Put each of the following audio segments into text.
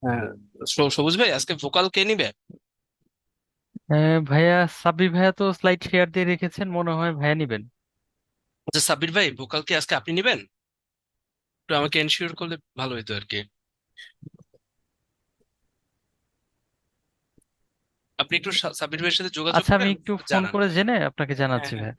হ্যাঁ, সবুজ ভাই আজকে ভোকাল কে নিবে? ভাইয়া, সাব্বির ভাইয়া তো স্লাইড শেয়ার দিয়ে রেখেছেন, মনে হয় ভাইয়া নিবেন। আচ্ছা সাব্বির ভাই, ভোকাল কি আজকে আপনি নিবেন? একটু আমাকে এনশিওর করলে ভালো হতো আর কি। আপনি একটু সাব্বির ভাইয়ের সাথে যোগাযোগ আচ্ছা, করে আমি আমাকে একটু একটু ফোন জানান। করে জেনে আপনাকে হ্যাঁ জানাচ্ছি হ্যাঁ। ভাইয়া।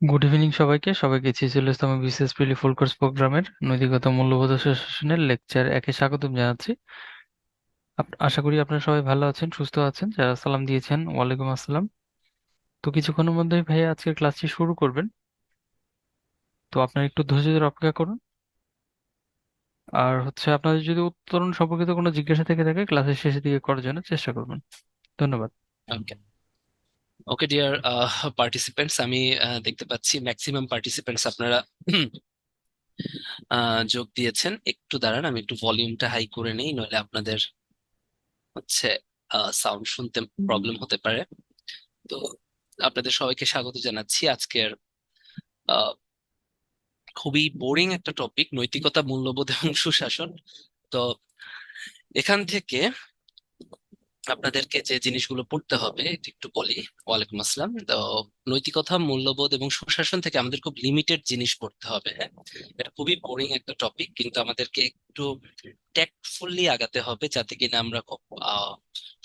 গুড ইভিনিং সবাইকে সবাইকে ছিচুল ইসলাম বিসিএস প্রিলি ফুল কোর্স প্রোগ্রামের নৈতিকতা মূল্যবোধ ও শাসনের লেকচার একে স্বাগতম জানাচ্ছি। আশা করি আপনারা সবাই ভালো আছেন, সুস্থ আছেন। যারা সালাম দিয়েছেন, ওয়ালাইকুম আসসালাম। তো কিছুক্ষণের মধ্যেই ভাইয়া আজকের ক্লাসটি শুরু করবেন, তো আপনারা একটু ধৈর্য ধরে অপেক্ষা করুন। আর আপনাদের যদি উত্তরণ সম্পর্কিত কোনো জিজ্ঞাসা থেকে থাকে ক্লাসের শেষের দিকে করার জন্য চেষ্টা করবেন। ধন্যবাদ। ওকে। ওকে ডিয়ার পার্টিসিপেন্টস, আমি দেখতে পাচ্ছি ম্যাক্সিমাম পার্টিসিপেন্টস আপনারা যোগ দিয়েছেন। একটু দাঁড়ান, আমি একটু ভলিউমটা হাই করে নেই, নইলে আপনাদের হচ্ছে সাউন্ড শুনতে প্রবলেম হতে পারে। তো আপনাদের সবাইকে স্বাগত জানাচ্ছি আজকের খুবই বোরিং একটা টপিক, নৈতিকতা মূল্যবোধ এবং সুশাসন। তো এখান থেকে আপনাদেরকে যে জিনিসগুলো পড়তে হবে এটা একটু বলি। ওয়ালাইকুম আসসালাম। তো নৈতিকতা, মূল্যবোধ এবং সুশাসন থেকে আমাদের খুব লিমিটেড জিনিস পড়তে হবে। হ্যাঁ, এটা খুবই বোরিং একটা টপিক, কিন্তু আমাদেরকে একটু ট্যাক্টফুলি আগাতে হবে যাতে কিনা আমরা খুব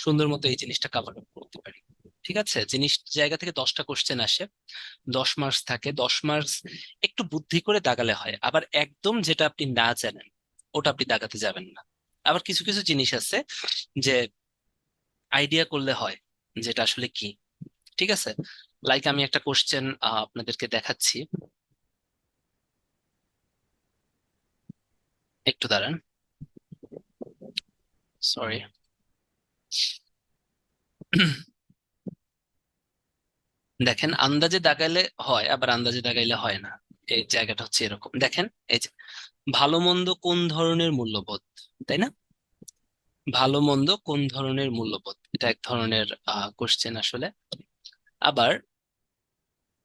সুন্দর মতো এই জিনিসটা কভার আপ করতে পারি। ঠিক আছে, জিনিস জায়গা থেকে 10টা কোশ্চেন আসে, 10 মার্কস থাকে। 10 মার্কস একটু বুদ্ধি করে দাগালে হয়, আবার একদম যেটা আপনি না জানেন ওটা আপনি দাগাতে যাবেন না। আবার কিছু কিছু জিনিস আছে যে আইডিয়া করলে হয় যেটা আসলে কি। ঠিক আছে, লাইক আমি একটা কোশ্চেন আপনাদেরকে দেখাচ্ছি, একটু দাঁড়ান, সরি। দেখেন, আন্দাজে দাগাইলে হয়, আবার আন্দাজে দাগাইলে হয় না। এই জায়গাটা হচ্ছে এরকম, দেখেন এই যে ভালো মন্দ কোন ধরনের মূল্যবোধ, তাই না? ভালো মন্দ কোন ধরনের মূল্যবোধ, এটা এক ধরনের কোশ্চেন আসলে। আবার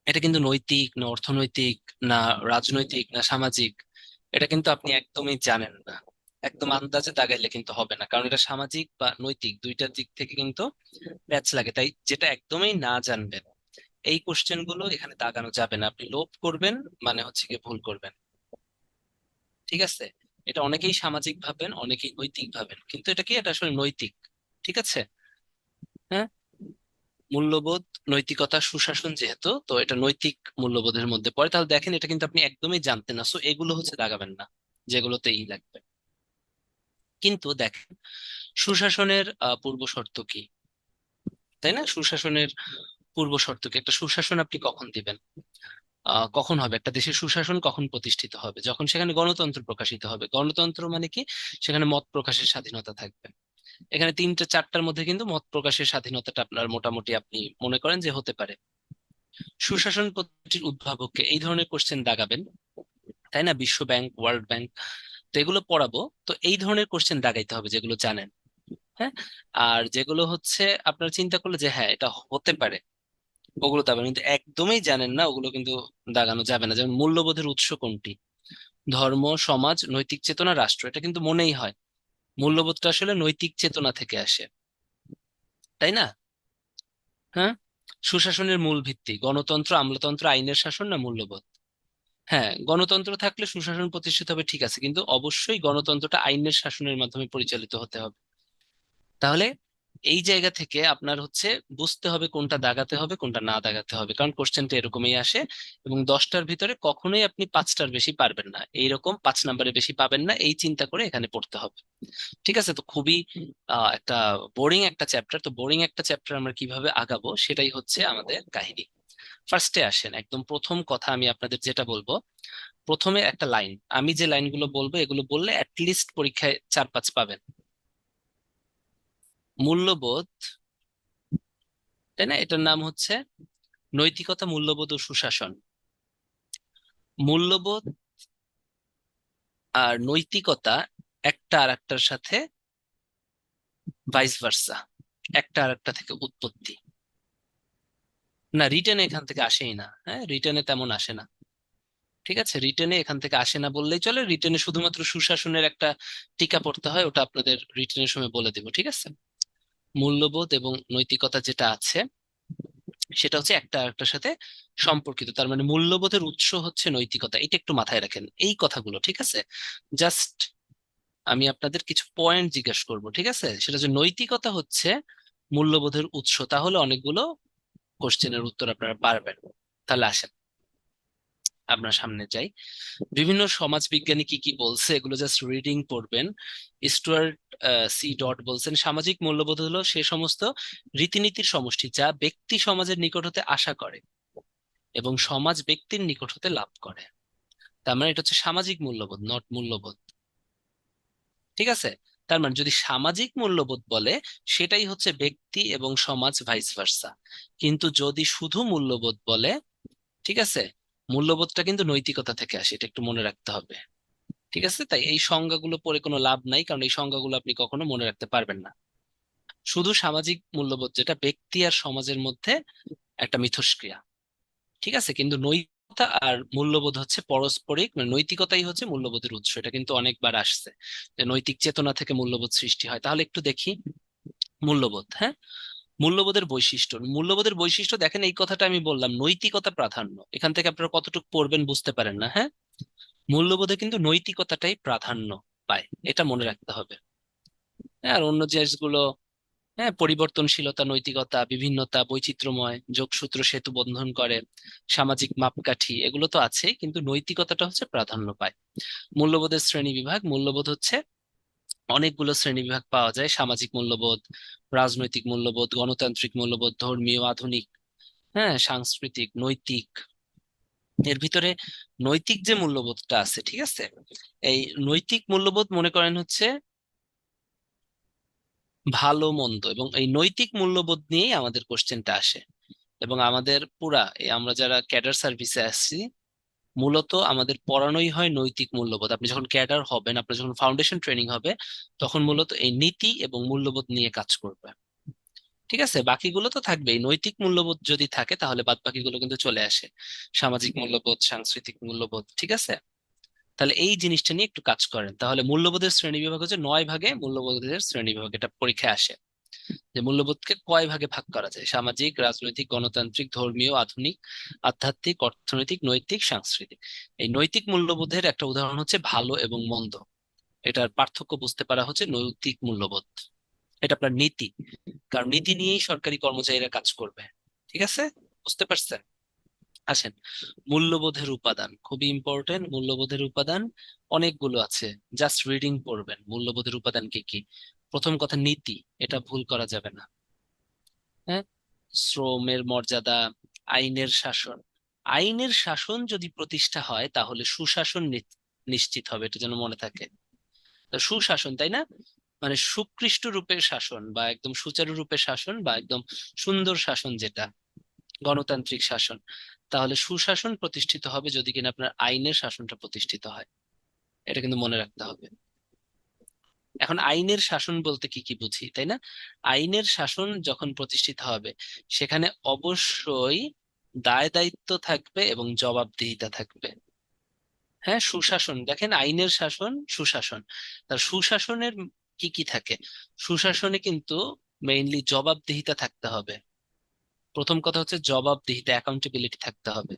এটা কিন্তু নৈতিক না অর্থনৈতিক না রাজনৈতিক না সামাজিক, এটা কিন্তু আপনি একদমই জানেন না। একদম আন্দাজে দাগাইলে কিন্তু হবে না, কারণ এটা সামাজিক বা নৈতিক দুইটার দিক থেকে কিন্তু প্যাচ লাগে। তাই যেটা একদমই না জানবেন এই কোশ্চেন গুলো এখানে দাগানো যাবে না। আপনি লোভ করবেন মানে হচ্ছে গিয়ে ভুল করবেন। ঠিক আছে, এটা অনেকেই সামাজিক ভাবেন, অনেকেই নৈতিক ভাবেন, কিন্তু এটা কি, এটা আসলে নৈতিক। ঠিক আছে। হ্যাঁ, মূল্যবোধ, নৈতিকতা, সুশাসন, যেহেতু তো এটা নৈতিক মূল্যবোধের মধ্যে পড়ে, তাহলে দেখেন এটা কিন্তু আপনি একদমই জানতেন না, সো এগুলো হচ্ছে দাগাবেন না, যেগুলোতেই লাগবে। কিন্তু দেখেন, সুশাসনের পূর্ব শর্ত কি, তাই না? সুশাসনের পূর্ব শর্ত কি? একটা সুশাসন আপনি কখন দিবেন, কখন হবে একটা দেশের সুশাসন, কখন প্রতিষ্ঠিত হবে? যখন সেখানে গণতন্ত্র প্রকাশিত হবে। গণতন্ত্র মানে কি, সেখানে মত প্রকাশের স্বাধীনতা থাকবে। এখানে তিনটা চারটার মধ্যে কিন্তু মত প্রকাশের স্বাধীনতাটা আপনার মোটামুটি আপনি মনে করেন যে হতে পারে। সুশাসন পদ্ধতির উদ্ভাবককে, এই ধরনের কোশ্চেন দাগাবেন, তাই না? বিশ্ব ব্যাংক, ওয়ার্ল্ড ব্যাংক, তো এগুলো পড়াবো, তো এই ধরনের কোশ্চেন দাগাইতে হবে যেগুলো জানেন। হ্যাঁ, আর যেগুলো হচ্ছে আপনারা চিন্তা করলে যে হ্যাঁ এটা হতে পারে, ওগুলো দাগাবেন। কিন্তু একদমই জানেন না ওগুলো কিন্তু দাগানো যাবে না। যেমন মূল্যবোধের উৎস কোনটি, ধর্ম, সমাজ, নৈতিক চেতনা, রাষ্ট্র, এটা কিন্তু মনেই হয় মূল্যবোধটা আসলে নৈতিক চেতনা থেকে আসে, তাই না? হ্যাঁ, সুশাসনের মূল ভিত্তি গণতন্ত্র, আমলাতন্ত্র, আইনের শাসন না মূল্যবোধ? হ্যাঁ, গণতন্ত্র থাকলে সুশাসন প্রতিষ্ঠিত হবে, ঠিক আছে, কিন্তু অবশ্যই গণতন্ত্রটা আইনের শাসনের মাধ্যমে পরিচালিত হতে হবে। তাহলে এই জায়গা থেকে আপনার হচ্ছে বুঝতে হবে কোনটা দাগাতে হবে কোনটা না দাগাতে হবে, কারণ কোশ্চেনটা এরকমই আসে। এবং 10টার ভিতরে কখনোই আপনি 5টার বেশি পারবেন না, এইরকম 5 নাম্বারের বেশি পাবেন না, এই চিন্তা করে এখানে পড়তে হবে। ঠিক আছে, তো খুবই একটা বোরিং একটা চ্যাপ্টার, তো বোরিং একটা চ্যাপ্টার আমরা কিভাবে আগাবো সেটাই হচ্ছে আমাদের কাহিনী। ফার্স্টে আসেন, একদম প্রথম কথা আমি আপনাদের যেটা বলবো, প্রথমে একটা লাইন, আমি যে লাইনগুলো বলবো এগুলো বললে অ্যাটলিস্ট পরীক্ষায় 4-5 পাবেন। মূল্যবোধ, তাই না? এটার নাম হচ্ছে নৈতিকতা, মূল্যবোধ ও সুশাসন। মূল্যবোধ আর নৈতিকতা একটা আর একটার সাথে ভাইস ভার্সা, একটা আর একটা থেকে উৎপত্তি। না, রিটেনে এখান থেকে আসেই না, হ্যাঁ, রিটেনে তেমন আসে না। ঠিক আছে, রিটেনে এখান থেকে আসে না বললেই চলে। রিটেনে শুধুমাত্র সুশাসনের একটা টিকা পড়তে হয়, ওটা আপনাদের রিটেনের সময় বলে দেবো। ঠিক আছে, মূল্যবোধ এবং নৈতিকতা যেটা আছে সেটা হচ্ছে একটা আরেকটার সাথে সম্পর্কিত, তার মানে মূল্যবোধের উৎস হচ্ছে নৈতিকতা, এটা একটু মাথায় রাখেন এই কথাগুলো। ঠিক আছে, জাস্ট আমি আপনাদের কিছু পয়েন্ট জিজ্ঞাসা করব, ঠিক আছে? সেটা যে নৈতিকতা হচ্ছে মূল্যবোধের উৎস, তাহলে অনেকগুলো কোশ্চেনের উত্তর আপনারা পারবেন। তাহলে আসেন আপনার সামনে যাই, বিভিন্ন সমাজবিজ্ঞানী কি কি বলছে এগুলো জাস্ট রিডিং পড়বেন। স্টুয়ার্ট সি ডট বলছেন, সামাজিক মূল্যবোধ হলো সে সমস্ত রীতিনীতির সমষ্টি যা ব্যক্তি সমাজের নিকট হতে আশা করে এবং সমাজ ব্যক্তির নিকট হতে লাভ করে। তার মানে এটা হচ্ছে সামাজিক মূল্যবোধ, নট মূল্যবোধ। ঠিক আছে, তার মানে যদি সামাজিক মূল্যবোধ বলে সেটাই হচ্ছে ব্যক্তি এবং সমাজ ভাইস ভার্সা। কিন্তু যদি শুধু মূল্যবোধ বলে, ঠিক আছে, মূল্যবোধটা কিন্তু নৈতিকতা থেকে আসে, এটা একটু মনে রাখতে হবে। ঠিক আছে, তাই এই সংজ্ঞাগুলো পড়ে কোনো লাভ নাই, কারণ এই সংজ্ঞাগুলো আপনি কখনো মনে রাখতে পারবেন না। শুধু সামাজিক মূল্যবোধ যেটা ব্যক্তি আর সমাজের মধ্যে একটা মিথস্ক্রিয়া। ঠিক আছে, কিন্তু নৈতিকতা আর মূল্যবোধ হচ্ছে পারস্পরিক, মানে নৈতিকতাই হচ্ছে মূল্যবোধের উৎস, এটা কিন্তু অনেকবার আসছে যে নৈতিক চেতনা থেকে মূল্যবোধ সৃষ্টি হয়। তাহলে একটু দেখি, মূল্যবোধ, হ্যাঁ। মূল্যবোধের বৈশিষ্ট্য দেখেন, এই কথাটা আমি বললাম, নৈতিকতা প্রাধান্য। এখান থেকে আপনারা কতটুকু পড়বেন বুঝতে পারেন না, হ্যাঁ। মূল্যবোধে কিন্তু নৈতিকতাটাই প্রাধান্য পায়, এটা মনে রাখতে হবে। হ্যাঁ, আর অন্য জিনিসগুলো, হ্যাঁ, পরিবর্তনশীলতা, নৈতিকতা, বিভিন্নতা, বৈচিত্র্যময়, যোগসূত্র সেতু বন্ধন করে, সামাজিক মাপকাঠি, এগুলো তো আছে, কিন্তু নৈতিকতাটা হচ্ছে প্রাধান্য পায়। মূল্যবোধের শ্রেণী বিভাগ, মূল্যবোধ হচ্ছে অনেকগুলো শ্রেণী বিভাগ পাওয়া যায়: সামাজিক মূল্যবোধ, রাজনৈতিক মূল্যবোধ, গণতান্ত্রিক মূল্যবোধ, ধর্মীয়, আধুনিক, হ্যাঁ, সাংস্কৃতিক, নৈতিক। এর ভিতরে নৈতিক যে মূল্যবোধটা আছে, ঠিক আছে, এই নৈতিক মূল্যবোধ মনে করেন হচ্ছে ভালো মন্দ, এবং এই নৈতিক মূল্যবোধ নিয়েই আমাদের কোশ্চেনটা আসে। এবং আমাদের পুরা আমরা যারা ক্যাডার সার্ভিসে আসছি, মূলত আমাদের পড়ানোই হয় নৈতিক মূল্যবোধ। আপনি যখন ক্যাডার হবেন, আপনার যখন ফাউন্ডেশন ট্রেনিং হবে, তখন মূলত এই নীতি এবং মূল্যবোধ নিয়ে কাজ করবে। ঠিক আছে, বাকিগুলো তো থাকবেই। নৈতিক মূল্যবোধ যদি থাকে তাহলে বাদ বাকিগুলো কিন্তু চলে আসে, সামাজিক মূল্যবোধ, সাংস্কৃতিক মূল্যবোধ, ঠিক আছে। তাহলে এই জিনিসটা নিয়ে একটু কাজ করেন, তাহলে মূল্যবোধের শ্রেণী বিভাগ হচ্ছে 9 ভাগে। মূল্যবোধের শ্রেণী বিভাগ এটা পরীক্ষায় আসে, যে মূল্যবোধকে কয় ভাগে ভাগ করা যায়: সামাজিক, রাজনৈতিক, গণতান্ত্রিক, ধর্মীয়, আধুনিক, আধ্যাত্মিক, অর্থনৈতিক, নৈতিক, সাংস্কৃতিক। এই নৈতিক মূল্যবোধের একটা উদাহরণ হচ্ছে ভালো এবং মন্দ। এটার পার্থক্য বুঝতে পারা হচ্ছে নৈতিক মূল্যবোধ। এটা আপনার নীতি, কারণ নীতি নিয়েই সরকারি কর্মচারীরা কাজ করবে। ঠিক আছে, বুঝতে পারছেন? আসেন, মূল্যবোধের উপাদান খুবই ইম্পর্টেন্ট। মূল্যবোধের উপাদান অনেকগুলো আছে, জাস্ট রিডিং পড়বেন মূল্যবোধের উপাদান কি কি। প্রথম কথা, নীতি, এটা ভুল করা যাবে না, হ্যাঁ। শ্রমের মর্যাদা, আইনের শাসন। আইনের শাসন যদি প্রতিষ্ঠা হয় তাহলে সুশাসন নিশ্চিত হবে, এটা যেন মনে থাকে। তো সুশাসন, তাই না, মানে সুকৃষ্ট রূপের শাসন, বা একদম সুচারু রূপের শাসন, বা একদম সুন্দর শাসন, যেটা গণতান্ত্রিক শাসন। তাহলে সুশাসন প্রতিষ্ঠিত হবে যদি কিনা আপনার আইনের শাসনটা প্রতিষ্ঠিত হয়, এটা কিন্তু মনে রাখতে হবে। এখন আইনের শাসন বলতে কি কি বুঝি, তাই না? আইনের শাসন যখন প্রতিষ্ঠিত হবে, সেখানে অবশ্যই দায় দায়িত্ব থাকবে এবং জবাবদিহিতা থাকবে। হ্যাঁ, সুশাসন, দেখেন, আইনের শাসন, সুশাসন। তার সুশাসনের কি কি থাকে? সুশাসনে কিন্তু মেইনলি জবাবদিহিতা থাকতে হবে। প্রথম কথা হচ্ছে জবাবদিহিতা, অ্যাকাউন্টেবিলিটি থাকতে হবে।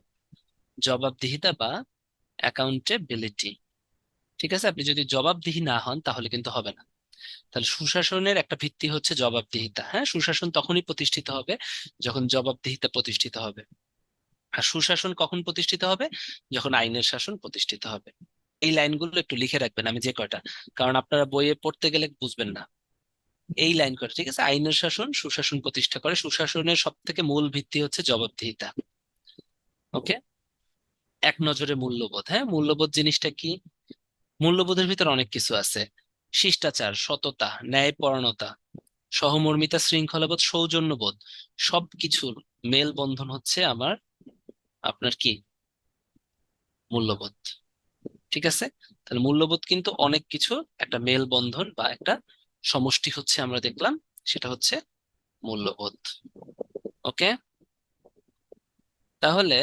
জবাবদিহিতা বা অ্যাকাউন্টেবিলিটি, ঠিক আছে। আপনি যদি জবাবদিহি না হন তাহলে কিন্তু হবে না। তাহলে সুশাসনের একটা ভিত্তি হচ্ছে জবাবদিহিতা। হ্যাঁ, সুশাসন তখনই প্রতিষ্ঠিত হবে যখন জবাবদিহিতা প্রতিষ্ঠিত হবে। আর সুশাসন কখন প্রতিষ্ঠিত হবে? যখন আইনের শাসন প্রতিষ্ঠিত হবে। এই লাইনগুলো একটু লিখে রাখবেন, আমি যে কয়টা, কারণ আপনারা বইয়ে পড়তে গেলে বুঝবেন না। এই লাইন কয়টা, ঠিক আছে? আইনের শাসন সুশাসন প্রতিষ্ঠা করে, সুশাসনের সব থেকে মূল ভিত্তি হচ্ছে জবাবদিহিতা। ওকে। এক নজরে মূল্যবোধ, হ্যাঁ, মূল্যবোধ জিনিসটা কি? মূল্যবোধের ভিতর অনেক কিছু আছে: শিষ্টাচার, সততা, ন্যায়পরায়ণতা, সহমর্মিতা, শৃঙ্খলাবোধ, সৌজন্যবোধ। সবকিছুর মেলবন্ধন হচ্ছে আপনার কি? মূল্যবোধ। ঠিক আছে, তাহলে মূল্যবোধ কিন্তু অনেক কিছু একটা মেলবন্ধন বা একটা সমষ্টি হচ্ছে, আমরা দেখলাম, সেটা হচ্ছে মূল্যবোধ। ওকে, তাহলে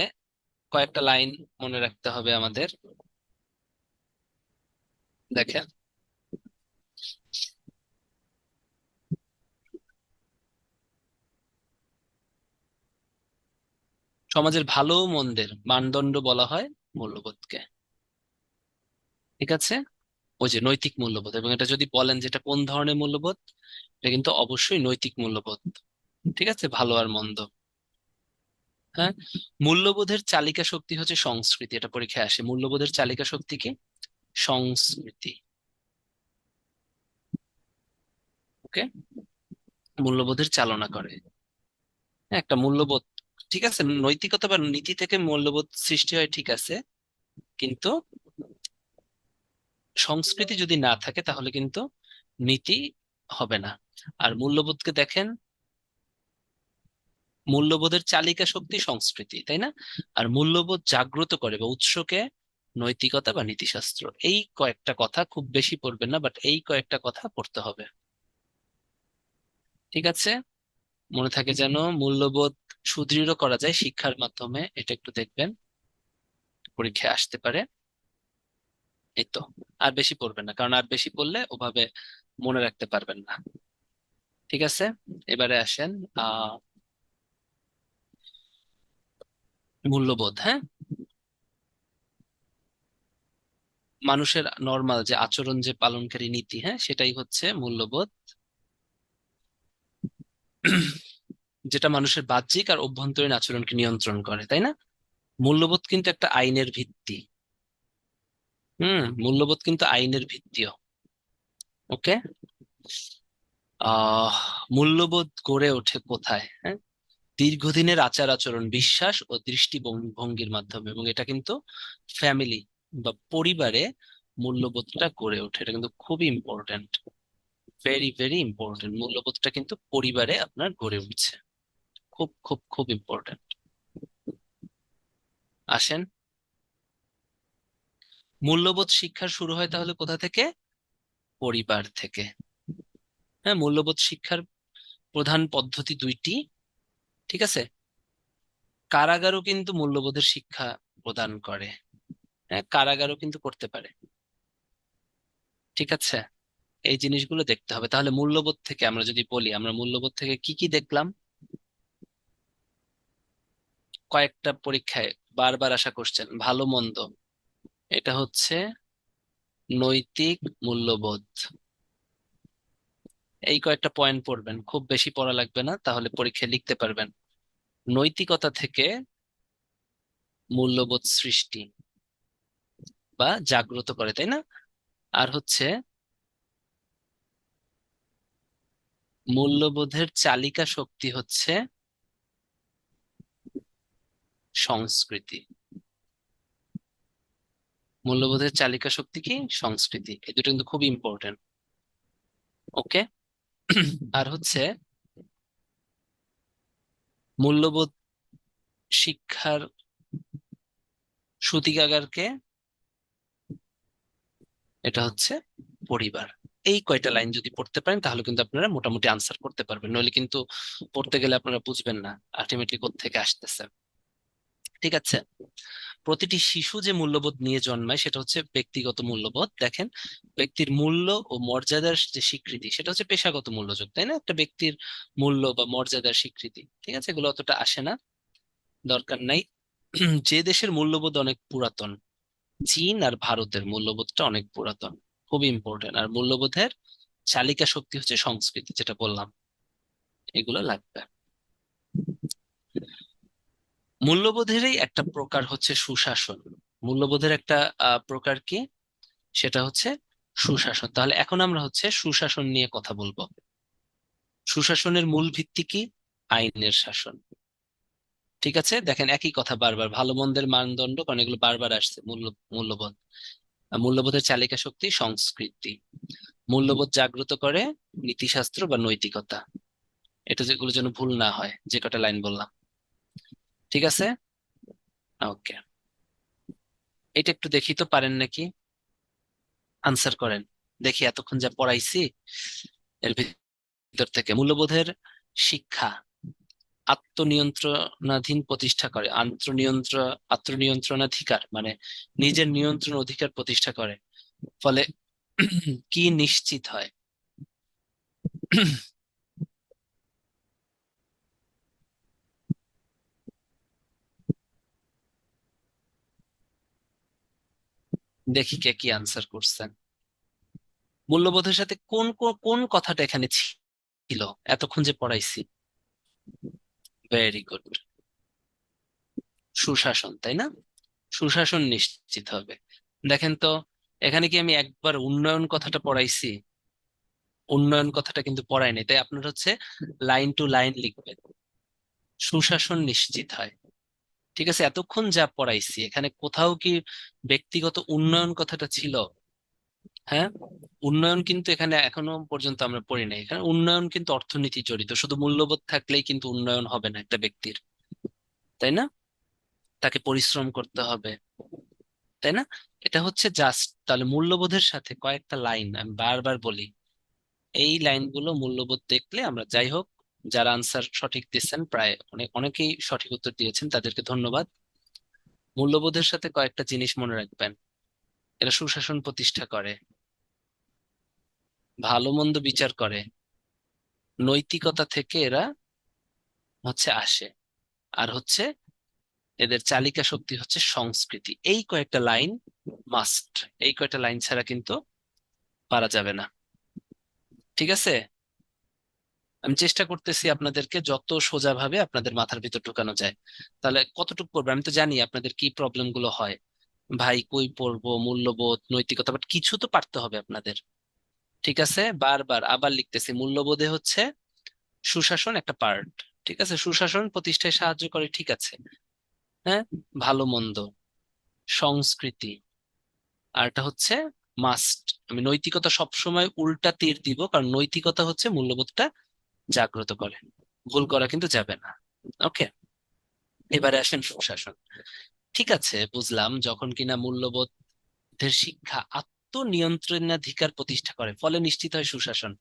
কয়েকটা লাইন মনে রাখতে হবে আমাদের। দেখেন, সমাজের ভালো মন্দের মানদণ্ড বলা হয় মূল্যবোধকে। ঠিক আছে, ওই যে নৈতিক মূল্যবোধ। এবং এটা যদি বলেন যে এটা কোন ধরনের মূল্যবোধ, এটা কিন্তু অবশ্যই নৈতিক মূল্যবোধ। ঠিক আছে, ভালো আর মন্দ। হ্যাঁ, মূল্যবোধের চালিকা শক্তি হচ্ছে সংস্কৃতি, এটা পরীক্ষায় আসে। মূল্যবোধের চালিকা শক্তি কি? সংস্কৃতি। ওকে, মূল্যবোধের চালনা করে, হ্যাঁ, একটা মূল্যবোধ। ঠিক আছে, নৈতিকতা বা নীতি থেকে মূল্যবোধ সৃষ্টি হয়, ঠিক আছে, কিন্তু সংস্কৃতি যদি না থাকে তাহলে কিন্তু নীতি হবে না। আর মূল্যবোধকে দেখেন, মূল্যবোধের চালিকা শক্তি সংস্কৃতি, তাই না? আর মূল্যবোধ জাগ্রত করে বা উৎসকে নৈতিকতা বা নীতিশাস্ত্র। এই কয়েকটা কথা খুব বেশি পড়বেন না, বাট এই কয়েকটা কথা পড়তে হবে। ঠিক আছে, মনে থাকে যেন মূল্যবোধ সুদৃঢ় করা যায় শিক্ষার মাধ্যমে, এটা একটু দেখবেন, পরীক্ষায় আসতে পারে। এই তো, আর বেশি পড়বেন না, কারণ আর বেশি পড়লে ওভাবে মনে রাখতে পারবেন না। ঠিক আছে, এবারে আসেন মূল্যবোধ। হ্যাঁ, মানুষের নর্মাল যে আচরণ, যে পালনকারী নীতি, হ্যাঁ, সেটাই হচ্ছে মূল্যবোধ। যেটা মানুষের বাহ্যিক আর অভ্যন্তরীণ আচরণকে নিয়ন্ত্রণ করে, তাই না? মূল্যবোধ কিন্তু একটা আইনের ভিত্তি। মূল্যবোধ কিন্তু আইনের ভিত্তিও। ওকে। আহ মূল্যবোধ গড়ে ওঠে কোথায়? হ্যাঁ, দীর্ঘদিনের আচার আচরণ, বিশ্বাস ও দৃষ্টিভঙ্গির মাধ্যমে, এবং এটা কিন্তু ফ্যামিলি বা পরিবারে মূল্যবোধটা গড়ে ওঠে। এটা কিন্তু খুবই ইম্পর্ট্যান্ট, ভেরি ভেরি ইম্পর্ট্যান্ট। মূল্যবোধটা কিন্তু পরিবারে আপনার গড়ে উঠছে, খুব খুব খুব ইম্পর্ট্যান্ট। আসেন, মূল্যবোধ শিক্ষা শুরু হয় তাহলে কোথা থেকে? পরিবার থেকে। হ্যাঁ, মূল্যবোধ শিক্ষার প্রধান পদ্ধতি দুইটি। ঠিক আছে, কারাগারও কিন্তু মূল্যবোধের শিক্ষা প্রদান করে। হ্যাঁ, কারাগারও কিন্তু করতে পারে। ঠিক আছে, এই জিনিসগুলো দেখতে হবে। তাহলে মূল্যবোধ থেকে আমরা যদি বলি, আমরা মূল্যবোধ থেকে কি কি দেখলাম? কয়েকটা পরীক্ষায় বারবার আসা কোশ্চেন, ভালো মন্দ, এটা হচ্ছে নৈতিক মূল্যবোধ। এই কয়েকটা পয়েন্ট পড়বেন, খুব বেশি পড়া লাগবে না, তাহলে পরীক্ষায় লিখতে পারবেন। নৈতিকতা থেকে মূল্যবোধ সৃষ্টি বা জাগ্রত করে, তাই না? আর হচ্ছে মূল্যবোধের চালিকা শক্তি হচ্ছে সংস্কৃতি। মূল্যবোধের চালিকা শক্তি কি? সংস্কৃতি। এই দুটো কিন্তু খুব ইম্পর্টেন্ট। ওকে। আর হচ্ছে মূল্যবোধ শিক্ষার সূতিকাগারকে, এটা হচ্ছে পরিবার। এই কয়টা লাইন যদি পড়তে পারেন তাহলে কিন্তু আপনারা মোটামুটি আনসার করতে পারবেন, নইলে কিন্তু পড়তে গেলে আপনারা বুঝবেন না আলটিমেটলি কোত্থেকে আসতেছে। ঠিক আছে, প্রতিটি শিশু যে মূল্যবোধ নিয়ে জন্মায় সেটা হচ্ছে ব্যক্তিগত মূল্যবোধ। দেখেন, ব্যক্তির মূল্য ও মর্যাদার যে স্বীকৃতি সেটা হচ্ছে পেশাগত মূল্যবোধ, তাই না? একটা ব্যক্তির মূল্য বা মর্যাদার স্বীকৃতি, ঠিক আছে, এগুলো অতটা আসে না, দরকার নাই। যে দেশের মূল্যবোধ অনেক পুরাতন, চীন আর ভারতের মূল্যবোধটা অনেক পুরাতন, খুব ইম্পর্টেন্ট। আর মূল্যবোধের চালিকা শক্তি হচ্ছে সংস্কৃতি, যেটা বললাম, এগুলো লাগবে। মূল্যবোধেরই একটা প্রকার হচ্ছে সুশাসন। মূল্যবোধের একটা প্রকার কি? সেটা হচ্ছে সুশাসন। তাহলে এখন আমরা হচ্ছে সুশাসন নিয়ে কথা বলবো। সুশাসনের মূল ভিত্তি কি? আইনের শাসন। ঠিক আছে, দেখেন একই কথা বারবার, ভালো মন্দের মানদণ্ড, কারণ এগুলো বারবার আসছে। মূল্যবোধ, মূল্যবোধের চালিকা শক্তি সংস্কৃতি। মূল্যবোধ জাগ্রত করে নীতিশাস্ত্র বা নৈতিকতা। এটা যেগুলো যেন ভুল না হয়, যে কটা লাইন বললাম। ঠিক আছে, ওকে। এটা একটু দেখি তো, পারেন নাকি? আনসার করেন দেখি, এতক্ষণ যা পড়াইছি এর ভিতর থেকে। মূল্যবোধের শিক্ষা আত্মনিয়ন্ত্রণাধীন প্রতিষ্ঠা করে, আত্মনিয়ন্ত্রণাধিকার মানে নিজের নিয়ন্ত্রণ অধিকার প্রতিষ্ঠা করে। ফলে কি নিশ্চিত হয়? দেখি কে কি আনসার করছেন। মূল্যবোধের সাথে কোন কোন কোন কথাটা এখানে ছিল এতক্ষণ যে পড়াইছি? ভেরি গুড, সুশাসন, তাই না? সুশাসন নিশ্চিত হবে। দেখেন তো, এখানে কি আমি একবার উন্নয়ন কথাটা পড়াইছি? উন্নয়ন কথাটা কিন্তু পড়াই নাই, তাই আপনার হচ্ছে লাইন টু লাইন লিখবেন, সুশাসন নিশ্চিত হয়। ঠিক আছে, এতক্ষণ যা পড়াইছি এখানে কোথাও কি ব্যক্তিগত উন্নয়ন কথাটা ছিল? হ্যাঁ, উন্নয়ন কিন্তু এখানে এখনো পর্যন্ত আমরা পড়ি নাই। এখানে উন্নয়ন কিন্তু অর্থনীতি জড়িত, শুধু মূল্যবোধ থাকলেই কিন্তু উন্নয়ন হবে না একটা ব্যক্তির, তাই না? তাকে পরিশ্রম করতে হবে, তাই না? এটা হচ্ছে জাস্ট, তাহলে মূল্যবোধের সাথে কয়েকটা লাইন আমি বারবার বলি, এই লাইনগুলো মূল্যবোধ দেখলে আমরা, যাই হোক, যারা আনসার সঠিক দিচ্ছেন, প্রায় অনেকেই সঠিক উত্তর দিয়েছেন, তাদেরকে ধন্যবাদ। মূল্যবোধের সাথে কয়েকটা জিনিস মনে রাখবেন: এরা সুশাসন প্রতিষ্ঠা করে, ভালো মন্দ বিচার করে, নৈতিকতা থেকে এরা আসে। আর এদের চালিকা শক্তি সংস্কৃতি। এই কয়েকটা লাইন মাস্ট, এই কয়েকটা লাইন ছাড়া কিন্তু পারা যাবে না। ঠিক আছে, আমি চেষ্টা করতেছি আপনাদেরকে যত সোজা ভাবে আপনাদের মাথার ভিতর ঢুকানো যায়। তাহলে কতটুকু পড়বে আমি তো জানি আপনাদের কি প্রবলেম গুলো হয়। ভাই কই পড়বো, মূল্যবোধ, নৈতিকতা, বাট কিছু তো পারতে হবে আপনাদের। ঠিক আছে, বারবার আবার লিখতেছি, মূল্যবোধে সুশাসন একটা পার্ট। ঠিক আছে, সুশাসন প্রতিষ্ঠায় সাহায্য করে, ঠিক আছে। হ্যাঁ, ভালো মন্দ, সংস্কৃতি, আর এটা মাস্ট। আমি নৈতিকতা সবসময় উল্টা তীর দিব, কারণ নৈতিকতা মূল্যবোধটা জাগ্রত করে, ভুল করা কিন্তু যাবে না। ওকে, এবারে আসেন সুশাসন। ঠিক আছে, বুঝলাম, যখন কিনা মূল্যবোধের শিক্ষা আত্মনিয়ন্ত্রণাধিকার প্রতিষ্ঠা করে, ফলে নিশ্চিত হয় সুশাসন।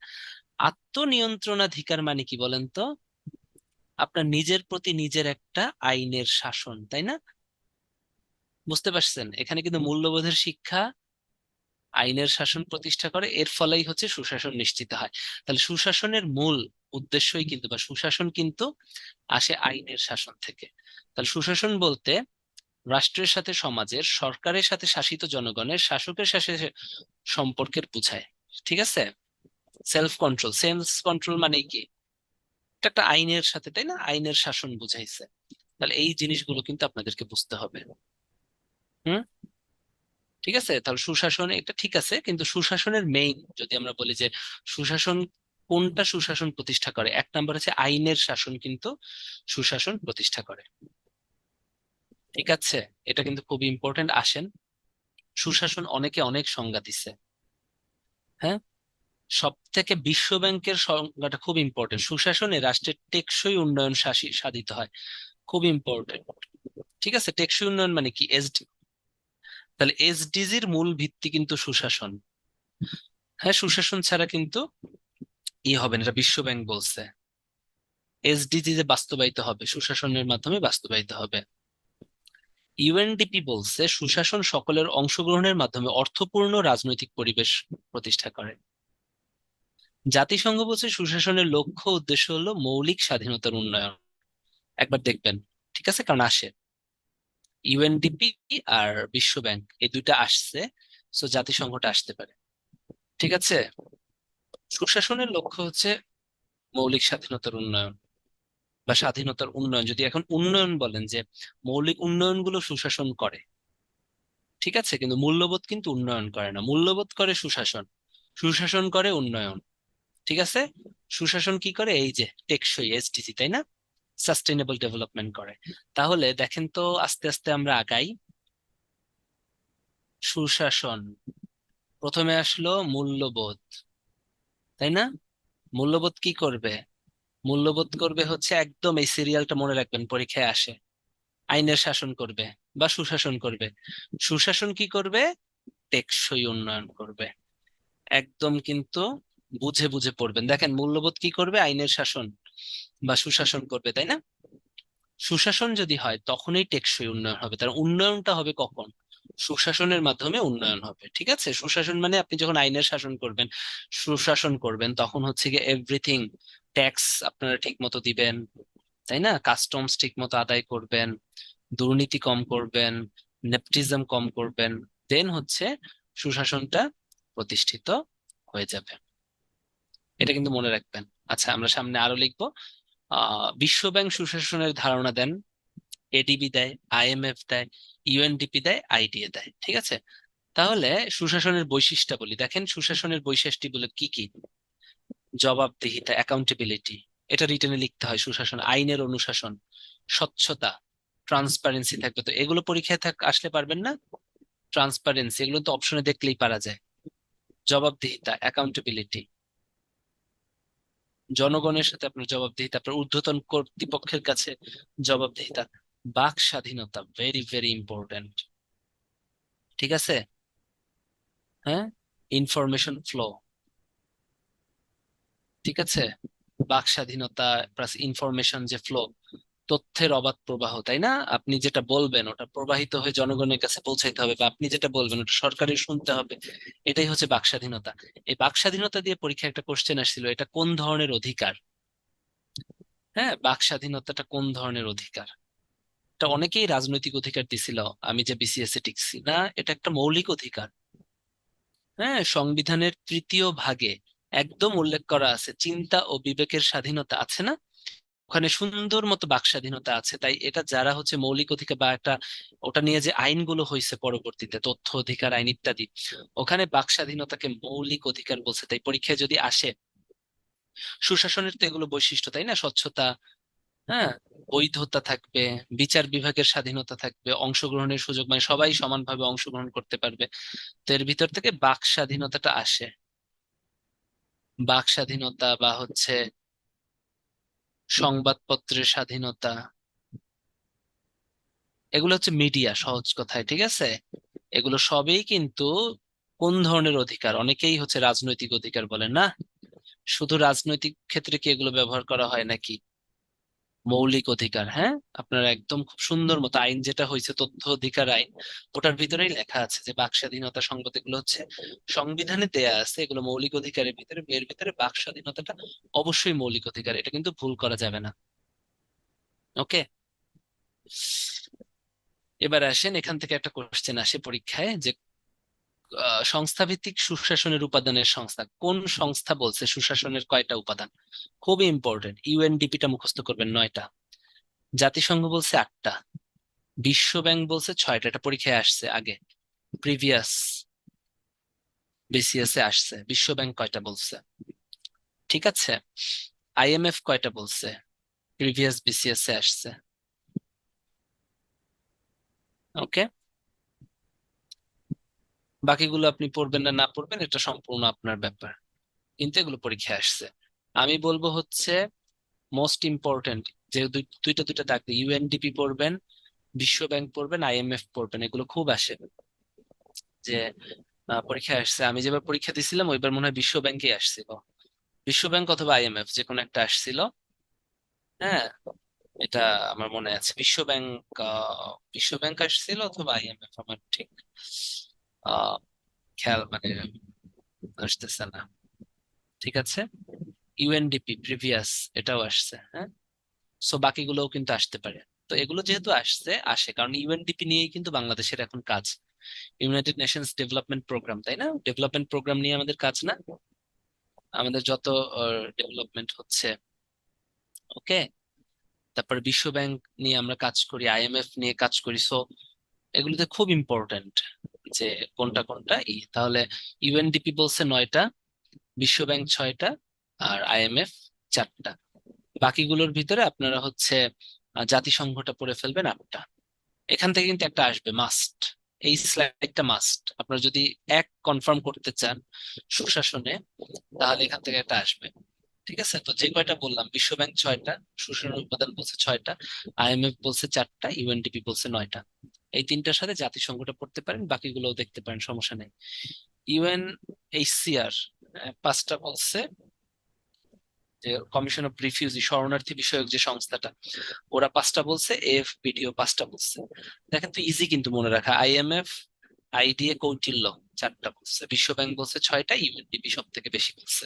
আত্মনিয়ন্ত্রণাধিকার মানে কি বলেন তো? আপনার নিজের প্রতি নিজের একটা আইনের শাসন, তাই না? বুঝতে পারছেন, এখানে কিন্তু মূল্যবোধের শিক্ষা আইনের শাসন প্রতিষ্ঠা করে, এর ফলেই সুশাসন নিশ্চিত হয়। তাহলে সুশাসনের মূল উদ্দেশ্যই কিন্তু, বা সুশাসন কিন্তু আসে আইনের শাসন থেকে। তাহলে সুশাসন বলতে রাষ্ট্রের সাথে সমাজের, সরকারের সাথে শাসিত জনগণের, শাসকের সাথে সম্পর্কের বুঝায়। ঠিক আছে, সেলফ কন্ট্রোল, সেলফ কন্ট্রোল মানে কি? এটা একটা আইনের সাথে, তাই না, আইনের শাসন বুঝাইছে। তাহলে এই জিনিসগুলো কিন্তু আপনাদেরকে বুঝতে হবে। হুম, ঠিক আছে। তাহলে সুশাসন এটা ঠিক আছে, কিন্তু সুশাসনের মেইন যদি আমরা বলি যে সুশাসন কোনটা সুশাসন প্রতিষ্ঠা করে, এক নাম্বার আইনের শাসন কিন্তু সুশাসন প্রতিষ্ঠা করে। ঠিক আছে, এটা কিন্তু খুব ইম্পর্টেন্ট। আসেন, সুশাসন অনেকে অনেক সংজ্ঞা দিছে। হ্যাঁ, সব থেকে বিশ্ব ব্যাংকের সংজ্ঞাটা খুব ইম্পর্টেন্ট, সুশাসনে রাষ্ট্রের টেকসই উন্নয়ন সাধিত হয়। খুব ইম্পর্টেন্ট। ঠিক আছে, টেকসই উন্নয়ন মানে কি? এসডি। তাহলে এসডিজির মূল ভিত্তি কিন্তু সুশাসন। হ্যাঁ, সুশাসন ছাড়া কিন্তু হবে না, এটা বিশ্ব ব্যাংক বলছে। এসডিজি যে বাস্তবায়িত হবে, সুশাসনের মাধ্যমে বাস্তবায়িত হবে। ইউএনডিপি বলছে সুশাসন সকলের অংশগ্রহণের মাধ্যমে অর্থপূর্ণ রাজনৈতিক পরিবেশ প্রতিষ্ঠা করে। জাতিসংঘ বলছে সুশাসনের লক্ষ্য উদ্দেশ্য হলো মৌলিক স্বাধীনতার উন্নয়ন। একবার দেখবেন। ঠিক আছে, কারণ আসে ইউএনডিপি আর বিশ্ব ব্যাংক, এই দুইটা আসছে, সো জাতিসংঘটা আসতে পারে। ঠিক আছে, সুশাসনের লক্ষ্য মৌলিক স্বাধীনতার উন্নয়ন, বা স্বাধীনতার উন্নয়ন, যদি এখন উন্নয়ন বলেন, যে মৌলিক উন্নয়নগুলো সুশাসন করে। ঠিক আছে, কিন্তু মূল্যবোধ কিন্তু উন্নয়ন করে না, মূল্যবোধ করে সুশাসন, সুশাসন করে উন্নয়ন। ঠিক আছে, সুশাসন কি করে? এই যে টেকসই, এসডিজি, তাই না, সাস্টেইনেবল ডেভেলপমেন্ট করে। তাহলে দেখেন তো, আস্তে আস্তে আমরা আগাই। সুশাসন, প্রথমে আসলো মূল্যবোধ, তাই না? মূল্যবোধ কি করবে? মূল্যবোধ করবে একদম, এই সিরিয়ালটা মনে রাখবেন, পরীক্ষায় আসে। আইনের শাসন করবে বা সুশাসন করবে। সুশাসন কি করবে? টেকসই উন্নয়ন করবে। একদম কিন্তু বুঝে বুঝে পড়বেন। দেখেন, মূল্যবোধ কি করবে? আইনের শাসন বা সুশাসন করবে, তাই না? সুশাসন যদি হয় তখনই টেকসই উন্নয়ন হবে। তার উন্নয়নটা হবে কখন? সুশাসনের মাধ্যমে উন্নয়ন হবে। ঠিক আছে, সুশাসন মানে আপনি যখন আইনের শাসন করবেন, সুশাসন করবেন, তখন গিয়ে এভরিথিং, ট্যাক্স আপনারা ঠিক মতো দিবেন, তাই না, কাস্টমস ঠিক মতো আদায় করবেন, দুর্নীতি কম করবেন, নেপটিজম কম করবেন, দেন সুশাসনটা প্রতিষ্ঠিত হয়ে যাবে। এটা কিন্তু মনে রাখবেন। আচ্ছা, আমরা সামনে আরো লিখবো। বিশ্ব ব্যাংক সুশাসনের ধারণা দেন, এডিবি দেয়, আইএমএফ দেয়, ইউএনডিপি দেয়, আইডিএ দেয়। ঠিক আছে, তাহলে সুশাসনের বৈশিষ্ট্য বলি। দেখেন, সুশাসনের বৈশিষ্ট্যগুলো কি কি? জবাবদিহিতা, অ্যাকাউন্টেবিলিটি, এটা রিটেনে লিখতে হয়। সুশাসন, আইনের অনুশাসন, স্বচ্ছতা, ট্রান্সপারেন্সি থাকবে। তো এগুলো পরীক্ষায় আসলে পারবেন না? ট্রান্সপারেন্সি, এগুলো তো অপশনে দেখলেই পারা যায়। জবাবদিহিতা, অ্যাকাউন্টেবিলিটি, জনগণের সাথে আপনার জবাবদিহিতা, আপনার ঊর্ধ্বতন কর্তৃপক্ষের কাছে জবাবদিহিতা। বাক স্বাধীনতা, ভেরি ভেরি ইম্পর্ট্যান্ট। ঠিক আছে, হ্যাঁ, ইনফরমেশন ফ্লো। ঠিক আছে, বাক স্বাধীনতা প্লাস ইনফরমেশন যে ফ্লো, তথ্যের অবাধ প্রবাহ, তাই না? আপনি যেটা বলবেন ওটা প্রবাহিত হয়ে জনগণের কাছে পৌঁছাইতে হবে, বা আপনি যেটা বলবেন ওটা সরকারের শুনতে হবে। এটাই বাক স্বাধীনতা। এই বাক স্বাধীনতা দিয়ে পরীক্ষায় একটা কোশ্চেন আসছিল, এটা কোন ধরনের অধিকার? হ্যাঁ, বাক স্বাধীনতাটা কোন ধরনের অধিকার? এটা অনেকেই রাজনৈতিক অধিকার দিছিল, আমি যে বিসিএস এ টিকছি না, এটা একটা মৌলিক অধিকার। হ্যাঁ, সংবিধানের 3য় ভাগে একদম উল্লেখ করা আছে চিন্তা ও বিবেকের স্বাধীনতা, আছে না? ওখানে সুন্দর মতো বাক স্বাধীনতা আছে। তাই এটা যারা হচ্ছে মৌলিক অধিকার বা একটা, ওটা নিয়ে যে আইনগুলো হয়েছে পরবর্তীতে, তথ্য অধিকার আইন ইত্যাদি, ওখানে বাক স্বাধীনতাকে মৌলিক অধিকার বলছে। তাই পরীক্ষায় যদি আসে, সুশাসনের তো এগুলো বৈশিষ্ট্য, তাই না? স্বচ্ছতা, হ্যাঁ, বৈধতা থাকবে, বিচার বিভাগের স্বাধীনতা থাকবে, অংশগ্রহণের সুযোগ, মানে সবাই সমানভাবে অংশগ্রহণ করতে পারবে। তো এর ভিতর থেকে বাক স্বাধীনতাটা আসে। বাক স্বাধীনতা বা হচ্ছে সংবাদপত্রের স্বাধীনতা, এগুলো হচ্ছে মিডিয়া, সহজ কথায়, ঠিক আছে? এগুলো সবই কিন্তু কোন ধরনের অধিকার? অনেকেই হচ্ছে রাজনৈতিক অধিকার বলে না। শুধু রাজনৈতিক ক্ষেত্রে কি এগুলো ব্যবহার করা হয় নাকি? মৌলিক অধিকার, হ্যাঁ। আপনারা একদম খুব সুন্দর মতো আইন যেটা হয়েছে, তথ্য অধিকার আইন, ওটার ভিতরেই লেখা আছে যে বাক স্বাধীনতা, সংবাদ, এগুলো হচ্ছে সংবিধানে দেয়া আছে, এগুলো মৌলিক অধিকারের ভিতরে। এর ভিতরে বাক স্বাধীনতাটা অবশ্যই মৌলিক অধিকার, এটা কিন্তু ভুল করা যাবে না। ওকে, এবার আসেন, এখান থেকে একটা কোশ্চেন আসে পরীক্ষায় যে সংস্থাভিত্তিক সুশাসনের উপাদানের সংস্থা কোন সংস্থা বলছে সুশাসনের কয়টা উপাদান? খুবই ইম্পর্টেন্ট। ইউএনডিপিটা মুখস্থ করবেন, 9টা। জাতিসংঘ বলছে 8টা। বিশ্ব ব্যাংক বলছে 6টা, এটা পরীক্ষায় আসছে আগে, প্রিভিয়াস বিসিএস এ আসছে। বিশ্ব ব্যাংক কয়টা বলছে? ঠিক আছে। আইএমএফ কয়টা বলছে? প্রিভিয়াস বিসিএস এ আসছে। ওকে, বাকিগুলো আপনি পড়বেন না না পড়বেন এটা সম্পূর্ণ আপনার ব্যাপার, কিন্তু এগুলো পরীক্ষায় আসছে। আমি বলবো হচ্ছে মোস্ট ইম্পর্টেন্ট, যে দুইটা দুইটা থাকবে, ইউএনডিপি পড়বেন, বিশ্ব ব্যাংক পড়বেন, আইএমএফ পড়বেন, এগুলো খুব আসে যে পরীক্ষায় আসছে। আমি যেবার পরীক্ষা দিছিলাম ওইবার মনে হয় বিশ্ব ব্যাংকে আসছিল, বিশ্ব ব্যাংক অথবা আইএমএফ যে কোনো একটা আসছিল। হ্যাঁ, এটা আমার মনে আছে, বিশ্ব ব্যাংক আসছিল অথবা আইএমএফ, আমার ঠিক আহ খেয়াল মানে আসতেছে না। ঠিক আছে, ইউএনডিপি প্রিভিয়াস এটাও আসছে, হ্যাঁ। সো বাকিগুলোও কিন্তু আসতে পারে। তো এগুলো যেহেতু আসছে, আসে কারণ ইউএনডিপি নিয়েই কিন্তু বাংলাদেশের এখন কাজ, ইউনাইটেড নেশনস ডেভেলপমেন্ট প্রোগ্রাম, তাই না? ডেভেলপমেন্ট প্রোগ্রাম নিয়ে আমাদের কাজ না, আমাদের যত ডেভেলপমেন্ট হচ্ছে। ওকে, তারপরে বিশ্ব ব্যাংক নিয়ে আমরা কাজ করি, আইএমএফ নিয়ে কাজ করি। সো এগুলোতে খুব ইম্পর্ট্যান্ট যে কোনটা কোনটা তাহলে ইউএনডিপি বলছে 9টা, বিশ্ব ব্যাংক 6টা, আর আইএমএফ 4টা। বাকিগুলোর ভিতরে আপনারা হচ্ছে জাতিসংঘটা পড়ে ফেলবেন 8টা। এখান থেকে কিন্তু একটা আসবে মাস্ট, এই স্লাইডটা মাস্ট। আপনারা যদি এক কনফার্ম করতে চান সুশাসনে, তাহলে এখান থেকে একটা আসবে। ঠিক আছে, তো যে কয়টা বললাম, বিশ্ব ব্যাংক 6টা, সুশাসনের উপাদান বলছে 6টা, আইএমএফ বলছে 4টা, ইউএনডিপি বলছে 9টা। এই তিনটার সাথে জাতিসংঘটা পড়তে পারেন, বাকিগুলোও দেখতে পারেন, সমস্যা নেই। ইউএনএইচসিআর 5টা বলছে, যে কমিশন অফ রিফিউজি, শরণার্থী বিষয়ক যে সংস্থাটা, ওরা 5টা বলছে, এএফবিডিও 5টা বলছে। দেখেন তো ইজি কিন্তু মনে রাখা। আইএমএফ, আইডিএ, কৌটিল্য 4টা বলছে, বিশ্ব ব্যাংক বলছে 6টা, ইউএনডিপি সব থেকে বেশি বলছে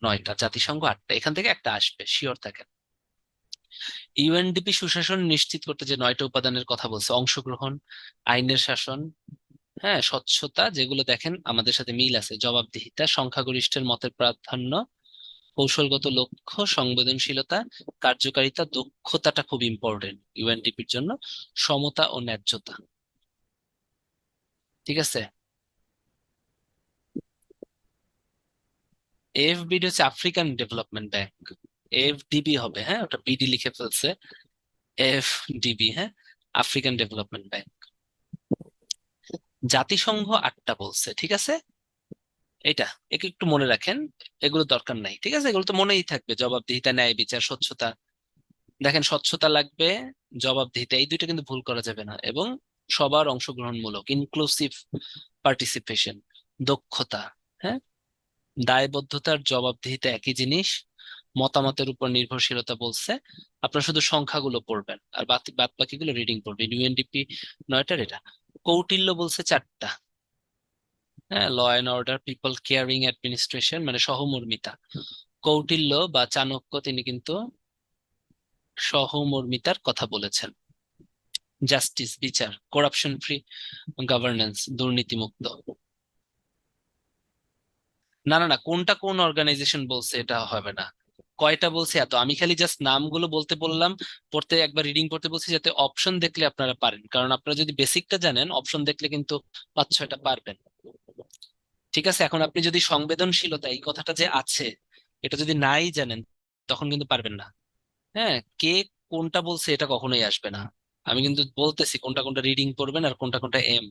9টা, জাতিসংঘ 8টা। এখান থেকে একটা আসবে, শিওর থাকেন। ইউএনডিপি সুশাসন নিশ্চিত করতে যে 9টা উপাদানের কথা বলছে, অংশগ্রহণ, আইনের শাসন, হ্যাঁ, স্বচ্ছতা, যেগুলো দেখেন আমাদের সাথে মিল আছে, জবাবদিহিতা, সংখ্যাগরিষ্ঠের মতের প্রাধান্য, কৌশলগত লক্ষ্য, সংবেদনশীলতা, কার্যকারিতা, দক্ষতাটা খুব ইম্পর্টেন্ট ইউএনডিপির জন্য, সমতা ও ন্যায্যতা। ঠিক আছে, এফবিডি হচ্ছে আফ্রিকান ডেভেলপমেন্ট ব্যাংক, এফডিবি হবে, হ্যাঁ, ওটা বিডি লিখে ফেলছে, এফডিবি, হ্যাঁ, আফ্রিকান ডেভেলপমেন্ট ব্যাংক। জাতিসংঘ 8টা বলছে, ঠিক আছে। এটা একে একটু মনে রাখেন, এগুলো দরকার নাই, ঠিক আছে, এগুলো তো মনেই থাকবে, জবাবদিহিতা, ন্যায় বিচার, স্বচ্ছতা। দেখেন, স্বচ্ছতা লাগবে, জবাবদিহিতা, এই দুইটা কিন্তু ভুল করা যাবে না, এবং সবার অংশগ্রহণমূলক, ইনক্লুসিভ পার্টিসিপেশন, দক্ষতা, হ্যাঁ, দায়বদ্ধতার, জবাবদিহিতা একই জিনিস, মতামতের উপর নির্ভরশীলতা বলছে। আপনারা শুধু সংখ্যাগুলো পড়বেন আর বাদ বাকিগুলো রিডিং পড়বেন। ইউএনডিপি 9টার এটা। কৌটিল্য বলছে 4টা, হ্যাঁ, law and order, people caring administration, মানে সহমর্মিতা। কৌটিল্য বা চাণক্য তিনি কিন্তু সহমর্মিতার কথা বলেছেন, জাস্টিস বিচার, করাপশন ফ্রি গভর্নেন্স, দুর্নীতিমুক্ত। না না না, কোনটা কোন অর্গানাইজেশন বলছে এটা হবে না। কয়টা বলছে এত, আমি খালি জাস্ট নামগুলো বলতে বললাম, পড়তে একবার রিডিং করতে বলছি যাতে অপশন দেখলে আপনারা পারেন, কারণ আপনারা যদি বেসিকটা জানেন অপশন দেখলে কিন্তু 5-6টা পারবেন। ঠিক আছে, এখন আপনি যদি সংবেদনশীলতা এই কথাটা যে আছে এটা যদি নাই জানেন তখন কিন্তু পারবেন না। হ্যাঁ, কে কোনটা বলছে এটা কখনোই আসবে না। আমি কিন্তু বলতেছি কোনটা কোনটা রিডিং পড়বেন আর কোনটা কোনটা এম,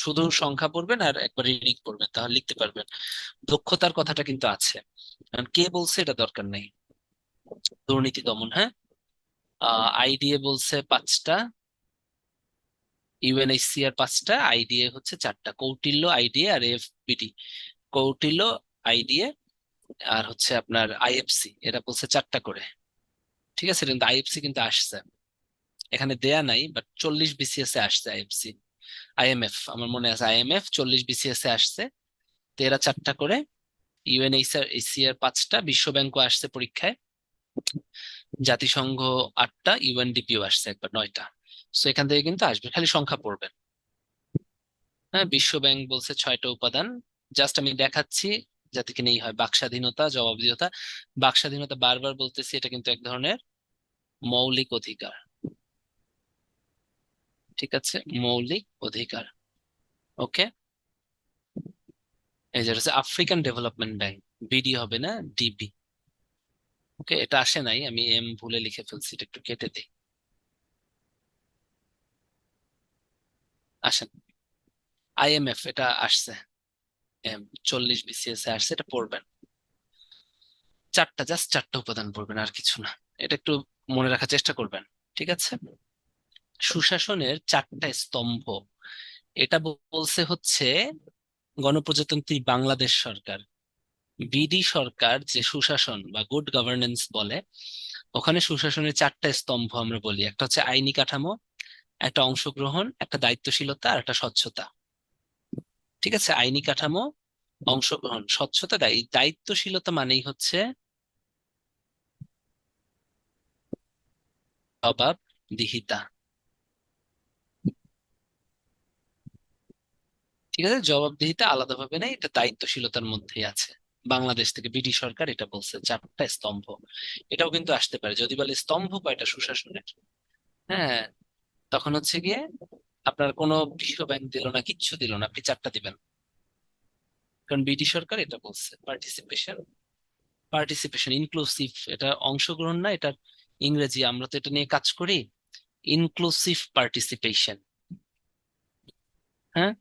শুধু সংখ্যা পড়বেন আর একবার রিডিং পড়বেন তাহলে লিখতে পারবেন। দক্ষতার কথাটা কিন্তু আছে, কারণ কে বলছে এটা দরকার নেই। দুর্নীতি দমন, হ্যাঁ, আইডিএ বলছে 5টা, ইউএনএইচসিআর 5টা, আইডিএ হচ্ছে 4টা, কৌটিল্য আইডিএ আর এফবিডি। কৌটিল্য, আইডিএ আর হচ্ছে আপনার আইএফসি, এরা বলছে 4টা করে। ঠিক আছে, কিন্তু আইএফসি কিন্তু আসছে, এখানে দেয়া নাই বাট 40 বিসিএস এ আসছে আইএফসি। আইএমএফ আমার মনে আছে, আইএমএফ 40 বিসিএস এ আসছে। তো এরা 4টা করে, ইউএনএইচসিআর এসিআর 5টা, বিশ্ব ব্যাংকও আসছে পরীক্ষায়, জাতিসংঘ 8টা, ইউএনডিপিও আসছে একবার 9টা। তো এখান থেকে কিন্তু আসবে, খালি সংখ্যা পড়বেন। হ্যাঁ, বিশ্ব ব্যাংক বলছে 6টা উপাদান, জাস্ট আমি দেখাচ্ছি যাতে কিনা হয় বাক স্বাধীনতা, জবাবদিহিতা। বাক স্বাধীনতা বারবার বলতেছি, এটা কিন্তু এক ধরনের মৌলিক অধিকার। ঠিক আছে, মৌলিক অধিকার। ওকে, এই যে হচ্ছে আফ্রিকান ডেভেলপমেন্ট ব্যাংক, বিডি হবে না, ডিবি। ওকে, এটা আসে নাই, আমি এম ভুলে লিখে ফেলছি, এটা একটু কেটে দিই। আসেন, আইএমএফ এটা আসছে, এম 40 বিসিএস এ আসছে, এটা পড়বেন। 4টা, জাস্ট 4টা উপাদান পড়বেন আর কিছু না, এটা একটু মনে রাখার চেষ্টা করবেন। ঠিক আছে, সুশাসনের 4টা স্তম্ভ, এটা বলছে হচ্ছে গণপ্রজাতন্ত্রী বাংলাদেশ সরকার। বিডি সরকার যে সুশাসন বা গুড গভর্নেন্স বলে, ওখানে সুশাসনের 4টা স্তম্ভ আমরা বলি, একটা হচ্ছে আইনি কাঠামো, একটা অংশগ্রহণ, একটা দায়িত্বশীলতা আর একটা স্বচ্ছতা। ঠিক আছে, আইনি কাঠামো, অংশগ্রহণ, স্বচ্ছতা, দায়িত্বশীলতা মানেই হচ্ছে জবাবদিহিতা। ঠিক আছে, জবাবদিহিতা আলাদাভাবে নেই, এটা দায়িত্বশীলতার মধ্যেই আছে। বাংলাদেশ থেকে বিডি সরকার এটা বলছে 4টা স্তম্ভ। এটাও কিন্তু আসতে পারে, যদি বলে স্তম্ভ কয়টা সুশাসনের, হ্যাঁ, তখন হচ্ছে গিয়ে আপনার কোনো বিশ্ব ব্যাংক দিল না, কিচ্ছু দিল না, আপনি 4টা দিবেন, কারণ বিডি সরকার এটা বলছে। পার্টিসিপেশন, পার্টিসিপেশন ইনক্লুসিভ, এটা অংশগ্রহণ না, এটা ইংরেজি, আমরা তো এটা নিয়ে কাজ করি, ইনক্লুসিভ পার্টিসিপেশন। হ্যাঁ,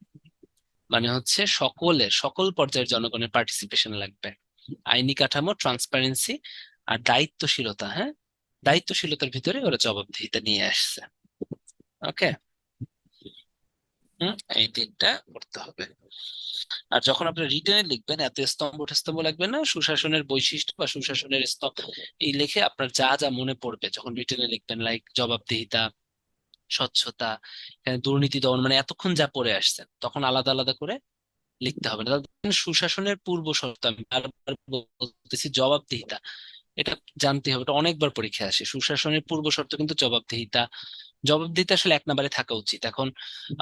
মানে হচ্ছে সকলের, সকল পর্যায়ের জনগণের পার্টিসিপেশন লাগবে। আইনি কাঠামো, ট্রান্সপারেন্সি আর দায়িত্বশীলতা। হ্যাঁ, দায়িত্বশীলতার ভিতরে ওরা জবাবদিহিতা নিয়ে আসছে। ওকে, এই 3টা করতে হবে। আর যখন আপনি রিটেনে লিখবেন এত স্তম্ভ স্তম্ভ লাগবে না, সুশাসনের বৈশিষ্ট্য বা সুশাসনের স্তম্ভ এই লিখে আপনার যা যা মনে পড়বে যখন রিটেনে লিখবেন, লাইক জবাবদিহিতা, স্বচ্ছতা, এখানে দুর্নীতি দমন, মানে এতক্ষণ যা পড়ে আসছেন তখন আলাদা আলাদা করে লিখতে হবে না। তাহলে সুশাসনের পূর্ব শর্ত, আমি বারবার বলতেছি জবাবদিহিতা, এটা জানতে হবে, এটা অনেকবার পরীক্ষায় আসে। সুশাসনের পূর্ব শর্ত কিন্তু জবাবদিহিতা। জবাবদিহিতা আসলে 1 নম্বরে থাকা উচিত। এখন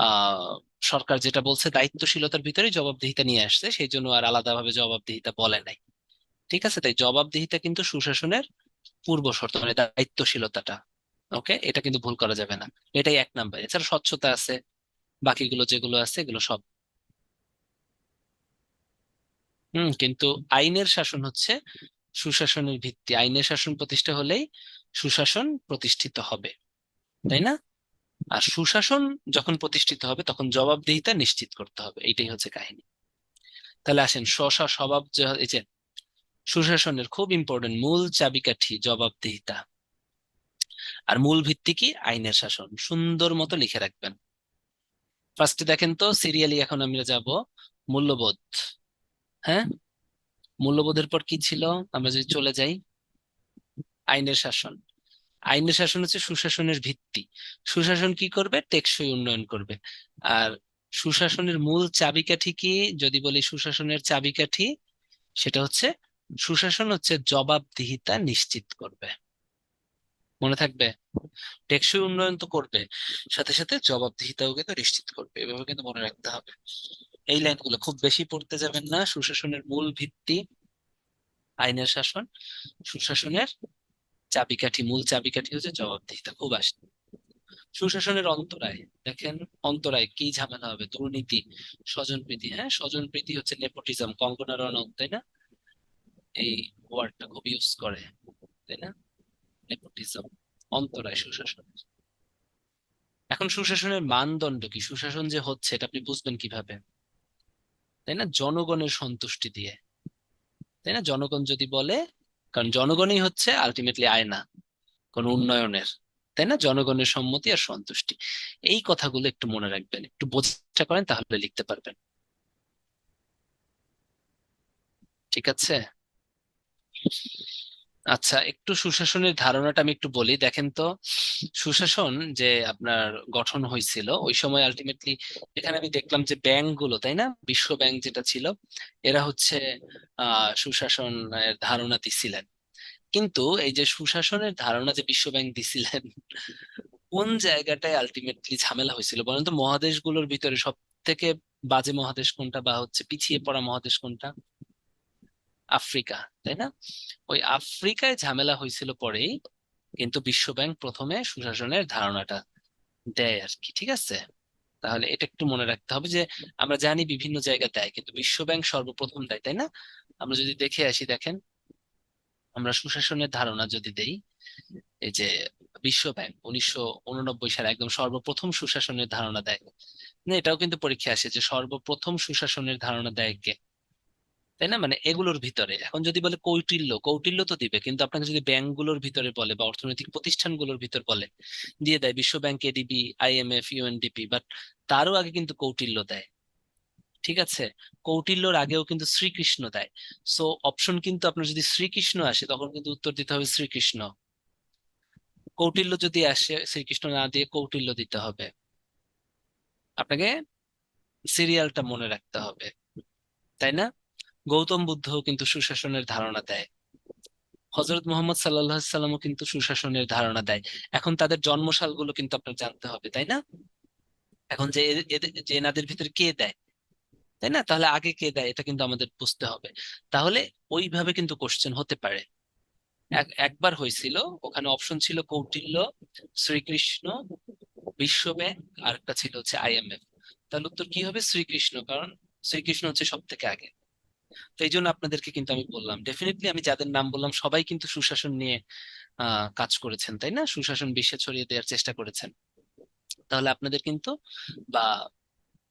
আহ সরকার যেটা বলছে দায়িত্বশীলতার ভিতরে জবাবদিহিতা নিয়ে আসছে, সেই জন্য আর আলাদাভাবে জবাবদিহিতা বলে নাই। ঠিক আছে, তাই জবাবদিহিতা কিন্তু সুশাসনের পূর্ব শর্ত, মানে দায়িত্বশীলতাটা। ওকে, এটা কিন্তু ভুল করা যাবে না, এটাই 1 নম্বর। এছাড়া স্বচ্ছতা আছে, বাকিগুলো যেগুলো আছে এগুলো সব। কিন্তু আইনের শাসন হচ্ছে সুশাসনের ভিত্তি, আইনের শাসন প্রতিষ্ঠা হলেই সুশাসন প্রতিষ্ঠিত হবে, তাই না? আর সুশাসন যখন প্রতিষ্ঠিত হবে তখন জবাবদিহিতা নিশ্চিত করতে হবে, এইটাই হচ্ছে কাহিনী। তাহলে আসেন, স্বভাব এই যে সুশাসনের খুব ইম্পর্টেন্ট মূল চাবিকাঠি জবাবদিহিতা, আর মূল ভিত্তি কি, আইনের শাসন, সুন্দর মতো লিখে রাখবেন। ফার্স্টে দেখেন তো সিরিয়ালি, এখন আমরা যাব মূল্যবোধ। হ্যাঁ, মূল্যবোধের পর কি ছিল, আমরা যদি চলে যাই, আইনের শাসন। আইনের শাসন হচ্ছে সুশাসনের ভিত্তি। সুশাসন কি করবে, টেকসই উন্নয়ন করবে। আর সুশাসনের মূল চাবিকাঠি কি, যদি বলি সুশাসনের চাবিকাঠি, সেটা হচ্ছে সুশাসন হচ্ছে জবাবদিহিতা নিশ্চিত করবে। মনে থাকবে? টেকসই উন্নয়ন তো করবে, সাথে সাথে জবাবদিহিতাও কিন্তু নিশ্চিত করবে, এভাবে কিন্তু মনে রাখতে হবে। এই লাইনগুলো খুব বেশি পড়তে যাবেন না। সুশাসনের মূল ভিত্তি আইনের শাসন, সুশাসনের চাবিকাঠি, মূল চাবিকাঠি হচ্ছে জবাবদিহিতা। খুব আসে সুশাসনের অন্তরায়, দেখেন অন্তরায় কি ঝামেলা হবে? দুর্নীতি, স্বজনপ্রীতি। হ্যাঁ, স্বজনপ্রীতি হচ্ছে নেপোটিজম, কঙ্গনা রনৌত, তাই না? এই ওয়ার্ডটা খুব ইউজ করে, তাই না? নেপোটিজম, অন্তরায় সুশাসনের। এখন সুশাসনের মানদণ্ড কি? সুশাসন যে হচ্ছে এটা আপনি বুঝবেন কিভাবে? তাই না? জনগণের সন্তুষ্টি দিয়ে, তাই না? জনগণ যদি বলে, কারণ জনগণই হচ্ছে আলটিমেটলি আয়না কোন উন্নয়নের, তাই না? জনগণের সম্মতি আর সন্তুষ্টি, এই কথাগুলো একটু মনে রাখবেন, একটু বোঝার চেষ্টা করেন, তাহলে লিখতে পারবেন। ঠিক আছে? আচ্ছা, একটু সুশাসনের ধারণাটা আমি একটু বলি, দেখেন তো। সুশাসন যে আপনার গঠন হয়েছিল ওই সময় আলটিমেটলি, এখানে আমি দেখলাম যে ব্যাংক গুলো, তাই না, বিশ্ব ব্যাংক যেটা ছিল, এরা হচ্ছে সুশাসনের ধারণা দিছিলেন। কিন্তু এই যে সুশাসনের ধারণা যে বিশ্ব ব্যাংক দিছিলেন, কোন জায়গাটায় আলটিমেটলি ঝামেলা হয়েছিল বলেন তো? মহাদেশগুলোর ভিতরে সব থেকে বাজে মহাদেশ কোনটা, বা হচ্ছে পিছিয়ে পড়া মহাদেশ কোনটা? আফ্রিকা, তাই না? ওই আফ্রিকায় ঝামেলা হয়েছিল পরেই কিন্তু বিশ্ব ব্যাংক প্রথমে সুশাসনের ধারণাটা দেয় আর কি। ঠিক আছে? তাহলে এটা একটু মনে রাখতে হবে যে আমরা জানি বিভিন্ন জায়গা দেয়, কিন্তু বিশ্ব ব্যাংক সর্বপ্রথম দেয়, তাই না? আমরা যদি দেখে আসি, দেখেন, আমরা সুশাসনের ধারণা যদি দেই, এই যে বিশ্ব ব্যাংক 1989 সালে একদম সর্বপ্রথম সুশাসনের ধারণা দেয় না? এটাও কিন্তু পরীক্ষা আসে যে সর্বপ্রথম সুশাসনের ধারণা দেয় কে, তাই না? মানে এগুলোর ভিতরে এখন যদি বলে কৌটিল্য, কৌটিল্য তো দিবে, কিন্তু আপনাকে যদি ব্যাংকগুলোর ভিতরে বলে বা অর্থনৈতিক প্রতিষ্ঠানগুলোর ভিতর বলে, দিয়ে দেয় বিশ্ব bank, ADB, IMF, UNDP, but তারও আগে কিন্তু কৌটিল্য দেয়। ঠিক আছে? কৌটিল্যর আগেও কিন্তু শ্রীকৃষ্ণ দেয়। সো অপশন কিন্তু আপনার যদি শ্রীকৃষ্ণ আসে তখন কিন্তু উত্তর দিতে হবে শ্রীকৃষ্ণ। কৌটিল্য যদি আসে শ্রীকৃষ্ণ না দিয়ে কৌটিল্য দিতে হবে। আপনাকে সিরিয়ালটা মনে রাখতে হবে, তাই না? গৌতম বুদ্ধও কিন্তু সুশাসনের ধারণা দেয়, হজরত মোহাম্মদ সাল্লাল্লাহু আলাইহি সাল্লামও কিন্তু সুশাসনের ধারণা দেয়। এখন তাদের জন্মসালগুলো কিন্তু আপনার জানতে হবে, তাই না? এখন যে যে এনাদের ভিতরে কে দেয়, তাই না? তাহলে আগে কে দেয় এটা কিন্তু আমাদের বুঝতে হবে। তাহলে ওইভাবে কিন্তু কোশ্চেন হতে পারে। একবার হয়েছিল, ওখানে অপশন ছিল কৌটিল্য, শ্রীকৃষ্ণ, বিশ্ব ব্যাংক, আর একটা ছিল হচ্ছে আইএমএফ। তাহলে উত্তর কি হবে? শ্রীকৃষ্ণ, কারণ শ্রীকৃষ্ণ হচ্ছে সব থেকে আগে। তো এই জন্য আপনাদেরকে কিন্তু আমি বললাম, ডেফিনেটলি আমি যাদের নাম বললাম সবাই কিন্তু সুশাসন নিয়ে কাজ করেছেন, তাই না? সুশাসন বিশ্বে ছড়িয়ে দেওয়ার চেষ্টা করেছেন। তাহলে আপনাদের কিন্তু, বা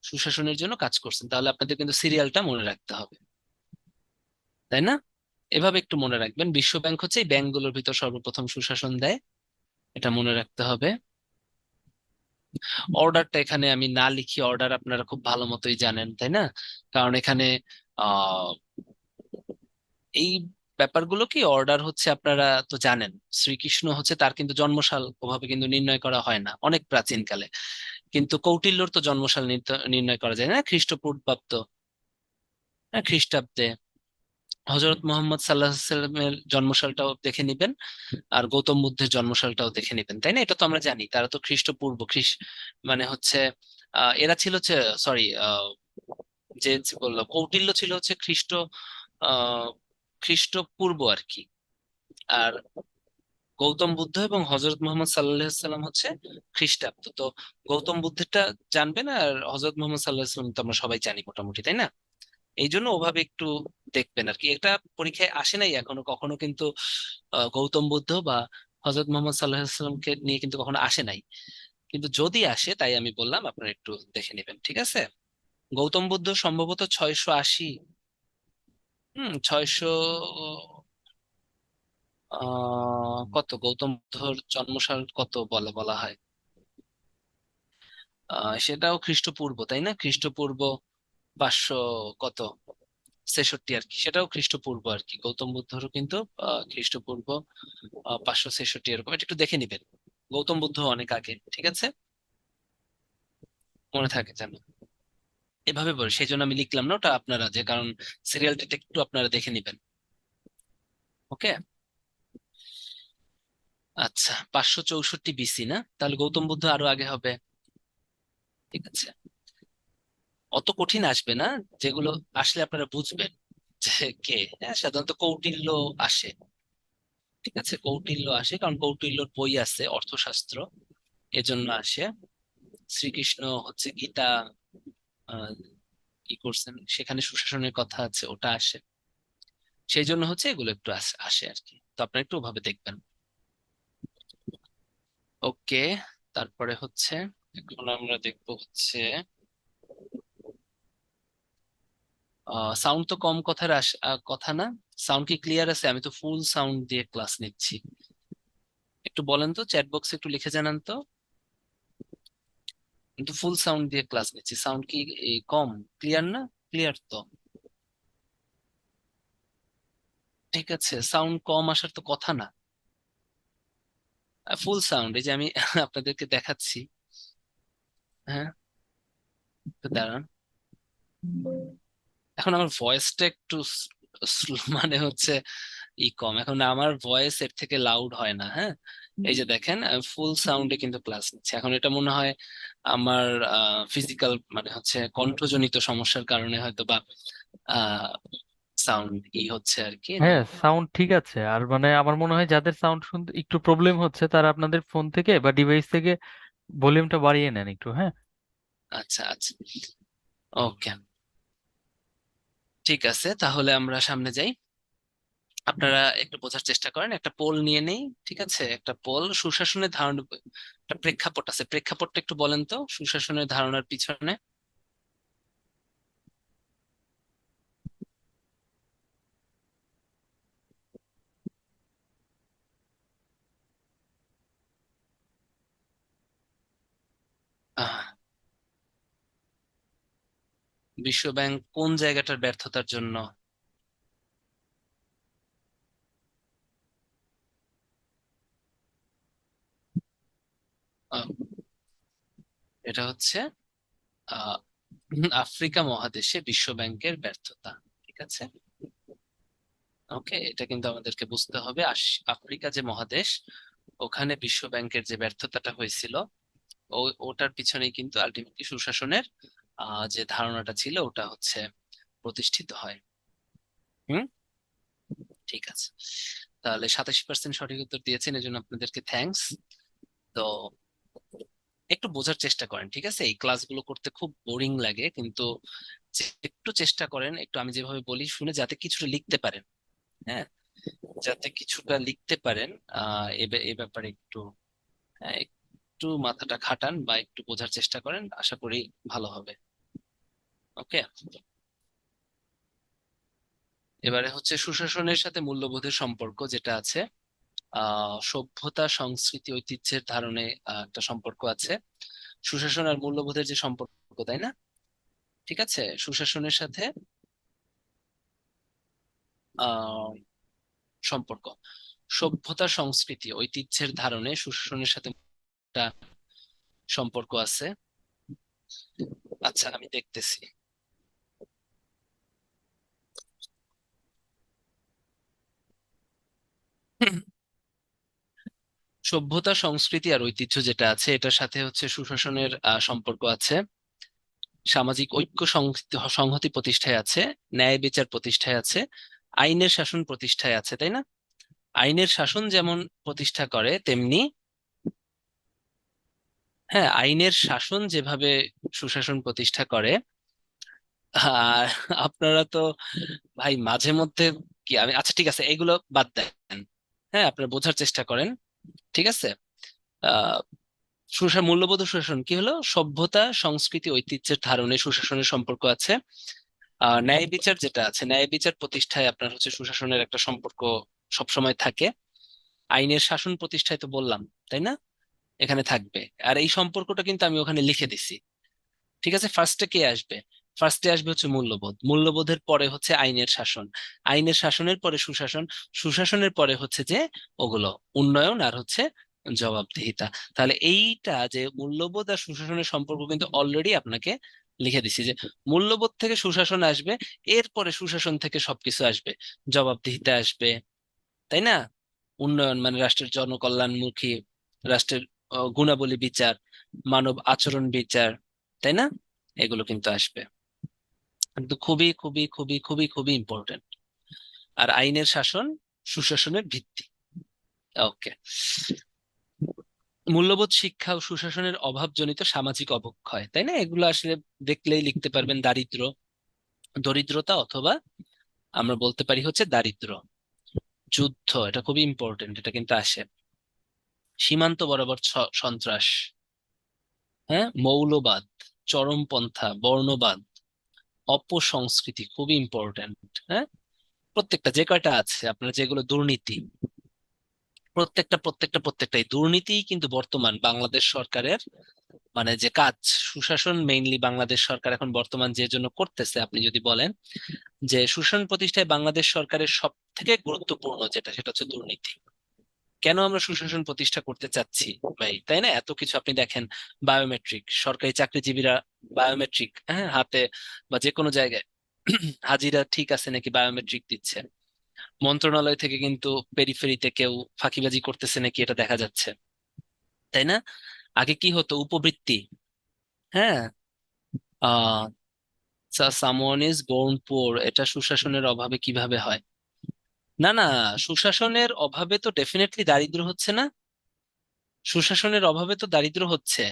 সুশাসনের জন্য কাজ করছেন, তাহলে আপনাদের কিন্তু সিরিয়ালটা মনে রাখতে হবে, তাই না? এভাবে একটু মনে রাখবেন, বিশ্ব ব্যাংক হচ্ছে এই ব্যাংকগুলোর ভিতর সর্বপ্রথম সুশাসন দেয়, এটা মনে রাখতে হবে। অর্ডারটা এখানে আমি না লিখি, অর্ডার আপনারা খুব ভালো মতোই জানেন, তাই না? কারণ এখানে আহ এই ব্যাপারগুলো কি, অর্ডার হচ্ছে আপনারা তো জানেন, শ্রীকৃষ্ণ হচ্ছে তার কিন্তু জন্মসাল ওভাবে কিন্তু নির্ণয় করা হয় না অনেক প্রাচীন কালে। কিন্তু কৌটিল্যর তো জন্মসাল নির্ণয় করা যায় না, খ্রিস্টপূর্বাব্দ, হ্যাঁ, খ্রিস্টাব্দে। হজরত মোহাম্মদ সাল্লাহ সাল্লামের জন্মসালটাও দেখে নিবেন, আর গৌতম বুদ্ধের জন্মসালটাও দেখে নিবেন, তাই না? এটা তো আমরা জানি, তারা তো খ্রিস্টপূর্ব, মানে হচ্ছে এরা ছিল হচ্ছে, সরি, যে যে বললো কৌটিল্য ছিল হচ্ছে আহ খ্রিস্টপূর্ব আর কি। আর গৌতম বুদ্ধ এবং হজরত মোহাম্মদ সাল্লাহ সাল্লাম হচ্ছে খ্রিস্টাব্দ। তো গৌতম বুদ্ধেরটা জানবেন, আর হজরত মোহাম্মদ সাল্লাহ সাল্লাম তো আমরা সবাই জানি মোটামুটি, তাই না? এই জন্য ওভাবে একটু দেখবেন আর কি। এটা পরীক্ষায় আসে নাই এখনো কখনো, কিন্তু গৌতম বুদ্ধ বা হজরত মোহাম্মদ সাল্লাহ সাল্লামকে নিয়ে কিন্তু কখনো আসে নাই। কিন্তু যদি আসে, তাই আমি বললাম আপনারা একটু দেখে নেবেন, ঠিক আছে? গৌতম বুদ্ধ সম্ভবত 680, 600, কত গৌতম বুদ্ধর জন্মসাল কত বলা বলা হয়? সেটাও খ্রিস্টপূর্ব, তাই না? খ্রিস্টপূর্ব 500 কত 66 আর কি, সেটাও খ্রিস্টপূর্ব আর কি। গৌতম বুদ্ধরও কিন্তু খ্রিস্টপূর্ব 566 এরকম, এটা একটু দেখে নিবেন। গৌতম বুদ্ধ অনেক আগে, ঠিক আছে? মনে থাকে যেন। এভাবে বলে সেই জন্য আমি লিখলাম না ওটা, আপনারা যে কারণ সিরিয়ালটা একটু আপনারা দেখে নিবেন। ওকে? আচ্ছা, 564 BC না? তাহলে গৌতম বুদ্ধ আরো আগে হবে। ঠিক আছে, অত কঠিন আসবে না, যেগুলো আসলে আপনারা বুঝবেন যে কে। হ্যাঁ, সাধারণত কৌটিল্য আসে। ঠিক আছে, কৌটিল্য আসে কারণ কৌটিল্যর বই আছে অর্থশাস্ত্র, এজন্য আসে। শ্রীকৃষ্ণ হচ্ছে গীতা ই করছেন, সেখানে সুশাসনের কথা আছে, ওটা আসে। সেই জন্য হচ্ছে এগুলো একটু আসে আর কি, তো আপনারা একটু ওভাবে দেখবেন। ওকে, তারপরে হচ্ছে এখন আমরা দেখবো হচ্ছে সাউন্ড তো কম কথার কথা না। সাউন্ড কি ক্লিয়ার আছে? আমি তো ফুল সাউন্ড দিয়ে ক্লাস নিচ্ছি। একটু বলেন তো, চ্যাট বক্সে একটু লিখে জানান তো। কিন্তু ফুল সাউন্ড দিয়ে ক্লাস নিচ্ছি, সাউন্ড কি কম? ক্লিয়ার না? ক্লিয়ার তো। ঠিক আছে, সাউন্ড কম আসার তো কথা না। ফুল সাউন্ড, এই যে আমি আপনাদেরকে দেখাচ্ছি। হ্যাঁ, তো দাঁড়ান। এখন আমার ভয়েসটা একটু মানে হচ্ছে কম, এখন আমার ভয়েস এর থেকে লাউড হয় না। হ্যাঁ, এই যে দেখেন, ফুল সাউন্ডে কিন্তু ক্লাস নিচ্ছে। এখন এটা মনে হয় আমার ফিজিক্যাল মানে হচ্ছে কণ্ঠজনিত সমস্যার কারণে হয়তো বা সাউন্ড হচ্ছে আর কি, না? হ্যাঁ, সাউন্ড ঠিক আছে। আর মানে আমার মনে হয় যাদের সাউন্ড শুনতে একটু প্রবলেম হচ্ছে তারা আপনাদের ফোন থেকে বা ডিভাইস থেকে ভলিউমটা বাড়িয়ে নেন একটু, হ্যাঁ। আচ্ছা আচ্ছা, ওকে, ঠিক আছে, তাহলে আমরা সামনে যাই। আপনারা একটু বোঝার চেষ্টা করেন, একটা পোল নিয়ে নেই। ঠিক আছে, একটা পোল, সুশাসনের ধারণা, একটা প্রেক্ষাপট আছে, প্রেক্ষাপটটা একটু বলেন তো সুশাসনের ধারণার পিছনে। আহ, বিশ্ব ব্যাংক কোন জায়গাটার ব্যর্থতার জন্য? আহ, এটা হচ্ছে আহ আফ্রিকা মহাদেশে বিশ্ব ব্যাংকের ব্যর্থতা। ঠিক আছে, ওকে, এটা কিন্তু আমাদেরকে বুঝতে হবে। আফ্রিকা যে মহাদেশ, ওখানে বিশ্ব ব্যাংকের যে ব্যর্থতাটা হয়েছিল, ওটার পিছনেই কিন্তু আলটিমেটলি সুশাসনের যে ধারণাটা ছিল ওটা হচ্ছে প্রতিষ্ঠিত হয়। হুম, ঠিক আছে, তাহলে 87% সঠিক উত্তর দিয়েছেন, এজন্য আপনাদেরকে থ্যাঙ্কস। তো একটু বোঝার চেষ্টা করেন। ঠিক আছে, এই ক্লাসগুলো করতে খুব বোরিং লাগে, কিন্তু একটু চেষ্টা করেন, একটু আমি যেভাবে বলি শুনে যাতে কিছুটা লিখতে পারেন। হ্যাঁ, যাতে কিছুটা লিখতে পারেন। এ ব্যাপারে একটু, হ্যাঁ, একটু মাথাটা খাটান বা একটু বোঝার চেষ্টা করেন, আশা করি ভালো হবে। ওকে, এবারে হচ্ছে সুশাসনের সাথে মূল্যবোধের সম্পর্ক যেটা আছে। সভ্যতা, সংস্কৃতি, ঐতিহ্যের ধারণে একটা সম্পর্ক আছে। সুশাসন আর মূল্যবোধের যে সম্পর্ক, তাই না? ঠিক আছে, সুশাসনের সাথে আহ সম্পর্ক, সভ্যতা, সংস্কৃতি, ঐতিহ্যের ধারণে সুশাসনের সাথে একটা সম্পর্ক আছে। আচ্ছা, আমি দেখতেছি। সভ্যতা, সংস্কৃতি আর ঐতিহ্য যেটা আছে, এটার সাথে হচ্ছে সুশাসনের সম্পর্ক আছে। সামাজিক ঐক্য সংহতি প্রতিষ্ঠায় আছে, ন্যায় বিচার প্রতিষ্ঠায় আছে, আইনের শাসন প্রতিষ্ঠায় আছে, তাই না? আইনের শাসন যেমন প্রতিষ্ঠা করে, তেমনি, হ্যাঁ, আইনের শাসন যেভাবে সুশাসন প্রতিষ্ঠা করে। আর আপনারা তো ভাই মাঝে মধ্যে কি, আমি আচ্ছা ঠিক আছে, এগুলো বাদ দেন। হ্যাঁ, আপনারা বোঝার চেষ্টা করেন। ঠিক আছে, আহ মূল্যবোধ ও সুশাসন কি হলো? সভ্যতা, সংস্কৃতি, ঐতিহ্যের ধারণে সুশাসনের সম্পর্ক আছে। ন্যায় বিচার যেটা আছে, ন্যায় বিচার প্রতিষ্ঠায় আপনার হচ্ছে সুশাসনের একটা সম্পর্ক সবসময় থাকে। আইনের শাসন প্রতিষ্ঠায় তো বললাম, তাই না? এখানে থাকবে। আর এই সম্পর্কটা কিন্তু আমি ওখানে লিখে দিছি। ঠিক আছে, ফার্স্টে কে আসবে? ফার্স্টে আসবে হচ্ছে মূল্যবোধ, মূল্যবোধের পরে হচ্ছে আইনের শাসন, আইনের শাসনের পরে সুশাসন, সুশাসনের পরে হচ্ছে যে ওগুলো উন্নয়ন আর হচ্ছে জবাবদিহিতা। তাহলে এইটা যে মূল্যবোধ আর সুশাসনের সম্পর্ক কিন্তু অলরেডি আপনাকে লিখে দিছি, যে মূল্যবোধ থেকে সুশাসন আসবে, এরপরে সুশাসন থেকে সবকিছু আসবে, জবাবদিহিতা আসবে, তাই না? উন্নয়ন মানে রাষ্ট্রের জনকল্যাণমুখী, রাষ্ট্রের গুণাবলী বিচার, মানব আচরণ বিচার, তাই না? এগুলো কিন্তু আসবে, কিন্তু খুবই খুবই খুবই খুবই খুবই ইম্পর্টেন্ট। আর আইনের শাসন সুশাসনের ভিত্তি। ওকে। মূল্যবোধ শিক্ষা ও সুশাসনের অভাবজনিত সামাজিক অবক্ষয়, তাই না? এগুলো আসলে দেখলেই লিখতে পারবেন দারিদ্র, দরিদ্রতা, অথবা আমরা বলতে পারি হচ্ছে দারিদ্র। যুদ্ধ, এটা খুবই ইম্পর্টেন্ট, এটা কিন্তু আসে। সীমান্ত বরাবর সন্ত্রাস, হ্যাঁ, মৌলবাদ, চরমপন্থা, বর্ণবাদ, অপসংস্কৃতি, খুবই ইম্পর্টেন্ট। হ্যাঁ, প্রত্যেকটা যে কয়টা আছে আপনার, যেগুলো দুর্নীতি, প্রত্যেকটা প্রত্যেকটা প্রত্যেকটা এই দুর্নীতিই কিন্তু বর্তমান বাংলাদেশ সরকারের মানে যে কাজ, সুশাসন মেইনলি বাংলাদেশ সরকার এখন বর্তমান যে জন্য করতেছে, আপনি যদি বলেন যে সুশাসন প্রতিষ্ঠায় বাংলাদেশ সরকারের সব থেকে গুরুত্বপূর্ণ যেটা, সেটা হচ্ছে দুর্নীতি। কেন আমরা সুশাসন প্রতিষ্ঠা করতে চাচ্ছি ভাই, তাই না? এত কিছু আপনি দেখেন, বায়োমেট্রিক, সরকারি চাকরিজীবীরা বায়োমেট্রিক, হ্যাঁ, হাতে বা যে কোনো জায়গায় হাজিরা ঠিক আছে নাকি বায়োমেট্রিক দিচ্ছে। মন্ত্রণালয় থেকে কিন্তু পেরিফেরিতে কেউ ফাঁকিবাজি করতেছে নাকি এটা দেখা যাচ্ছে, তাই না? আগে কি হতো, উপবৃত্তি, হ্যাঁ, আহ সামওয়ান ইজ বোর্ন পুয়ার, এটা সুশাসনের অভাবে কিভাবে হয়? না না, সুশাসনের অভাবে তো ডেফিনেটলি দারিদ্র হচ্ছে না, সুশাসনের অভাবে তো দারিদ্র হচ্ছে।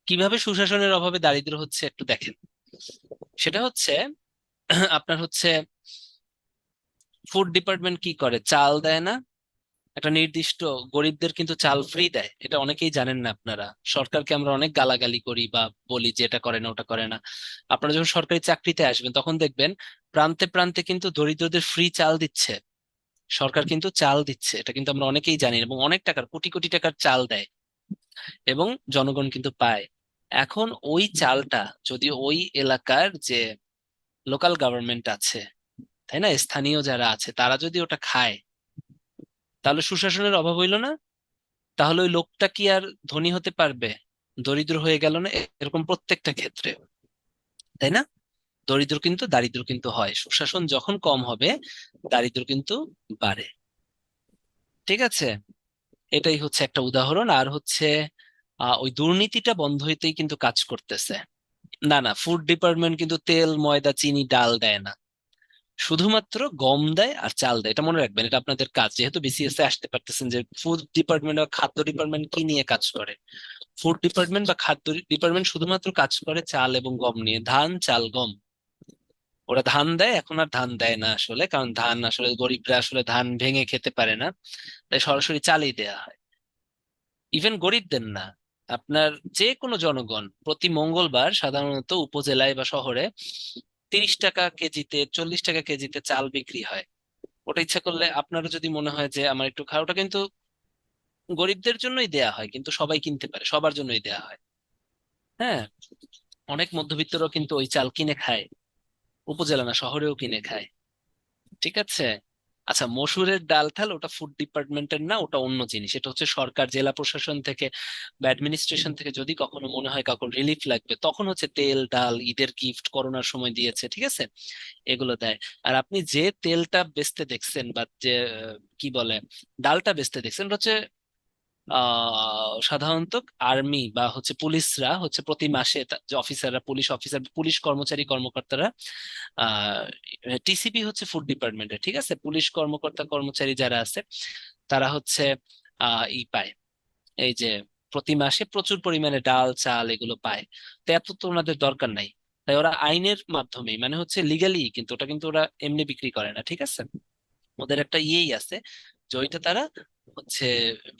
কিভাবে সুশাসনের অভাবে দারিদ্র হচ্ছে একটু দেখেন। সেটা হচ্ছে আপনার হচ্ছে ফুড ডিপার্টমেন্ট কি করে, চাল দেয় না একটা নির্দিষ্ট, গরিবদের কিন্তু চাল ফ্রি দেয়, এটা অনেকেই জানেন না আপনারা। সরকারকে আমরা অনেক গালাগালি করি বা বলি যে এটা করে না ওটা করে না। আপনারা যখন সরকারি চাকরিতে আসবেন তখন দেখবেন প্রান্তে প্রান্তে কিন্তু দরিদ্রদের ফ্রি চাল দিচ্ছে, সরকার কিন্তু চাল দিচ্ছে, এটা কিন্তু আমরা অনেকেই জানি না। এবং অনেক টাকার, কোটি কোটি টাকার চাল দেয় এবং জনগণ কিন্তু পায়। এখন ওই চালটা যদি ওই এলাকার যে লোকাল গভর্নমেন্ট আছে, তাই না, স্থানীয় যারা আছে, তারা যদি ওটা খায়, তাহলে সুশাসনের অভাব হইলো না? তাহলে ওই লোকটা কি আর ধনী হতে পারবে? দরিদ্র হয়ে গেল না এরকম প্রত্যেকটা ক্ষেত্রে, তাই না? দারিদ্র কিন্তু হয়, সুশাসন যখন কম হবে দারিদ্র কিন্তু বাড়ে। ঠিক আছে, এটাই হচ্ছে একটা উদাহরণ। আর হচ্ছে ওই দুর্নীতিটা বন্ধ হইতেই কিন্তু কাজ করতেছে। না না, ফুড ডিপার্টমেন্ট কিন্তু তেল, ময়দা, চিনি, ডাল দেয় না, শুধুমাত্র গম দেয় আর চাল দেয়। এটা মনে রাখবেন, এটা আপনাদের কাজ, যেহেতু বিসিএস এ আসতে পারতেছেন যে ফুড ডিপার্টমেন্ট বা খাদ্য ডিপার্টমেন্ট কি নিয়ে কাজ করে। ফুড ডিপার্টমেন্ট বা খাদ্য ডিপার্টমেন্ট শুধুমাত্র কাজ করে চাল এবং গম নিয়ে, ধান, চাল, গম। ওরা ধান দেয়, এখন আর ধান দেয় না আসলে, কারণ ধান আসলে গরিবরা আসলে ধান ভেঙে খেতে পারে না, তাই সরাসরি চালই দেয়া হয়। ইভেন গরিবদের না, আপনার যে কোনো জনগণ প্রতি মঙ্গলবার সাধারণত উপজেলায় বা শহরে 30 টাকা কেজিতে, 40 টাকা কেজিতে চাল বিক্রি হয়। ওটা ইচ্ছা করলে আপনারও যদি মনে হয় যে আমার একটু খাওয়া, ওটা কিন্তু গরিবদের জন্যই দেয়া হয়, কিন্তু সবাই কিনতে পারে, সবার জন্যই দেয়া হয়। হ্যাঁ, অনেক মধ্যবিত্তরাও কিন্তু ওই চাল কিনে খায়, উপজেলা না শহরেও কিনে খায়। ঠিক আছে। আচ্ছা, মসুরের ডাল ঠাল ওটা ফুড ডিপার্টমেন্টের না, ওটা অন্য জিনিস। এটা হচ্ছে সরকার, জেলা প্রশাসন থেকে বা অ্যাডমিনিস্ট্রেশন থেকে যদি কখনো মনে হয় কাউকে রিলিফ লাগবে, তখন হচ্ছে তেল, ডাল, ঈদের গিফট, করোনার সময় দিয়েছে, ঠিক আছে, এগুলো দেয়। আর আপনি যে তেলটা বেচতে দেখছেন বা যে কি বলে ডালটা বেচতে দেখছেন, ওটা হচ্ছে সাধারণত আর্মি বা হচ্ছে পুলিশরা হচ্ছে প্রতি মাসে যে অফিসাররা, পুলিশ অফিসার, পুলিশ কর্মচারী কর্মকর্তারা, আহ টিসিবি হচ্ছে ফুড ডিপার্টমেন্টে, ঠিক আছে, পুলিশ কর্মকর্তা কর্মচারী যারা আছে তারা হচ্ছে ই পায়, এই যে প্রতি মাসে প্রচুর পরিমাণে ডাল, চাল এগুলো পায়। তো এত তো ওনাদের দরকার নাই, তাই ওরা আইনের মাধ্যমে, মানে হচ্ছে লিগালি, কিন্তু ওটা কিন্তু ওরা এমনি বিক্রি করে না, ঠিক আছে। ওদের একটা ইয়েই আছে যে ওইটা তারা হচ্ছে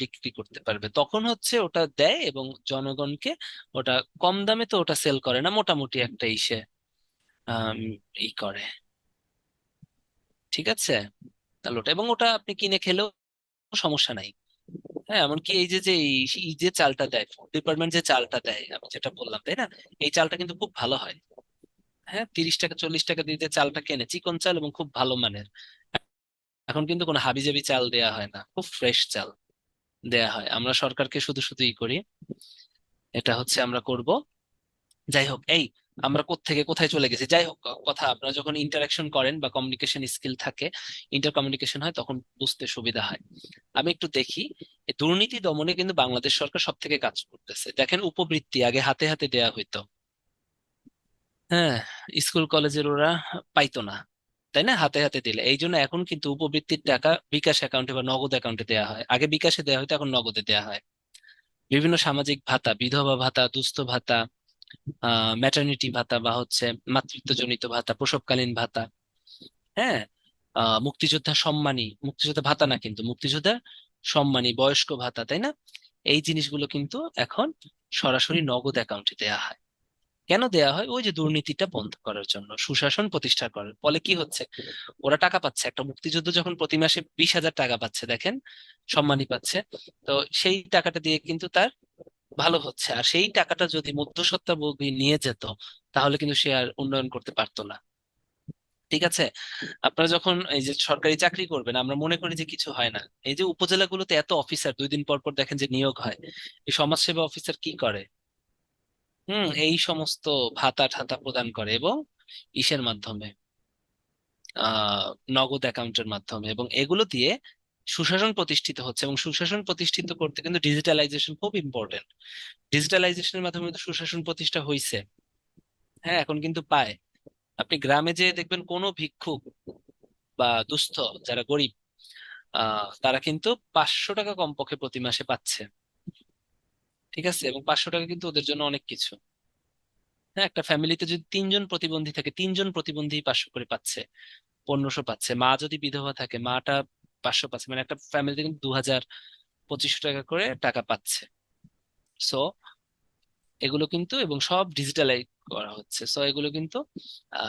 বিক্রি করতে পারবে, তখন হচ্ছে ওটা দেয় এবং জনগণকে ওটা কম দামে তো ওটা সেল করে না, মোটামুটি একটা ইসে আম, ই করে, ঠিক আছে। তাহলে ওটা, এবং ওটা আপনি কিনে খেলেও সমস্যা নাই। হ্যাঁ, এমনকি এই যে যে এই যে চালটা দেয় ফুড ডিপার্টমেন্ট, যে চালটা দেয় আমি যেটা বললাম, তাই না, এই চালটা কিন্তু খুব ভালো হয়। হ্যাঁ, 30 টাকা 40 টাকা দিতে চালটা কেনে, চিকন চাল এবং খুব ভালো মানের। এখন কিন্তু কোনো হাবিজাবি চাল দেয়া হয় না, খুব ফ্রেশ চাল দেয়া হয়। আমরা সরকারকে শুধু শুধুই করি, এটা হচ্ছে আমরা করব। যাই হোক, এই আমরা কোত্থেকে কোথায় চলে গেছি। যাই হোক, কথা আপনারা যখন ইন্টারাকশন করেন বা কমিউনিকেশন স্কিল থাকে, ইন্টার কমিউনিকেশন হয়, তখন বুঝতে সুবিধা হয়। আমি একটু দেখি, এই দুর্নীতি দমনে কিন্তু বাংলাদেশ সরকার সব থেকে কাজ করতেছে। দেখেন, উপবৃত্তি আগে হাতে হাতে দেয়া হইতো, হ্যাঁ, স্কুল কলেজের ওরা পাইতো না, তাই না? হাতে হাতে দিলে, এই জন্য এখন কিন্তু উপবৃত্তির টাকা বিকাশ অ্যাকাউন্টে বা নগদ অ্যাকাউন্টে দেওয়া হয়। আগে বিকাশে দেওয়া হতো, এখন নগদে দেওয়া হয়। বিভিন্ন সামাজিক ভাতা, বিধবা ভাতা, দুস্থ ভাতা, ম্যাটারনিটি ভাতা বা হচ্ছে মাতৃত্বজনিত ভাতা, প্রসবকালীন ভাতা, হ্যাঁ, মুক্তিযোদ্ধা সম্মানী, মুক্তিযোদ্ধা ভাতা না কিন্তু, মুক্তিযোদ্ধা সম্মানী, বয়স্ক ভাতা, তাই না? এই জিনিসগুলো কিন্তু এখন সরাসরি নগদ অ্যাকাউন্টে দেয়া হয়। কেন দেয়া হয়? ওই যে দুর্নীতিটা বন্ধ করার জন্য, সুশাসন প্রতিষ্ঠা করার ফলে কি হচ্ছে, ওরা টাকা পাচ্ছে। একটা মুক্তিযুদ্ধ যখন প্রতি মাসে 20,000 টাকা পাচ্ছে, দেখেন, সম্মানী পাচ্ছে, তো সেই টাকাটা দিয়ে কিন্তু তার ভালো হচ্ছে। আর সেই টাকাটা যদি মধ্যস্বত্বভোগী নিয়ে যেত, তাহলে কিন্তু সে আর উন্নয়ন করতে পারতো না। ঠিক আছে? আপনারা যখন এই যে সরকারি চাকরি করবেন, আমরা মনে করি যে কিছু হয় না। এই যে উপজেলাগুলোতে এত অফিসার, 2 দিন পর পর দেখেন যে নিয়োগ হয়, এই সমাজসেবা অফিসার কি করে? এই সমস্ত ভাতা ঠাতা প্রদান করে, এবং ইসের মাধ্যমে, আহ নগদ অ্যাকাউন্টের মাধ্যমে, এবং এগুলো দিয়ে সুশাসন প্রতিষ্ঠিত হচ্ছে। এবং সুশাসন প্রতিষ্ঠিত করতে কিন্তু ডিজিটালাইজেশন খুব ইম্পর্টেন্ট। ডিজিটালাইজেশনের মাধ্যমে কিন্তু সুশাসন প্রতিষ্ঠা হয়েছে। হ্যাঁ, এখন কিন্তু পায়। আপনি গ্রামে যে দেখবেন কোনো ভিক্ষুক বা দুস্থ, যারা গরিব, তারা কিন্তু 500 টাকা কমপক্ষে প্রতি মাসে পাচ্ছে। ঠিক আছে? এবং 500 টাকা কিন্তু ওদের জন্য অনেক কিছু। হ্যাঁ, একটা ফ্যামিলিতে যদি 3 জন প্রতিবন্ধী থাকে, 3 জন প্রতিবন্ধী 500 করে পাচ্ছে, 1500 পাচ্ছে। মা যদি বিধবা থাকে, মাটা 500 পাচ্ছে, মানে একটা ফ্যামিলিতে কিন্তু 2000, 2500 টাকা করে টাকা পাচ্ছে। সো এগুলো কিন্তু, এবং সব ডিজিটালাইজ করা হচ্ছে, সো এগুলো কিন্তু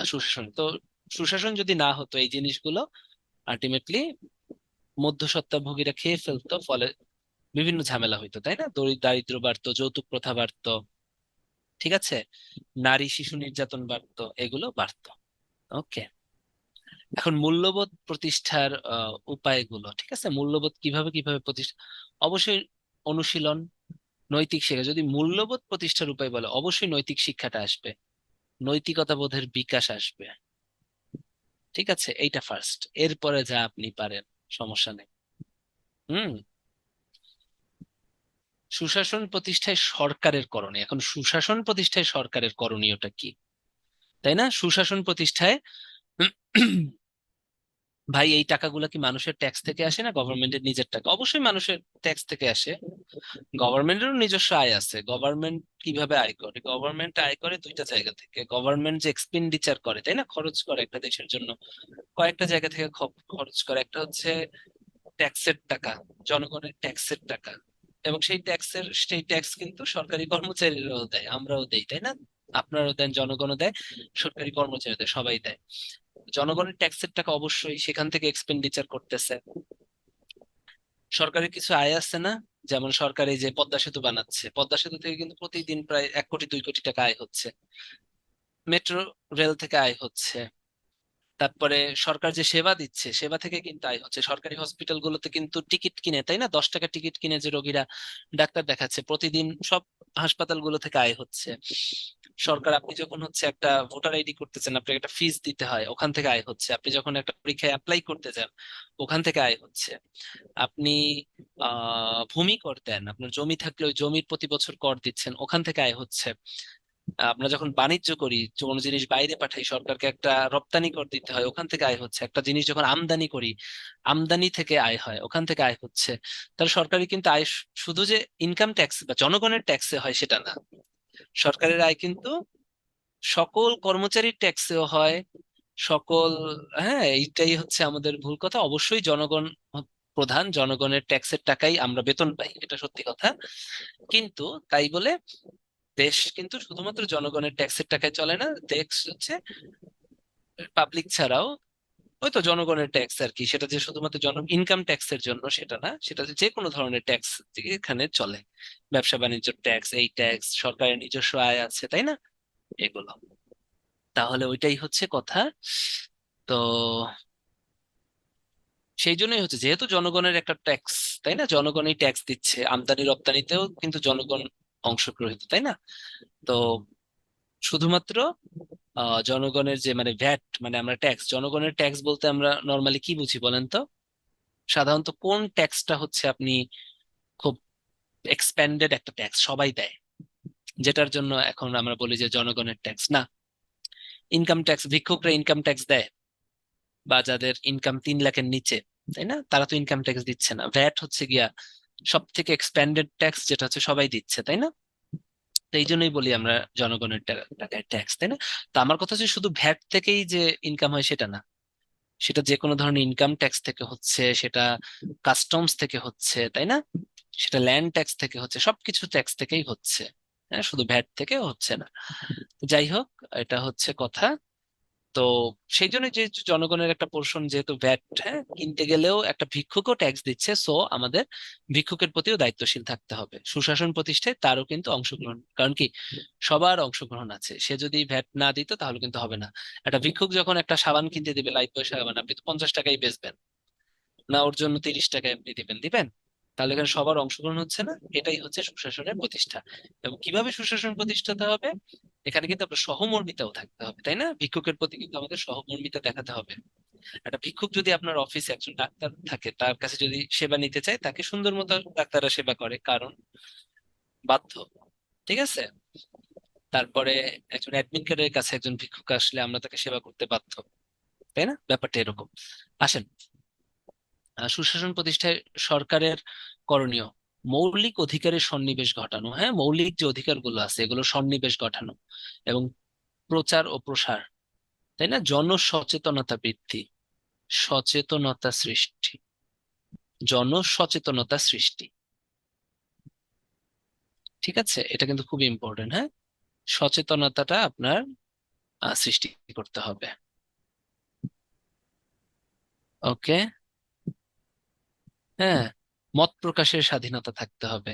সুশাসন। তো সুশাসন যদি না হতো, এই জিনিসগুলো আলটিমেটলি মধ্যস্বত্বভোগীরা খেয়ে ফেলতো, ফলে বিভিন্ন ঝামেলা হইতো, তাই না? দারিদ্র্য বাড়তো, যৌতুক প্রথা বাড়তো, ঠিক আছে, নারী শিশু নির্যাতন বাড়তো, এগুলো বাড়তো। ওকে, এখন মূল্যবোধ প্রতিষ্ঠার উপায়গুলো, ঠিক আছে, মূল্যবোধ কিভাবে কিভাবে প্রতিষ্ঠা, অবশ্যই অনুশীলন, নৈতিক শিক্ষা। যদি মূল্যবোধ প্রতিষ্ঠার উপায় বলে, অবশ্যই নৈতিক শিক্ষাটা আসবে, নৈতিকতা বোধের বিকাশ আসবে। ঠিক আছে, এইটা ফার্স্ট, এরপরে যা আপনি পারেন, সমস্যা নেই। হুম। সুশাসন প্রতিষ্ঠায় সরকারের করণীয়, এখন সুশাসন প্রতিষ্ঠায় সরকারের করণীয়টা কি, তাই না? সুশাসন প্রতিষ্ঠায় ভাই, এই টাকাগুলো কি মানুষের ট্যাক্স থেকে আসে না গভর্নমেন্টের নিজের টাকা? অবশ্যই মানুষের ট্যাক্স থেকে আসে। গভর্নমেন্টেরও নিজস্ব আয় আছে। গভর্নমেন্ট কিভাবে আয় করে? গভর্নমেন্ট আয় করে 2টা জায়গা থেকে। গভর্নমেন্ট যে এক্সপেন্ডিচার করে, তাই না, খরচ করে একটা দেশের জন্য, কয়েকটা জায়গা থেকে খরচ করে। একটা হচ্ছে ট্যাক্সের টাকা, জনগণের ট্যাক্সের টাকা, এবং সেই ট্যাক্স কিন্তু সরকারি কর্মচারীরাও দেয়, আমরাও দেই, তাই না? আপনারাও দেন, জনগণও দেয়, সরকারি কর্মচারী দেয়, সবাই দেয়। জনগণের ট্যাক্সের টাকা অবশ্যই সেখান থেকে এক্সপেন্ডিচার করতেছে। সরকারের কিছু আয় আছে না? যেমন সরকার এই যে পদ্মা সেতু বানাচ্ছে, পদ্মা সেতু থেকে কিন্তু প্রতিদিন প্রায় 1 কোটি 2 কোটি টাকা আয় হচ্ছে। মেট্রো রেল থেকে আয় হচ্ছে। তারপরে সরকার যে সেবা দিচ্ছে, সেবা থেকে কিন্তু আয় হচ্ছে। সরকারি হসপিটাল গুলোতে কিন্তু টিকিট কিনে, তাই না, 10 টাকা টিকিট কিনে যে রোগীরা ডাক্তার দেখাচ্ছে প্রতিদিন, সব হাসপাতালগুলো থেকে আয় হচ্ছে। সরকার, আপনি যখন হচ্ছে একটা ভোটার আইডি করতেছেন, আপনাকে একটা ফিস দিতে হয়, ওখান থেকে আয় হচ্ছে। আপনি যখন একটা পরীক্ষায় অ্যাপ্লাই করতে যান, ওখান থেকে আয় হচ্ছে। আপনি ভূমি কর দেন, আপনার জমি থাকলে ওই জমির প্রতি বছর কর দিচ্ছেন, ওখান থেকে আয় হচ্ছে। আমরা যখন বাণিজ্য করি, কোনো জিনিস বাইরে পাঠাই, সরকারকে একটা রপ্তানি কর দিতে হয়, ওখান থেকে আয় হচ্ছে। একটা জিনিস যখন আমদানি করি, আমদানি থেকে আয় হয়, ওখান থেকে আয় হচ্ছে। তাহলে সরকারি কিন্তু আয় শুধু যে ইনকাম ট্যাক্স বা জনগণের ট্যাক্সে হয় সেটা না। সরকারের আয় কিন্তু সকল কর্মচারীর ট্যাক্সেও হয়, সকল, হ্যাঁ, এইটাই হচ্ছে আমাদের ভুল কথা। অবশ্যই জনগণ প্রধান, জনগণের ট্যাক্সের টাকাই আমরা বেতন পাই, এটা সত্যি কথা। কিন্তু তাই বলে দেশ কিন্তু শুধুমাত্র জনগণের ট্যাক্সের টাকায় চলে না। দেশ হচ্ছে পাবলিক ছাড়াও, ওই তো জনগণের ট্যাক্স আর কি, সেটা যে শুধুমাত্র জন ইনকাম ট্যাক্সের জন্য সেটা না, সেটা যে কোনো ধরনের ট্যাক্স এখানে চলে। ব্যবসা বাণিজ্য ট্যাক্স, এই ট্যাক্স, সরকারের নিজস্ব আয় আছে, তাই না, এগুলো। তাহলে ওইটাই হচ্ছে কথা। তো সেই জন্যই হচ্ছে, যেহেতু জনগণের একটা ট্যাক্স, তাই না, জনগণই ট্যাক্স দিচ্ছে, আমদানি রপ্তানিতেও কিন্তু জনগণ অংশগ্রহীত, তাই না? তো শুধুমাত্র জনগণের যে মানে ভ্যাট, মানে আমরা ট্যাক্স, জনগণের ট্যাক্স বলতে আমরা নর্মালি কি বুঝি বলেন তো? সাধারণত কোন ট্যাক্সটা হচ্ছে আপনি খুব এক্সপ্যান্ডেড একটা ট্যাক্স সবাই দেয়, যেটার জন্য এখন আমরা বলি যে জনগণের ট্যাক্স না? ইনকাম ট্যাক্স, ভিক্ষুকরা ইনকাম ট্যাক্স দেয়, বা যাদের ইনকাম 3 লাখের নিচে, তাই না, তারা তো ইনকাম ট্যাক্স দিচ্ছে না। ভ্যাট হচ্ছে গিয়া সব থেকে এক্সপ্যান্ডেড ট্যাক্স, যেটা হচ্ছে সবাই দিচ্ছে, তাই না? তো এই জন্যই বলি আমরা জনগণের টাকায় ট্যাক্স, তাই না? তো আমার কথা হচ্ছে শুধু ভ্যাট থেকেই যে ইনকাম হয় সেটা না, সেটা যে কোনো ধরনের ইনকাম ট্যাক্স থেকে হচ্ছে, সেটা কাস্টমস থেকে হচ্ছে, তাই না, সেটা ল্যান্ড ট্যাক্স থেকে হচ্ছে, সবকিছু ট্যাক্স থেকেই হচ্ছে। হ্যাঁ, শুধু ভ্যাট থেকে হচ্ছে না। যাই হোক, এটা হচ্ছে কথা। তো সেই জন্য যে জনগণের একটা পোর্শন যেহেতু ভ্যাট, হ্যাঁ, কিনতে গেলেও একটা ভিক্ষুকও ট্যাক্স দিচ্ছে, সো আমাদের ভিক্ষুকের প্রতিও দায়িত্বশীল থাকতে হবে। সুশাসন প্রতিষ্ঠায় তারও কিন্তু অংশগ্রহণ, কারণ কি, সবার অংশগ্রহণ আছে। সে যদি ভ্যাট না দিত তাহলে কিন্তু হবে না। একটা ভিক্ষুক যখন একটা সাবান কিনতে দিবে, লাইফ বয় সাবান, আপনি তো 50 টাকায় বেচবেন না, ওর জন্য 30 টাকায় আপনি দিবেন দিবেন? তাহলে এখানে সবার অংশগ্রহণ হচ্ছে না। এটাই হচ্ছে সুশাসনের প্রতিষ্ঠা। এবং কিভাবে সুশাসন প্রতিষ্ঠাতে হবে, এখানে কিন্তু আপনার সহমর্মিতাও থাকতে হবে, তাই না? ভিক্ষুকের প্রতি কিন্তু আমাদের সহমর্মিতা দেখাতে হবে। একটা ভিক্ষুক যদি আপনার অফিসে একজন ডাক্তার থাকে, তার কাছে যদি সেবা নিতে চায়, তাকে সুন্দর মতো ডাক্তাররা সেবা করে, কারণ বাধ্য। ঠিক আছে? তারপরে একজন অ্যাডমিন কার্ডের কাছে একজন ভিক্ষুক আসলে আমরা তাকে সেবা করতে বাধ্য, তাই না? ব্যাপারটা এরকম। আসেন, সুশাসন প্রতিষ্ঠায় সরকারের করণীয় মৌলিক অধিকারের সন্নিবেশ ঘটানো। হ্যাঁ, মৌলিক যে অধিকারগুলো আছে এগুলো সন্নিবেশ ঘটানো এবং প্রচার ও প্রসার, তাই না, জনসচেতনতা বৃদ্ধি, সচেতনতা সৃষ্টি, জনসচেতনতা সৃষ্টি। ঠিক আছে, এটা কিন্তু খুব ইম্পর্টেন্ট। হ্যাঁ, সচেতনতাটা আপনার সৃষ্টি করতে হবে। ওকে। হ্যাঁ, মত প্রকাশের স্বাধীনতা থাকতে হবে।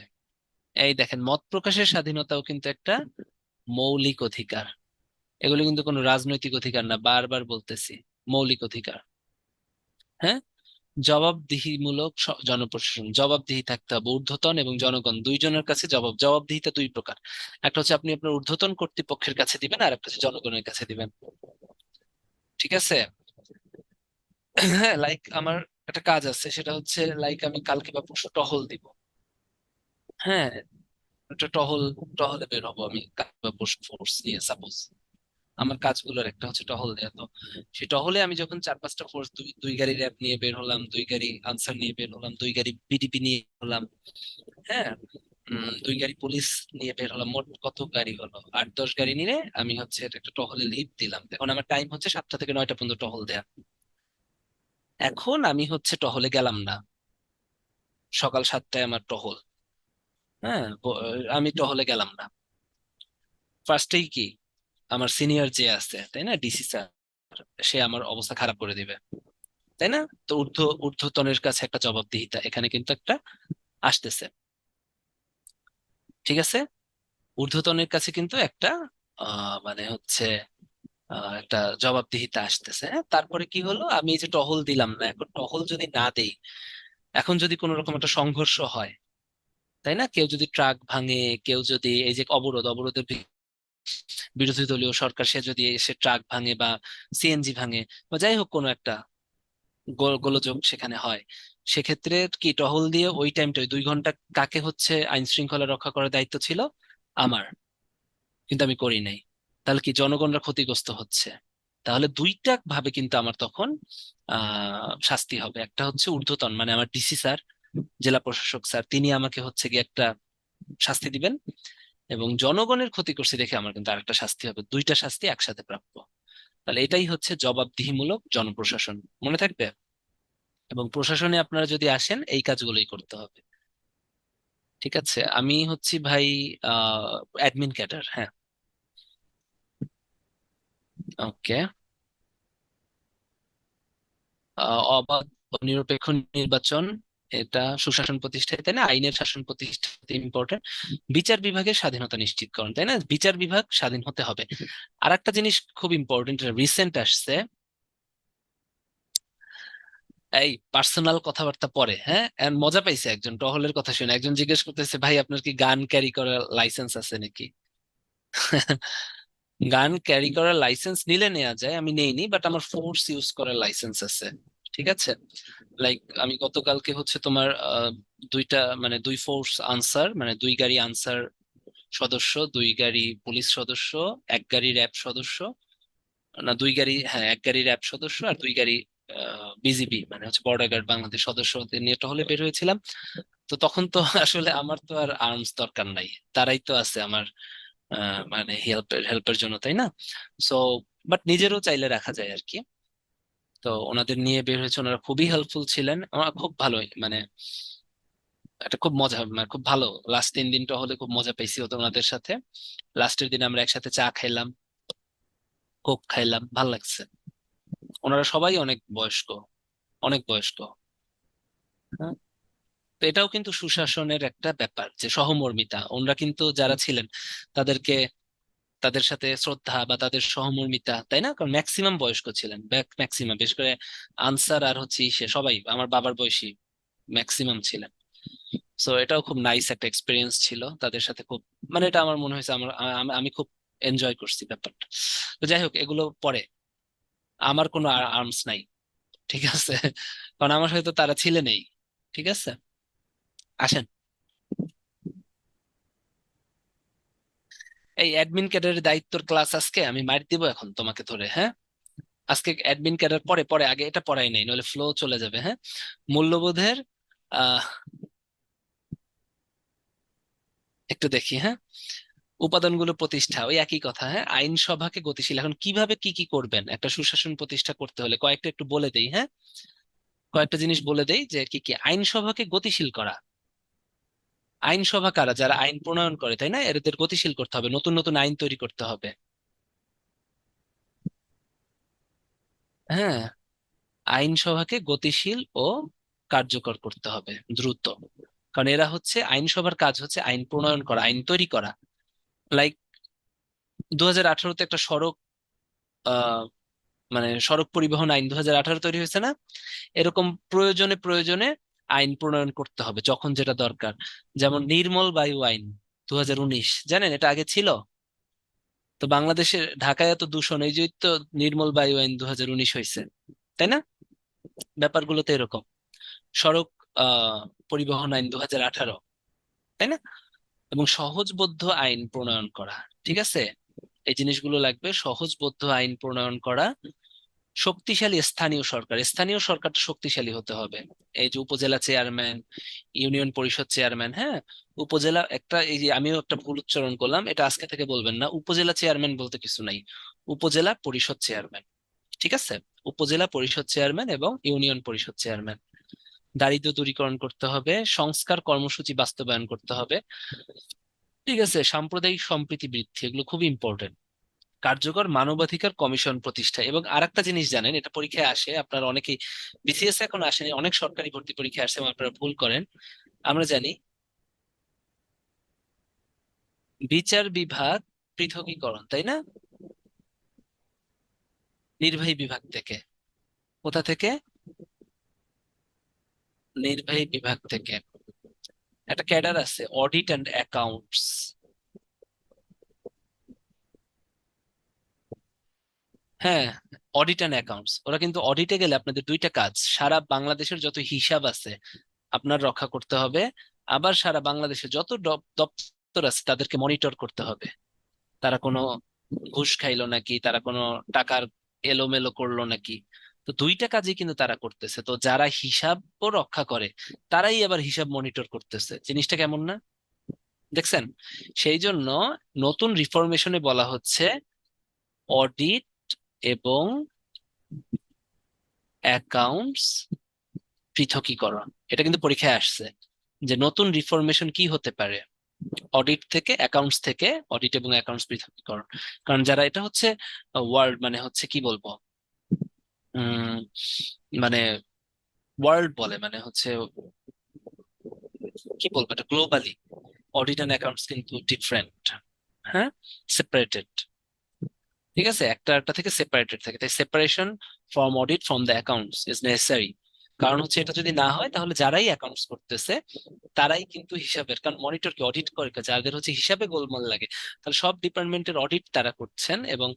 এই দেখেন, মত প্রকাশের স্বাধীনতাও কিন্তু একটা মৌলিক অধিকার। এগুলো কিন্তু কোনো রাজনৈতিক অধিকার না, বারবার বলতেছি, মৌলিক অধিকার। হ্যাঁ, জবাবদিহিমূলক জনপ্রশাসন, জবাবদিহি থাকতে হবে। ঊর্ধ্বতন এবং জনগণ দুইজনের কাছে জবাবদিহিতা দুই প্রকার। একটা হচ্ছে আপনি আপনার ঊর্ধ্বতন কর্তৃপক্ষের কাছে দিবেন, আর একটা হচ্ছে জনগণের কাছে দিবেন। ঠিক আছে? হ্যাঁ, লাইক আমার একটা কাজ আছে, সেটা হচ্ছে লাইক আমি কালকে বা পরশু টহল দিব। হ্যাঁ, একটা টহলে বের হবো আমি কালকে বা পরশু, ফোর্স নিয়ে সাপোজ। আমার কাজগুলোর একটা হচ্ছে টহল দেয়া। তো সেই টহলে আমি যখন 4-5টা ফোর্স, দুই দুই গাড়ি র্যাব নিয়ে বের হলাম, দুই গাড়ি আনসার নিয়ে বের হলাম, দুই গাড়ি বিডিপি নিয়ে হলাম, হ্যাঁ, দুই গাড়ি পুলিশ নিয়ে বের হলাম, মোট কত গাড়ি হলো, 8-10 গাড়ি নিয়ে আমি হচ্ছে এটা একটা টহলে লিড দিলাম। এখন আমার টাইম হচ্ছে 7টা থেকে 9টা পর্যন্ত টহল দেয়া। এখন আমি হচ্ছে টহলে গেলাম না, সকাল 7টায় আমার টহল। হ্যাঁ, আমি টহলে গেলাম না। ফার্স্টেই কি, আমার সিনিয়র যে আছে, তাই না, ডিসি স্যার, সে আমার অবস্থা খারাপ করে দিবে, তাই না? তো ঊর্ধ্বতনের কাছে একটা জবাবদিহিতা এখানে কিন্তু একটা আসতেছে। ঠিক আছে, ঊর্ধ্বতনের কাছে কিন্তু একটা মানে হচ্ছে একটা জবাবদিহিতা আসতেছে। হ্যাঁ, তারপরে কি হলো, আমি এই যে টহল দিলাম না, এখন টহল যদি না দেই, এখন যদি কোনো রকম একটা সংঘর্ষ হয়, তাই না, কেউ যদি ট্রাক ভাঙে, কেউ যদি এই যে অবরোধের বিরোধী দলীয় সরকার, সে যদি এসে ট্রাক ভাঙে বা সিএনজি ভাঙে, বা যাই হোক কোনো একটা গোলযোগ সেখানে হয়, সেক্ষেত্রে কি টহল দিয়ে ওই টাইমটা, ওই 2 ঘন্টা কাকে হচ্ছে আইন শৃঙ্খলা রক্ষা করার দায়িত্ব ছিল? আমার। কিন্তু আমি করি নাই। তাহলে কি জনগণরা ক্ষতিগ্রস্ত হচ্ছে? তাহলে দুইটা ভাবে কিন্তু আমার তখন শাস্তি হবে। একটা হচ্ছে ঊর্ধ্বতন, মানে আমার ডিসি স্যার, জেলা প্রশাসক স্যার, তিনি আমাকে হচ্ছে গিয়ে একটা শাস্তি দিবেন, এবং জনগণের ক্ষতি করছে দেখে আমার কিন্তু আরেকটা শাস্তি হবে। দুইটা শাস্তি একসাথে প্রাপ্য। তাহলে এটাই হচ্ছে জবাবদিহিমূলক জনপ্রশাসন। মনে থাকবে? এবং প্রশাসনে আপনারা যদি আসেন, এই কাজগুলোই করতে হবে। ঠিক আছে, আমি হচ্ছি ভাই অ্যাডমিন ক্যাডার। হ্যাঁ। ওকে। অবাধ ও নিরপেক্ষ নির্বাচন, এটা সুশাসন প্রতিষ্ঠায়, তাই না, আইনের শাসন প্রতিষ্ঠাতে ইম্পর্টেন্ট। বিচার বিভাগের স্বাধীনতা নিশ্চিতকরণ, তাই না, বিচার বিভাগ স্বাধীন হতে হবে। আর একটা জিনিস খুব ইম্পর্টেন্ট, রিসেন্ট আসছে, এই পার্সোনাল কথাবার্তা পরে, হ্যাঁ, and মজা পাইছে একজন টহলের কথা শুনে। একজন জিজ্ঞেস করতেছে, ভাই আপনার কি গান ক্যারি করার লাইসেন্স আছে নাকি? গান ক্যারি করার লাইসেন্স নিলে নেওয়া যায়, আমি নেইনি, বাট আমার ফোর্স ইউজ করার লাইসেন্স আছে। ঠিক আছে, লাইক আমি গতকালকে হচ্ছে তোমার দুইটা মানে দুই ফোর্স আনসার, মানে দুই গাড়ি আনসার সদস্য, দুই গাড়ি পুলিশ সদস্য, এক গাড়ি র্যাব সদস্য, না দুই গাড়ি, হ্যাঁ এক গাড়ি র্যাব সদস্য আর দুই গাড়ি বিজিবি মানে হচ্ছে বর্ডার গার্ড বাংলাদেশ সদস্যদের নিয়ে টহলে বের হয়েছিলাম। তো তখন তো আসলে আমার তো আর আর্মস দরকার নাই, তারাই তো আছে আমার মানে হেল্পের জন্য, তাই না? সো বাট নিজেরও চাইলে রাখা যায় আর কি। তো ওনাদের নিয়ে বের হয়েছে, ওনারা খুবই হেল্পফুল ছিলেন, আমার খুব ভালোই মানে এটা খুব মজা, মানে খুব ভালো। লাস্ট 3 দিনটা হলে খুব মজা পাইছি হতো ওনাদের সাথে। লাস্টের দিন আমরা একসাথে চা খাইলাম, কোক খাইলাম, ভাল লাগছে। ওনারা সবাই অনেক বয়স্ক, অনেক বয়স্ক। হ্যাঁ, তো এটাও কিন্তু সুশাসনের একটা ব্যাপার, যে সহমর্মিতা, ওনারা কিন্তু যারা ছিলেন তাদেরকে, তাদের সাথে শ্রদ্ধা বা তাদের সহমর্মিতা, তাই না? কারণ ম্যাক্সিমাম বয়স্ক ছিলেন, ম্যাক্সিমাম, বিশেষ করে আনসার আর হচ্ছে সে সবাই আমার বাবার বয়সী ম্যাক্সিমাম ছিলেন। সো এটাও খুব নাইস একটা এক্সপিরিয়েন্স ছিল তাদের সাথে, খুব মানে এটা আমার মনে হয়েছে আমার আমি খুব এনজয় করছি ব্যাপারটা। তো যাই হোক, এগুলো পরে, আমার কোনো আর্মস নাই, ঠিক আছে? কারণ আমার হয়তো তারা ছিলেনই। ঠিক আছে, আসেন। এই অ্যাডমিন ক্যাডারের দায়িত্বর ক্লাস আজকে আমি মার দিব এখন তোমাকে ধরে, হ্যাঁ? আজকে অ্যাডমিন ক্যাডার পরে পরে, আগে এটা পড়াই নাই, নইলে ফ্লো চলে যাবে, হ্যাঁ? মূল্যবোধের আহ একটু দেখি, হ্যাঁ। উপাদানগুলো প্রতিষ্ঠা, ওই একই কথা, হ্যাঁ। আইনসভাকে গতিশীল, এখন কিভাবে কি কি করবেন একটা সুশাসন প্রতিষ্ঠা করতে হলে, কয়েকটা একটু বলে দেই, হ্যাঁ। কয়েকটা জিনিস বলে দেই যে কি কি। আইনসভাকে গতিশীল করা, আইনসভা কারা? যারা আইন প্রণয়ন করে, তাই না? এদের গতিশীল করতে হবে, নতুন নতুন আইন তৈরি করতে হবে। হ্যাঁ, আইনসভাকে গতিশীল ও কার্যকর করতে হবে দ্রুত। কারণ এরা হচ্ছে, আইনসভার কাজ হচ্ছে আইন প্রণয়ন করা, আইন তৈরি করা। লাইক 2018-তে একটা সড়ক আহ মানে সড়ক পরিবহন আইন 2018 তৈরি হয়েছে না? এরকম প্রয়োজনে প্রয়োজনে আইন প্রণয়ন করতে হবে যখন যেটা দরকার। যেমন নির্মল বায়ু আইন 2019, জানেন এটা আগে ছিল? তো বাংলাদেশের ঢাকায় এত দূষণ, এই যে তো নির্মল বায়ু আইন 2019 হয়েছে, তাই না? ব্যাপারগুলো তো এরকম। সড়ক আহ পরিবহন আইন 2018, তাই না? এবং সহজবোধ্য আইন প্রণয়ন করা, ঠিক আছে? এই জিনিসগুলো লাগবে, সহজবোধ্য আইন প্রণয়ন করা। শক্তিশালী স্থানীয় সরকার, স্থানীয় সরকারটা শক্তিশালী হতে হবে। এই যে উপজেলা চেয়ারম্যান, ইউনিয়ন পরিষদ চেয়ারম্যান, হ্যাঁ। উপজেলা একটা, এই যে আমিও একটা ভুল উচ্চারণ করলাম, এটা আজকে থেকে বলবেন না, উপজেলা চেয়ারম্যান বলতে কিছু নাই, উপজেলা পরিষদ চেয়ারম্যান, ঠিক আছে? উপজেলা পরিষদ চেয়ারম্যান এবং ইউনিয়ন পরিষদ চেয়ারম্যান। দারিদ্র্য দূরীকরণ করতে হবে, সংস্কার কর্মসূচি বাস্তবায়ন করতে হবে, ঠিক আছে? সাম্প্রদায়িক সম্প্রীতি বৃদ্ধি, এগুলো খুব ইম্পর্টেন্ট। কার্যকর মানবাধিকার কমিশন প্রতিষ্ঠা। এবং আরেকটা জিনিস জানেন, এটা পরীক্ষায় আসে, আপনারা অনেকেই, বিসিএস এখন আসেনি, অনেক সরকারি ভর্তি পরীক্ষা আসে এবং আপনারা ভুল করেন। আমরা জানি বিচার বিভাগ পৃথকীকরণ, তাই না? নির্বাহী বিভাগ থেকে, কোথা থেকে? নির্বাহী বিভাগ থেকে। একটা ক্যাডার আছে অডিট অ্যান্ড অ্যাকাউন্টস, হ্যাঁ। অডিট অ্যান্ড অ্যাকাউন্টস, ওরা কিন্তু অডিটে গেলে আপনাদের দুইটা কাজ, সারা বাংলাদেশের যত হিসাব আছে আপনার রক্ষা করতে হবে, আবার সারা বাংলাদেশে যত দপ্তর আছে তাদেরকে মনিটর করতে হবে, তারা কোনো ঘুষ খাইলো নাকি, তারা কোনো টাকার এলোমেলো করলো নাকি। তো দুইটা কাজই কিন্তু তারা করতেছে, তো যারা হিসাবও রক্ষা করে তারাই আবার হিসাব মনিটর করতেছে, জিনিসটা কেমন না? দেখছেন? সেই জন্য নতুন রিফরমেশনে বলা হচ্ছে অডিট এবং অ্যাকাউন্টস পৃথকীকরণ। এটা কিন্তু পরীক্ষায় আসছে, যে নতুন রিফরমেশন কি হতে পারে, অডিট থেকে, অ্যাকাউন্টস থেকে, অডিট এবং অ্যাকাউন্টস পৃথকীকরণ। কারণ যারা, এটা হচ্ছে ওয়ার্ল্ড, মানে হচ্ছে কি বলবো, উম মানে ওয়ার্ল্ড বলে, মানে হচ্ছে কি বলবো, এটা গ্লোবালি অডিট অ্যান্ড অ্যাকাউন্টস কিন্তু ডিফারেন্ট, হ্যাঁ, সেপারেটেড, ঠিক আছে? একটা একটা থেকে সেপারেটেড থাকে, তাই separation from audit from the accounts is necessary. কারণ হচ্ছে এটা যদি না হয় তাহলে যারাই অ্যাকাউন্টস করতেছে তারাই কিন্তু হিসাবের, কারণ মনিটরকে অডিট করে যাদের হচ্ছে হিসাবে গোলমাল লাগে, তাহলে সব ডিপার্টমেন্টের অডিট তারা করছেন এবং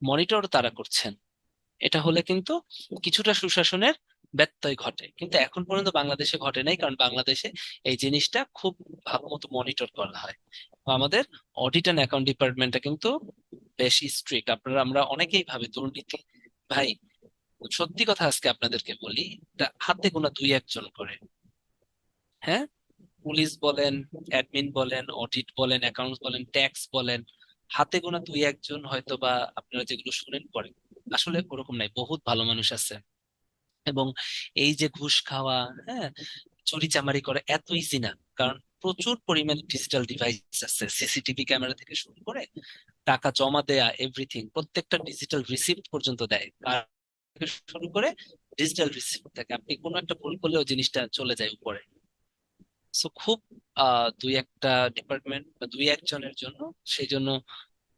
মনিটর তারা করছেন। এটা হলে কিন্তু কিছুটা সুশাসনের ব্যত্যয় ঘটে, কিন্তু এখন পর্যন্ত বাংলাদেশে ঘটে নাই, কারণ বাংলাদেশে এই জিনিসটা খুব ভালো মতো মনিটর করা হয়। তো আমাদের অডিট অ্যান্ড অ্যাকাউন্ট ডিপার্টমেন্টটা কিন্তু বেশ স্ট্রিক্ট। আপনারা আমরা অনেকেই ভাবে দুর্নীতি, ভাই সত্যি কথা আজকে আপনাদেরকে বলি, এটা হাতে গোনা দুই একজন করে। হ্যাঁ, পুলিশ বলেন, অ্যাডমিন বলেন, অডিট বলেন, অ্যাকাউন্টস বলেন, ট্যাক্স বলেন, হাতে গোনা দুই একজন হয়তো বা আপনারা যেগুলো শুনেন করেন। আসলে ওরকম নাই, বহুত ভালো মানুষ আছে। এবং এই যে ঘুষ খাওয়া, হ্যাঁ, চুরি চামারি করে এত ইজি না, কারণ প্রচুর পরিমাণে ডিজিটাল ডিভাইস আছে, সিসিটিভি ক্যামেরা থেকে শুরু করে টাকা জমা দেয়া এভরিথিং, প্রত্যেকটা ডিজিটাল রিসিপ্ট পর্যন্ত দেয়, আর থেকে শুরু করে ডিজিটাল রিসিপ্ট থাকে, আপনি কোনো একটা ভুল করলেও জিনিসটা চলে যায় উপরে। সো খুব দুই একটা ডিপার্টমেন্ট বা দুই একজনের জন্য সেই জন্য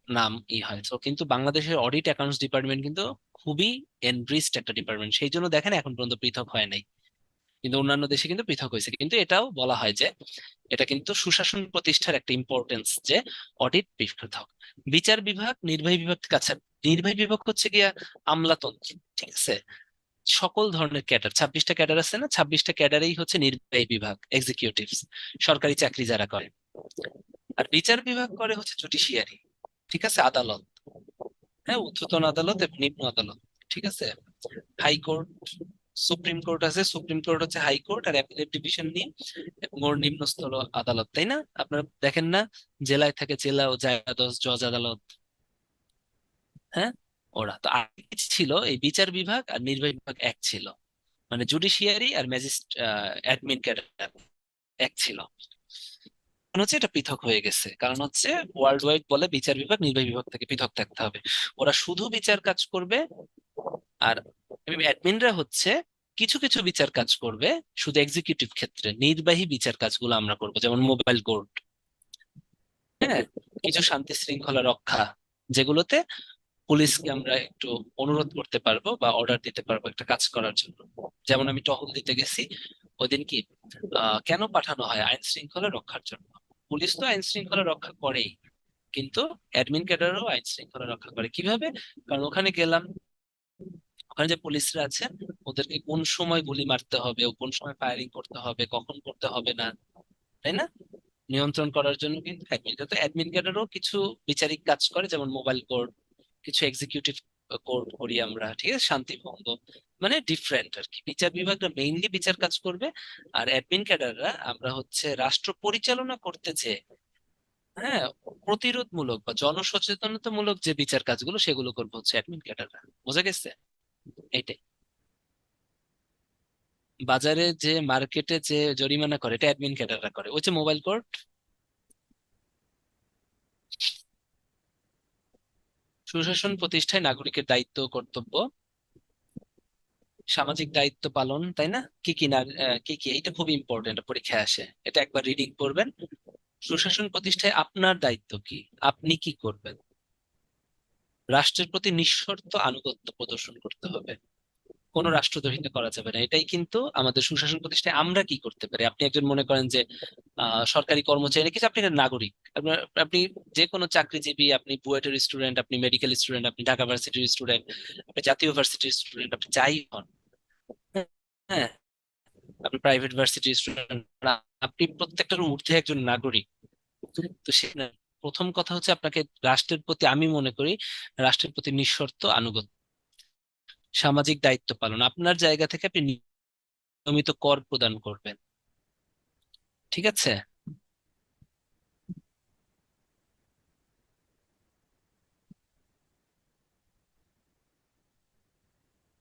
নাম হয়। তো কিন্তু বাংলাদেশের অডিট অ্যাকাউন্টস ডিপার্টমেন্ট কিন্তু খুবই এনরিচড একটা ডিপার্টমেন্ট, সেই জন্য দেখেন এখন পর্যন্ত পৃথক হয় নাই। কিন্তু অন্যান্য দেশে কিন্তু পৃথক হয়েছে, কিন্তু এটাও বলা হয় যে এটা কিন্তু সুশাসন প্রতিষ্ঠার একটা ইম্পর্টেন্স যে অডিট পৃথক। বিচার বিভাগ নির্বাহী বিভাগ কাছে, নির্বাহী বিভাগ হচ্ছে গিয়া আমলাতন্ত্র, ঠিক আছে, সকল ধরনের ক্যাডার, 26টা ক্যাডার আছে না, 26টা ক্যাডারেই হচ্ছে নির্বাহী বিভাগ, এক্সিকিউটিভস, সরকারি চাকরি যারা করে। আর বিচার বিভাগ করে হচ্ছে জুডিশিয়ারি, ঠিক আছে, আদালত, হ্যাঁ, ঊর্ধ্বতন আদালত এবং নিম্ন আদালত, ঠিক আছে, হাইকোর্ট, সুপ্রিম কোর্ট আছে, সুপ্রিম কোর্ট হচ্ছে হাইকোর্ট আর অ্যাপিলেট ডিভিশন নিয়ে, এবং ওর নিম্নস্থল আদালত, তাই না? আপনারা দেখেন না, জেলায় থাকে জেলা ও জায়গাদশ জজ আদালত, হ্যাঁ, ওরা তো আগে কি ছিল, এই বিচার বিভাগ আর নির্বাহী বিভাগ এক ছিল, মানে জুডিশিয়ারি আর ম্যাজিস্ট অ্যাডমিন ক্যাডার এক ছিল। এখন হচ্ছে এটা পৃথক হয়ে গেছে, কারণ হচ্ছে ওয়ার্ল্ড ওয়াইড বলে বিচার বিভাগ নির্বাহী বিভাগ থেকে পৃথক থাকতে হবে, ওরা শুধু বিচার কাজ করবে। আর অ্যাডমিনরা হচ্ছে কিছু কিছু বিচার কাজ করবে, শুধু এক্সিকিউটিভ ক্ষেত্রে, নির্বাহী বিচার কাজগুলো আমরা করব, যেমন মোবাইল কোর্ট, হ্যাঁ, কিছু শান্তি শৃঙ্খলা রক্ষা, যেগুলোতে পুলিশকে আমরা একটু অনুরোধ করতে পারবো বা অর্ডার দিতে পারবো একটা কাজ করার জন্য। যেমন আমি টহল দিতে গেছি ওইদিন, কি কেন পাঠানো হয়? আইন শৃঙ্খলা রক্ষার জন্য। পুলিশ তো আইন শৃঙ্খলা রক্ষা করেই, কিন্তু অ্যাডমিন ক্যাডারও আইন শৃঙ্খলা রক্ষা করে কিভাবে? কারণ ওখানে গেলাম, ওখানে যে পুলিশরা আছেন ওদেরকে কোন সময় গুলি মারতে হবে, ও কোন সময় ফায়ারিং করতে হবে, কখন করতে হবে না, তাই না, নিয়ন্ত্রণ করার জন্য কিন্তু অ্যাডমিন, তো অ্যাডমিন ক্যাডারও কিছু বিচারিক কাজ করে, যেমন মোবাইল কোর্ট, কিছু এক্সিকিউটিভ কোর্ট করি আমরা, ঠিক আছে, শান্তি ভঙ্গ, মানে ডিফারেন্ট আর কি। বিচার বিভাগটা মেইনলি বিচার কাজ করবে, আর অ্যাডমিন ক্যাডাররা আমরা হচ্ছে রাষ্ট্র পরিচালনা করতে যে, হ্যাঁ, প্রতিরোধমূলক বা জনসচেতনতামূলক যে বিচার কাজগুলো সেগুলো করবো হচ্ছে অ্যাডমিন ক্যাডাররা। বোঝা গেছে? এইটাই। বাজারে যে মার্কেটে যে জরিমানা করে এটা অ্যাডমিন ক্যাডাররা করে, ওই যে মোবাইল কোর্ট। সুশাসন প্রতিষ্ঠায় নাগরিকের দায়িত্ব ও কর্তব্য, সামাজিক দায়িত্ব পালন, তাই না, কি কি না, কি কি, এটা খুব ইম্পর্টেন্ট, পরীক্ষায় আসে, এটা একবার রিডিং করবেন। সুশাসন প্রতিষ্ঠায় আপনার দায়িত্ব কি, আপনি কি করবেন? রাষ্ট্রের প্রতি নিঃশর্ত আনুগত্য প্রদর্শন করতে হবে, কোনো রাষ্ট্রদ্রোহিতা করা যাবে না, এটাই কিন্তু আমাদের সুশাসন প্রতিষ্ঠায় আমরা কি করতে পারি। আপনি একজন মনে করেন যে সরকারি কর্মচারী কিছু, আপনি একটা নাগরিক, আপনি যে কোনো চাকরিজীবী, আপনি বুয়েটের স্টুডেন্ট, আপনি মেডিকেল স্টুডেন্ট, আপনি ঢাকা ভার্সিটির স্টুডেন্ট, আপনি জাতীয় ভার্সিটির স্টুডেন্ট, আপনি যাই হন, হ্যাঁ, আপনি প্রাইভেট ভার্সিটির স্টুডেন্ট, আপনি প্রত্যেকটার ঊর্ধ্বে একজন নাগরিক। তো সে প্রথম কথা হচ্ছে আপনাকে রাষ্ট্রের প্রতি, আমি মনে করি রাষ্ট্রের প্রতি নিঃশর্ত আনুগত্য, সামাজিক দায়িত্ব পালন, আপনার জায়গা থেকে আপনি নিয়মিত কর প্রদান করবেন, ঠিক আছে।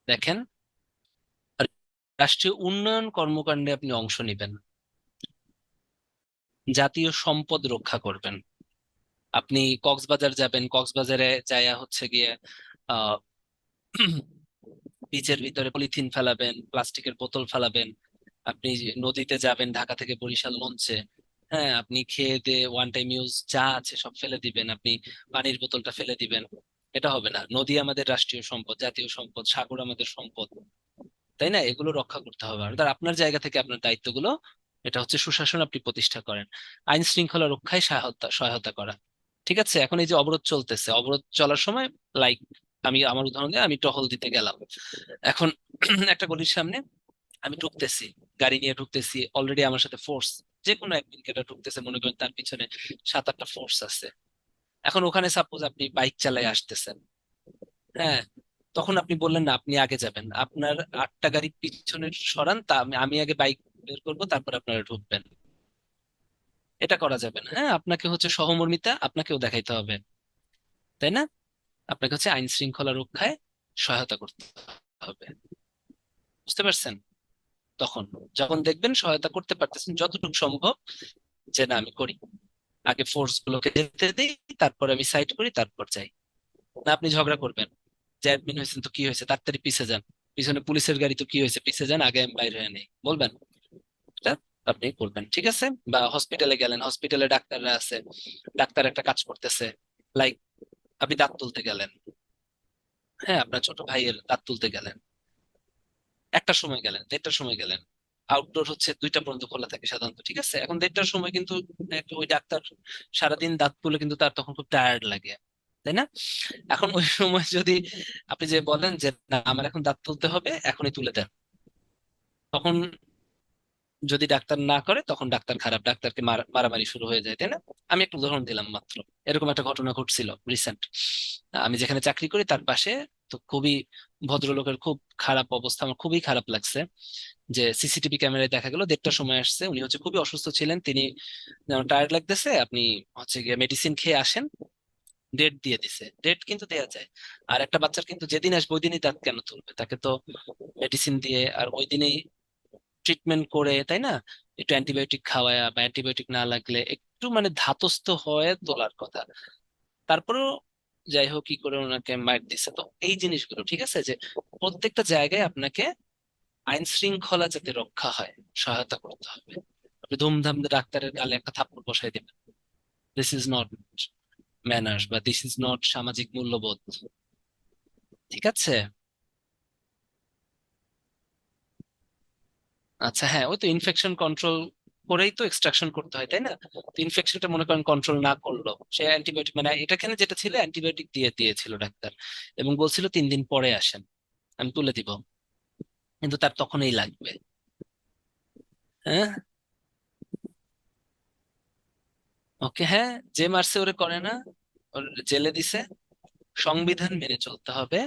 দেখেন, রাষ্ট্রীয় উন্নয়ন কর্মকাণ্ডে আপনি অংশ নেবেন, জাতীয় সম্পদ রক্ষা করবেন। আপনি কক্সবাজার যাবেন, কক্সবাজারে যায়া হচ্ছে গিয়ে আহ বিচের ভিতরে পলিথিন ফেলাবেন, প্লাস্টিকের বোতল ফেলাবেন। আপনি যে নদীতে যাবেন ঢাকা থেকে বরিশাল লঞ্চে, হ্যাঁ, আপনি খেয়ে দিয়ে ওয়ান টাইম ইউজ যা আছে সব ফেলে দিবেন, আপনি পানির বোতলটা ফেলে দিবেন, এটা হবে না। নদী আমাদের রাষ্ট্রীয় সম্পদ, জাতীয় সম্পদ, সাগর আমাদের সম্পদ, তাই না? এগুলো রক্ষা করতে হবে। আর আপনার জায়গা থেকে আপনার দায়িত্বগুলো, এটা হচ্ছে সুশাসন আপনি প্রতিষ্ঠা করেন, আইন শৃঙ্খলা রক্ষায় সহায়তা সহায়তা করা। ঠিক আছে? এখন এই যে অবরোধ চলতেছে, অবরোধ চলার সময়, লাইক আমি আমার উদাহরণ দিয়ে, আমি টহল দিতে গেলাম এখন একটা গলির সামনে, আমি ঢুকতেছি, গাড়ি নিয়ে ঢুকতেছি, অলরেডি আমার সাথে ফোর্স, যে কোনো একদিন কেটা ঢুকতেছে, মনে করেন তার পিছনে 7-8টা ফোর্স আছে। এখন ওখানে সাপোজ আপনি বাইক চালায় আসতেছেন, হ্যাঁ, তখন আপনি বললেন না আপনি আগে যাবেন, আপনার 8টা গাড়ি পিছনে সরান, তা আমি আমি আগে বাইক বের করবো, তারপর আপনারা ঢুকবেন। এটা করা যাবে না। হ্যাঁ, আপনাকে হচ্ছে সহমর্মিতা আপনাকেও দেখাইতে হবে, তাই না? আপনাকে হচ্ছে আইন শৃঙ্খলা রক্ষায় সহায়তা করতে হবে। বুঝতে পারছেন? তখন যখন দেখবেন সহায়তা করতে পারতেছেন যতটুকু সম্ভব, যে না আমি করি, আগে ফোর্স গুলোকে যেতে দিই, তারপর আমি সাইড করি, তারপর যাই। না আপনি ঝগড়া করবেন যে অ্যাডমিন হয়েছেন তো কি হয়েছে, তাড়াতাড়ি পিছে যান, পিছনে পুলিশের গাড়ি তো কি হয়েছে, পিছে যান, আগে আমি বাইরে হয়ে নেই, বলবেন। এটা আপনি করবেন, ঠিক আছে? বা হসপিটালে গেলেন, হসপিটালে ডাক্তাররা আছে, ডাক্তার একটা কাজ করতেছে, লাইক আপনি দাঁত তুলতে গেলেন, হ্যাঁ, আপনার ছোট ভাইয়ের দাঁত তুলতে গেলেন, একটার সময় গেলেন, 1:30টার সময় গেলেন, আউটডোর হচ্ছে 2টা পর্যন্ত খোলা থাকে সাধারণত, ঠিক আছে? এখন 1:30টার সময় কিন্তু ওই ডাক্তার সারাদিন দাঁত তুলে কিন্তু তার তখন খুব টায়ার্ড লাগে, তাই না? এখন ওই সময় যদি আপনি যে বলেন যে না আমার এখন দাঁত তুলতে হবে, এখনই তুলে দেন, তখন যদি ডাক্তার না করে, তখন ডাক্তার খারাপ, ডাক্তারকে মারামারি শুরু হয়ে যায়, তাই না? আমি একটা উদাহরণ দিলাম মাত্র। এরকম একটা ঘটনা ঘটছিল রিসেন্ট, আমি যেখানে চাকরি করি তার পাশে। তো খুবই ভদ্রলোকের খুব খারাপ অবস্থা, আমার খুবই খারাপ লাগছে যে সিসিটিভি ক্যামেরায় দেখা গেল 1:30টার সময় আসছে, উনি হচ্ছে খুবই অসুস্থ ছিলেন, তিনি টায়ার্ড লাগতেছে, আপনি হচ্ছে গিয়ে মেডিসিন খেয়ে আসেন, ডেট দিয়ে দিছে, ডেট কিন্তু দেয়া যায়। আর একটা বাচ্চার কিন্তু যেদিন আসবে ওই দিনই দাঁত কেন তুলবে, তাকে তো মেডিসিন দিয়ে আর ওই দিনেই ট্রিটমেন্ট করে, তাই না? একটু অ্যান্টিবায়োটিক খাওয়ায়া, বা অ্যান্টিবায়োটিক না লাগলে একটু মানে ধাতস্থ হয়ে তোলার কথা। তারপরেও যাই হোক, কি করে ওনাকে মাইর দিছে। তো এই জিনিসগুলো ঠিক আছে, যে প্রত্যেকটা জায়গায় আপনাকে আইন শৃঙ্খলা যাতে রক্ষা হয় সহায়তা করতে হবে। আপনি ধুমধাম দিয়ে ডাক্তারের গালে একটা থাপ্পড় বসাই দিবেন, দিস ইজ নট ম্যানার্স, বা দিস ইজ নট সামাজিক মূল্যবোধ। ঠিক আছে? আচ্ছা, হ্যাঁ, ওই তো ইনফেকশন কন্ট্রোল করেই তো এক্সট্রাকশন করতে হয়, তাই না? তো ইনফেকশনটা মনে করেন কন্ট্রোল না করলো, সে অ্যান্টিবায়োটিক, মানে এটাখানে যেটা ছিল অ্যান্টিবায়োটিক দিয়েছিল ডাক্তার, এবং বলছিল 3 দিন পরে আসেন, আমি তুলে দিব, কিন্তু তার তখনই লাগবে। হ্যাঁ, ওকে, হ্যাঁ, যে মারছে ওরে করে না, ওর জেলে দিছে, সংবিধান মেনে চলতে হবে,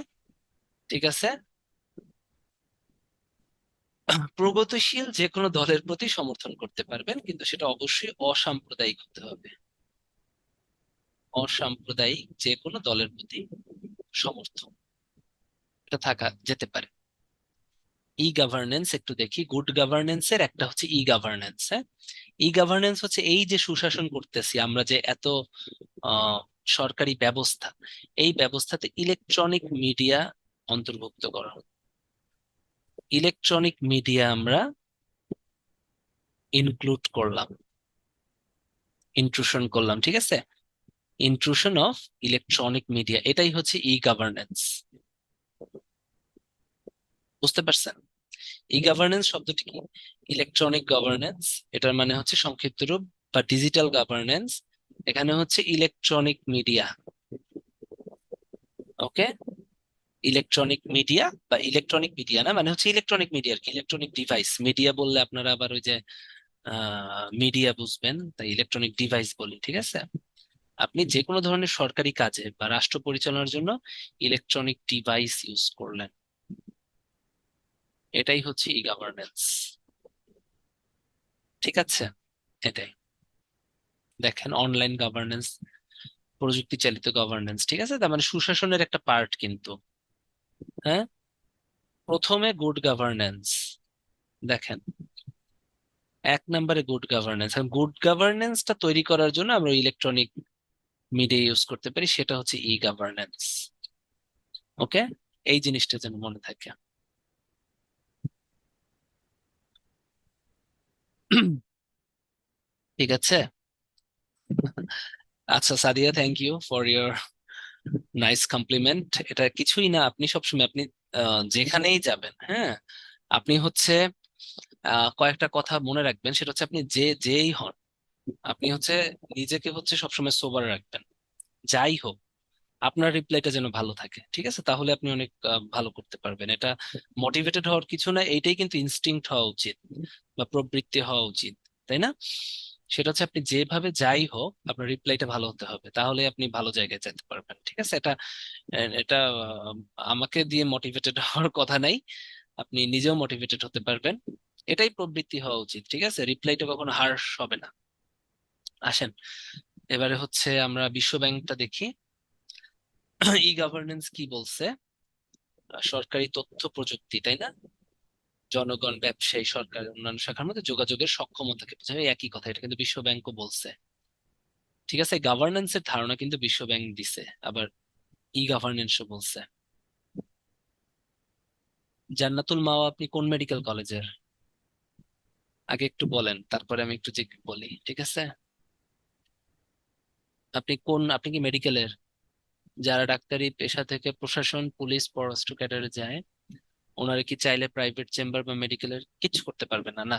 ঠিক আছে? প্রগতিশীল যে কোনো দলের প্রতি সমর্থন করতে পারবেন, কিন্তু সেটা অবশ্যই অসাম্প্রদায়িক হতে হবে। অসাম্প্রদায়িক যে কোনো দলের প্রতি সমর্থন, এটা থাকা যেতে পারে। ই গভর্নেন্স একটু দেখি, গুড গভর্নেন্স এর একটা হচ্ছে ই গভর্নেন্স। হ্যাঁ, ই গভর্নেন্স হচ্ছে এই যে সুশাসন করতেছি আমরা, যে এত আহ, সরকারি ব্যবস্থা, এই ব্যবস্থাতে ইলেকট্রনিক মিডিয়া অন্তর্ভুক্ত করা। ইলেকট্রনিক মিডিয়া আমরা ইনক্লুড করলাম, ইন্ট্রুশন করলাম, ঠিক আছে? ইন্ট্রুশন অফ ইলেকট্রনিক মিডিয়া, এটাই হচ্ছে ই গভর্নেন্স। বুঝতে পারছেন? ই গভর্নেন্স শব্দটি কি? ইলেকট্রনিক গভর্নেন্স, এটার মানে হচ্ছে সংক্ষিপ্ত রূপ, বা ডিজিটাল গভর্নেন্স, এখানে হচ্ছে ইলেকট্রনিক মিডিয়া। ওকে, ইলেকট্রনিক মিডিয়া, বা ইলেকট্রনিক মিডিয়া না, মানে হচ্ছে ইলেকট্রনিক মিডিয়া আর কি, ইলেকট্রনিক ডিভাইস। মিডিয়া বললে আপনারা আবার ওই যে মিডিয়া বুঝবেন, তাই ইলেকট্রনিক ডিভাইস বলি, ঠিক আছে? আপনি যে কোনো ধরনের সরকারি কাজে বা রাষ্ট্র পরিচালনার জন্য ইলেকট্রনিক ডিভাইস ইউজ করলেন, এটাই হচ্ছে ই গভর্নেন্স। ঠিক আছে? এটাই, দেখেন, অনলাইন গভর্নেন্স, প্রযুক্তি চালিত গভর্নেন্স, ঠিক আছে? তার মানে সুশাসনের একটা পার্ট কিন্তু। হ্যাঁ, প্রথমে গুড গভর্নেন্স, দেখেন, 1 নম্বরে গুড গভর্নেন্স। গুড গভর্নেন্সটা তৈরি করার জন্য আমরা ইলেকট্রনিক মিডিয়া ইউজ করতে পারি, সেটা হচ্ছে ই গভর্নেন্স। ওকে, এই জিনিসটা যেন মনে থাকে। ঠিক আছে? আচ্ছা Sadia, thank you for your nice compliment. এটা কিছুই না, আপনি সবসময় আপনি যেখানেই যাবেন, হ্যাঁ, আপনি হচ্ছে কয়েকটা কথা মনে রাখবেন, সেটা হচ্ছে আপনি যেই হন, আপনি হচ্ছে নিজেকে হচ্ছে সবসময় সোবার রাখবেন। যাই হোক, আপনার রিপ্লাইটা যেন ভালো থাকে, ঠিক আছে? তাহলে আপনি অনেক ভালো করতে পারবেন। এটা মোটিভেটেড হওয়ার কিছু না, এইটাই কিন্তু ইনস্টিংক্ট হওয়া উচিত বা প্রবৃত্তি হওয়া উচিত, তাই না? সেটা হচ্ছে আপনি যেভাবে যাই হোক আপনার রিপ্লাইটা ভালো হতে হবে, তাহলে আপনি ভালো জায়গায় যেতে পারবেন, ঠিক আছে? এটা এটা আমাকে দিয়ে মোটিভেটেড হওয়ার কথা নাই, আপনি নিজেও মোটিভেটেড হতে পারবেন। এটাই প্রবৃত্তি হওয়া উচিত, ঠিক আছে? রিপ্লাইটা কখনো হার্শ হবে না। আসেন, এবারে হচ্ছে আমরা বিশ্ব ব্যাংকটা দেখি। ই গভর্নেন্স কি বলছে? সরকারি তথ্য প্রযুক্তি, তাই না? জনগণ, ব্যবসায়ী, সরকারের অন্যান্য শাখার মধ্যে যোগাযোগের সক্ষমতাকে বোঝায়, একই কথা। এটা কিন্তু বিশ্ব ব্যাংকও বলছে, ঠিক আছে? গভর্নেন্স এর ধারণা কিন্তু বিশ্ব ব্যাংক দিছে, আবার ই গভর্নেন্সও বলছে। জান্নাতুল মাওয়া আপনি কোন মেডিকেল কলেজের? আগে একটু বলেন, তারপরে আমি একটু বলি, ঠিক আছে? আপনি কি মেডিকেলের? যারা ডাক্তারি পেশা থেকে প্রশাসন, পুলিশ, পররাষ্ট্র ক্যাডারে যায়, ওনারা কি চাইলে প্রাইভেট চেম্বার বা মেডিকেলের কিছু করতে পারবে না? না।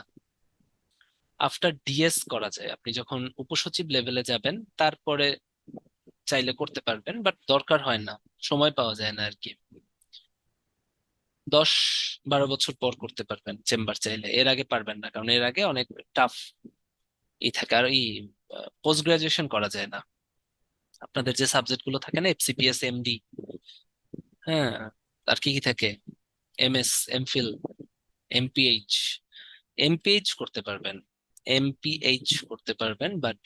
আফটার ডিএস করা যায়, আপনি যখন উপসচিব লেভেলে যাবেন তারপরে চাইলে করতে পারবেন, বাট দরকার হয় না, সময় পাওয়া যায় না আর কি। 10-12 বছর পর করতে পারবেন চেম্বার চাইলে, এর আগে পারবেন না, কারণ এর আগে অনেক টাফ থাকে। আর পোস্ট গ্রাজুয়েশন করা যায় না। আপনাদের যে সাবজেক্ট গুলো থাকে না, এফসিপিএস, এমডি, হ্যাঁ, আর কি কি থাকে, এমএস, এমফিল, এমপিএইচ, এমপিএইচ করতে পারবেন, এমপিএইচ করতে পারবেন, বাট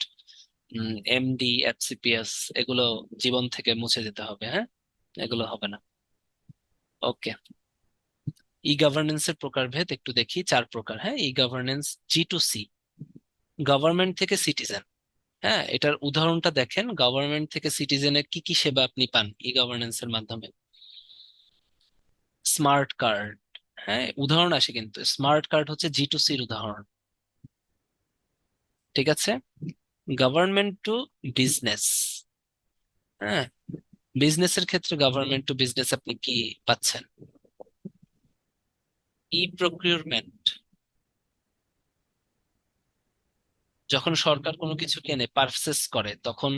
এমডি, এফসিপিএস এগুলো জীবন থেকে মুছে যেতে হবে, হ্যাঁ, এগুলো হবে না। ওকে, ই গভর্নেন্স এর প্রকারভেদ একটু দেখি, 4 প্রকার। হ্যাঁ, ই গভর্নেন্স: G2C, গভর্নমেন্ট থেকে সিটিজেন। হ্যাঁ, এটার উদাহরণটা দেখেন, গভর্নমেন্ট থেকে সিটিজেনের কি কি সেবা আপনি পান ই গভর্নেন্স এর মাধ্যমে। স্মার্ট কার্ড, হ্যাঁ, উদাহরণ আসে, কিন্তু স্মার্ট কার্ড হচ্ছে G2Cর উদাহরণ, ঠিক আছে? গভর্নমেন্ট টু বিজনেস, হ্যাঁ, বিজনেসের ক্ষেত্রে গভর্নমেন্ট টু বিজনেস আপনি কি পাচ্ছেন? ই প্রকিউরমেন্ট, যখন সরকার কোনো কিছু কেনে, পারচেস করে, তখন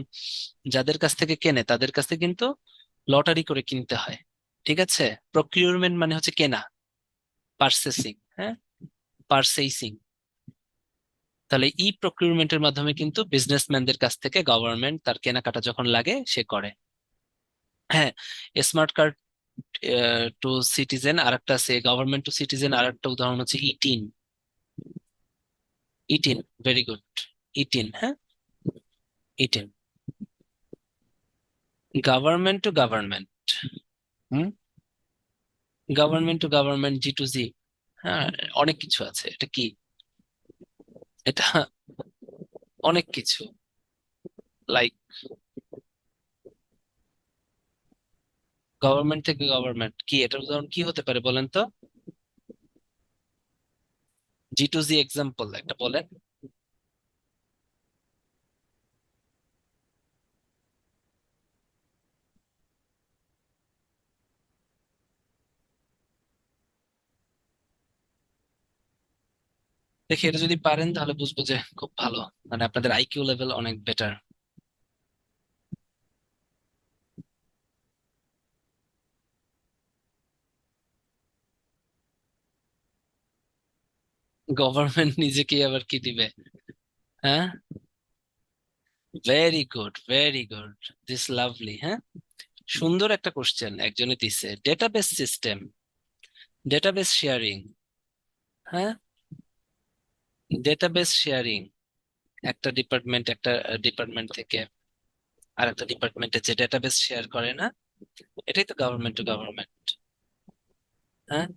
যাদের কাছ থেকে কেনে তাদের কাছ থেকে কিন্তু লটারি করে কিনতে হয়, ঠিক আছে? প্রকিউরমেন্ট মানে হচ্ছে কেনা, পারচেসিং, হ্যাঁ, পারচেসিং। তাহলে ই প্রকিউরমেন্টের মাধ্যমে কিন্তু বিজনেসম্যানদের কাছ থেকে গভর্নমেন্ট তার কেনাকাটা যখন লাগে সে করে। হ্যাঁ, স্মার্ট কার্ড টু সিটিজেন আরেকটা আছে, গভর্নমেন্ট টু সিটিজেন আরেকটা উদাহরণ হচ্ছে eTIN. ETIN, very good. ETIN, হ্যাঁ, eTIN. Government to government, hmm, government to government, G2G, হ্যাঁ, অনেক কিছু আছে। এটা কি? এটা অনেক কিছু, লাইক গভর্নমেন্ট থেকে গভর্নমেন্ট, কি এটার উদাহরণ কি হতে পারে বলেন তো? G2G এক্সাম্পল একটা বলেন। দেখি, এটা যদি পারেন তাহলে বুঝবো যে খুব ভালো, মানে আপনাদের আইকিউ লেভেল অনেক বেটার। গভর্নমেন্ট নিজেকে আবার কি দিবে? হ্যাঁ, very good, very good, this lovely. হ্যাঁ, সুন্দর একটা কোশ্চেন একজনে দিছে। ডেটাবেস সিস্টেম, ডেটাবেস শেয়ারিং, হ্যাঁ, ডেটাবেস শেয়ারিং, একটা ডিপার্টমেন্ট থেকে আর একটা ডিপার্টমেন্টে যে ডেটাবেস শেয়ার করে না, এটাই তো গভর্নমেন্ট টু গভর্নমেন্ট। হ্যাঁ,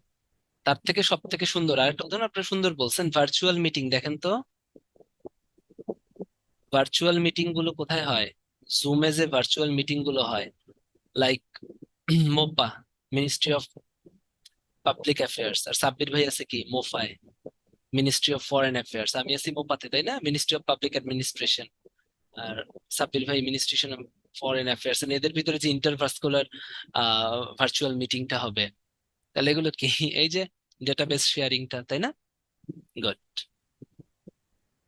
তার থেকে সব থেকে সুন্দর আরেকটা উদাহরণ আপনি সুন্দর বলছেন, ভার্চুয়াল মিটিং। দেখেন তো, ভার্চুয়াল মিটিং গুলো কোথায় হয়? জুমে যে ভার্চুয়াল মিটিং গুলো হয়, like MOPA, ministry of public affairs, আর সাব্বির ভাই আছে কি মোফায়, মিনিস্ট্রি অফ ফরেন অ্যাফেয়ার্স। আমি আছি মোপাতে, তাই না, মিনিস্ট্রি অফ পাবলিক অ্যাডমিনিস্ট্রেশন। আর সাব্বির ভাই মিনিস্ট্রেশন অফ ফরেন অ্যাফেয়ার্স। এদের ভিতরে যে ইন্টারভার্সকুলার ভার্চুয়াল মিটিংটা হবে, তাহলে এগুলো কি? এই যে ডেটাবেস শেয়ারিংটা, তাই না? গুড।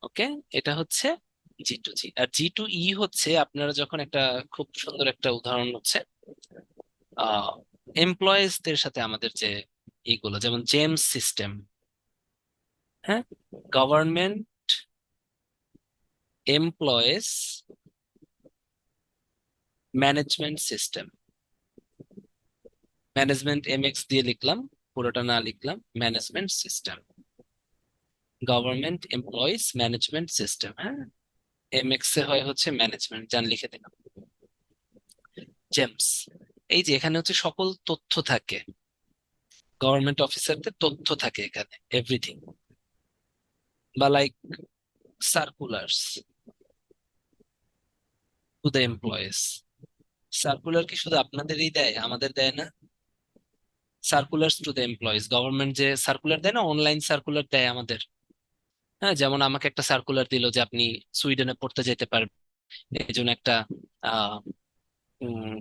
ওকে, এটা হচ্ছে G2G। আর G2E হচ্ছে আপনারা যখন একটা, খুব সুন্দর একটা উদাহরণ হচ্ছে এমপ্লয়েজদের সাথে আমাদের যে এইগুলো, যেমন জেমস সিস্টেম, হ্যাঁ, government employees management system. Management MX দিয়ে লিখলাম, পুরোটা না লিখলাম, management system, government employees management system. হ্যাঁ, MX এ হয় হচ্ছে ম্যানেজমেন্ট, যান লিখে দিলাম জেমস। এই যে এখানে হচ্ছে সকল তথ্য থাকে, গভর্নমেন্ট অফিসারদের তথ্য থাকে এখানে, এভরিথিং। বা like circulars to the employees. Circular কি শুধু আপনাদেরই দেয়, আমাদের দেয় না? Circulars to the employees, government যে সার্কুলার দেয় না, অনলাইন সার্কুলার দেয় আমাদের। হ্যাঁ, যেমন আমাকে একটা সার্কুলার দিল যে আপনি সুইডেনে পড়তে যেতে পারবেন, এই জন্য একটা আহ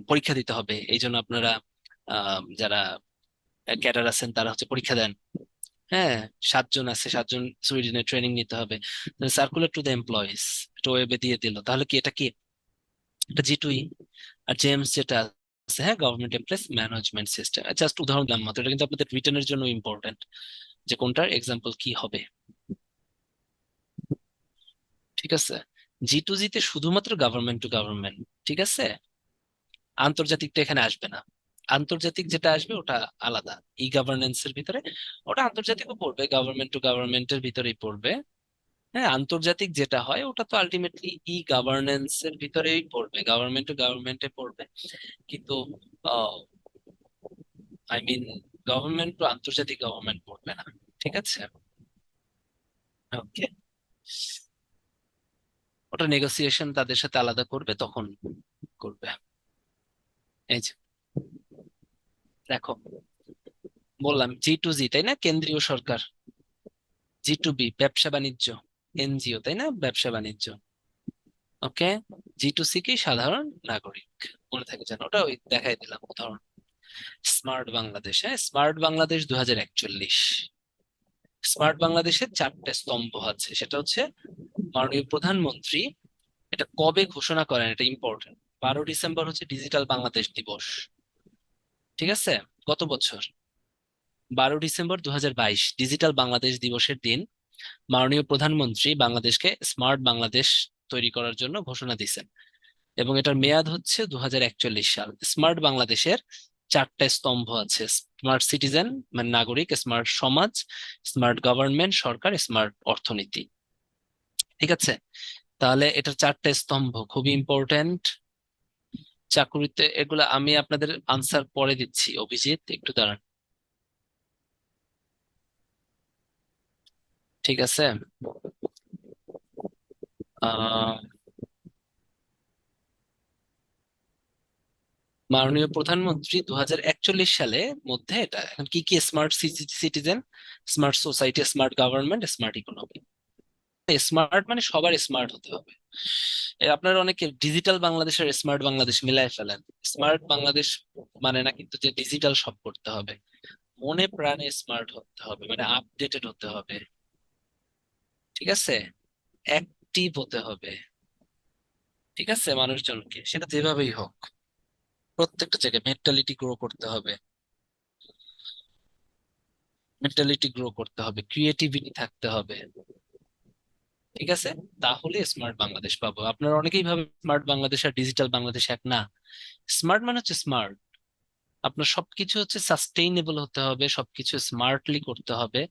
পরীক্ষা দিতে হবে, এই জন্য আপনারা যারা ক্যাডার আছেন তারা হচ্ছে পরীক্ষা দেন। হ্যাঁ, 7 জন আছে, 7 জন সুইডেনে ট্রেনিং নিতে হবে। সার্কুলার টু দ্য এমপ্লয়িজ, এটা ওয়েবে দিয়ে দিল, তাহলে কি এটা কি? এটা G2E। আর জেমস যেটা আছে, হ্যাঁ, government employees management system, just উদাহরণ দিলাম মাত্র, এটা কিন্তু আপনাদের রিটেনের জন্য ইম্পর্টেন্ট, যে কোনটার এক্সাম্পল কি হবে। ঠিক আছে, G2G তে শুধুমাত্র গভর্নমেন্ট টু গভর্নমেন্ট, ঠিক আছে, আন্তর্জাতিকটা এখানে আসবে না। আন্তর্জাতিক যেটা আসবে ওটা আলাদা, ই গভর্নেন্স এর ভিতরে। ওটা আন্তর্জাতিকও পড়বে, গভর্নমেন্ট টু গভর্নমেন্টের ভিতরেই পড়বে। হ্যাঁ, আন্তর্জাতিক যেটা হয় ওটা তো আলটিমেটলি ই গভর্নেন্স এর ভিতরেই পড়বে, গভর্নমেন্ট টু গভর্নমেন্টে পড়বে। কিন্তু আই মিন গভর্নমেন্ট টু আন্তর্জাতিক গভর্নমেন্ট পড়বে না। ঠিক আছে, ওকে। ওটা নেগোসিয়েশন তাদের সাথে আলাদা করবে, তখন করবে। এই যে দেখো, বললাম G2G, তাই না, কেন্দ্রীয় সরকার। G2B ব্যবসা বাণিজ্য, NGO, তাই না, ব্যবসা বাণিজ্য। ওকে, G2C কি সাধারণ নাগরিক, মনে থাকে যেন, ওটা ওই দেখাই দিলাম উদাহরণ। স্মার্ট বাংলাদেশ, হ্যাঁ, স্মার্ট বাংলাদেশ 2041। স্মার্ট বাংলাদেশের 4টে স্তম্ভ আছে, সেটা হচ্ছে মাননীয় প্রধানমন্ত্রী এটা কবে ঘোষণা করেন, এটা ইম্পর্টেন্ট। 12 ডিসেম্বর হচ্ছে ডিজিটাল বাংলাদেশ দিবস। ঠিক আছে, গত বছর 12 ডিসেম্বর 2022 ডিজিটাল বাংলাদেশ দিবসের দিন মাননীয় প্রধানমন্ত্রী বাংলাদেশকে স্মার্ট বাংলাদেশ তৈরি করার জন্য ঘোষণা দিয়েছেন, এবং এটার মেয়াদ হচ্ছে 2041 সাল। স্মার্ট বাংলাদেশের 4টে স্তম্ভ আছে: স্মার্ট সিটিজেন মানে নাগরিক, স্মার্ট সমাজ, স্মার্ট গভর্নমেন্ট সরকার, স্মার্ট অর্থনীতি। ঠিক আছে, তাহলে এটার 4টে স্তম্ভ খুবই ইম্পর্টেন্ট চাকুরিতে। এগুলা আমি আপনাদের আনসার পরে দিচ্ছি, অভিজিৎ একটু দাঁড়ান। ঠিক আছে, আহ মাননীয় প্রধানমন্ত্রী 2041 সালে মধ্যে এটা, এখন কি কি smart citizen, smart society, smart government, smart economy. Smart মানে সবার স্মার্ট হতে হবে। আপনারা অনেকে ডিজিটাল বাংলাদেশের স্মার্ট বাংলাদেশ মিলায় ফেলেন। স্মার্ট বাংলাদেশ মানে না কিন্তু যে ডিজিটাল সব করতে হবে, মনে প্রাণে স্মার্ট হতে হবে, মানে আপডেটেড হতে হবে। ঠিক আছে, অ্যাক্টিভ হতে হবে। ঠিক আছে, মানুষজনকে সেটা যেভাবেই হোক প্রত্যেকটা জায়গায় মেন্টালিটি গ্রো করতে হবে, মেন্টালিটি গ্রো করতে হবে, ক্রিয়েটিভিটি থাকতে হবে। ঠিক আছে, তাহলে স্মার্ট বাংলাদেশ পাবো। আপনারা অনেকেই ভাবে স্মার্ট বাংলাদেশ আর ডিজিটাল বাংলাদেশ এক না। স্মার্ট মানে হচ্ছে স্মার্ট, আপনার সবকিছু হচ্ছে সাস্টেইনেবল হতে হবে, সবকিছু স্মার্টলি করতে হবে।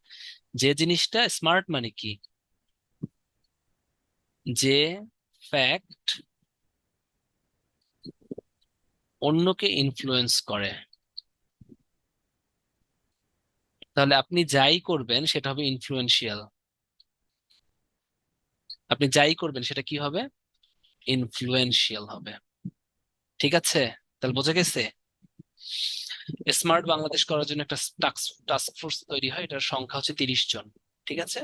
যে জিনিসটা স্মার্ট মানে কি, যে ফ্যাক্ট অন্যকে ইনফ্লুয়েন্স করে, তাহলে আপনি যাই করবেন সেটা হবে ইনফ্লুয়েন্সিয়াল। আপনি যাই করবেন সেটা কি হবে, ইনফ্লুয়েন্সিয়াল হবে। ঠিক আছে, তাহলে বোঝা গেছে। স্মার্ট বাংলাদেশ করার জন্য একটা টাস্ক ফোর্স তৈরি হয়, এটার সংখ্যা হচ্ছে 30 জন। ঠিক আছে,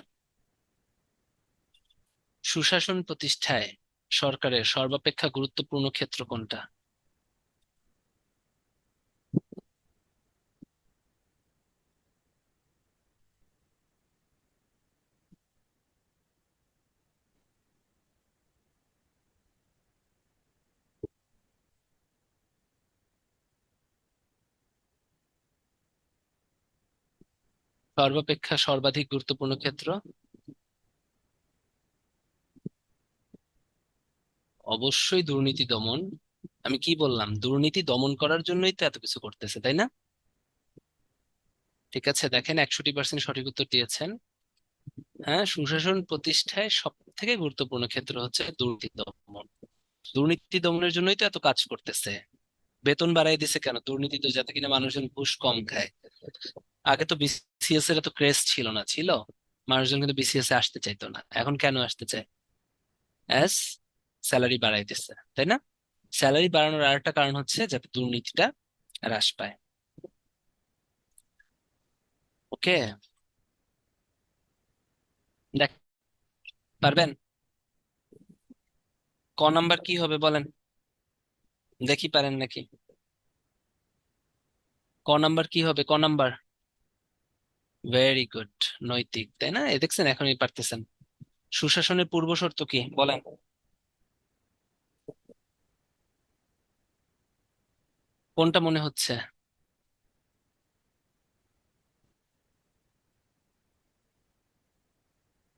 সুশাসন প্রতিষ্ঠায় সরকারের সর্বাপেক্ষা গুরুত্বপূর্ণ ক্ষেত্র কোনটা? সর্বাপেক্ষা সর্বাধিক গুরুত্বপূর্ণ ক্ষেত্র? অবশ্যই দুর্নীতি দমন। আমি কি বললাম? দুর্নীতি দমন করার জন্যই তো এত কিছু করতেছে, তাই না? ঠিক আছে, দেখেন 61% সঠিক উত্তর দিয়েছেন। হ্যাঁ, সুশাসন প্রতিষ্ঠায় সব থেকে গুরুত্বপূর্ণ ক্ষেত্র হচ্ছে দুর্নীতি দমন। দুর্নীতি দমনের জন্যই তো এত কাজ করতেছে। বেতন বাড়াই দিছে কেন? দুর্নীতি তো, যাতে কিনা মানুষজন ঘুষ কম খায়। আগে তো বিসিএস এর এত ক্রেজ ছিল না, ছিল? মানুষজন কিন্তু বিসিএস এ আসতে চাইতো না, এখন কেন আসতে চায়? অ্যাস স্যালারি বাড়াইতেছে, তাই না? স্যালারি বাড়ানোর আরেকটা কারণ হচ্ছে যাতে দুর্নীতিটা হ্রাস পায়। ওকে, দেখ, পারবেন? ক নাম্বার কি হবে বলেন, দেখি পারেন নাকি। ক নাম্বার কি হবে, ক নাম্বার? ভেরি গুড, নৈতিক, তাই না? দেখছেন, এখনই পারতেছেন। সুশাসনের পূর্ব শর্ত কি বলেন? কোনটা মনে হচ্ছে?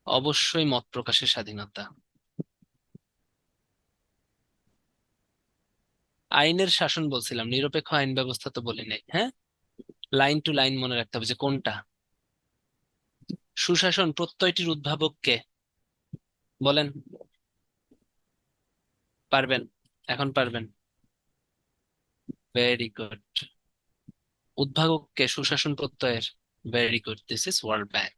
অবশ্যই মত প্রকাশের স্বাধীনতা। আইনের শাসন বলছিলাম, নিরপেক্ষ আইন ব্যবস্থা তো বলি নাই, হ্যাঁ? লাইন টু লাইন মনে রাখতে হবে যে কোনটা। সুশাসন প্রত্যয়টির উদ্ভাবক কে বলেন? পারবেন? এখন পারবেন? Very good. উদ্ভাবক কে সুশাসন প্রত্যয়ের? Very good, this is World Bank.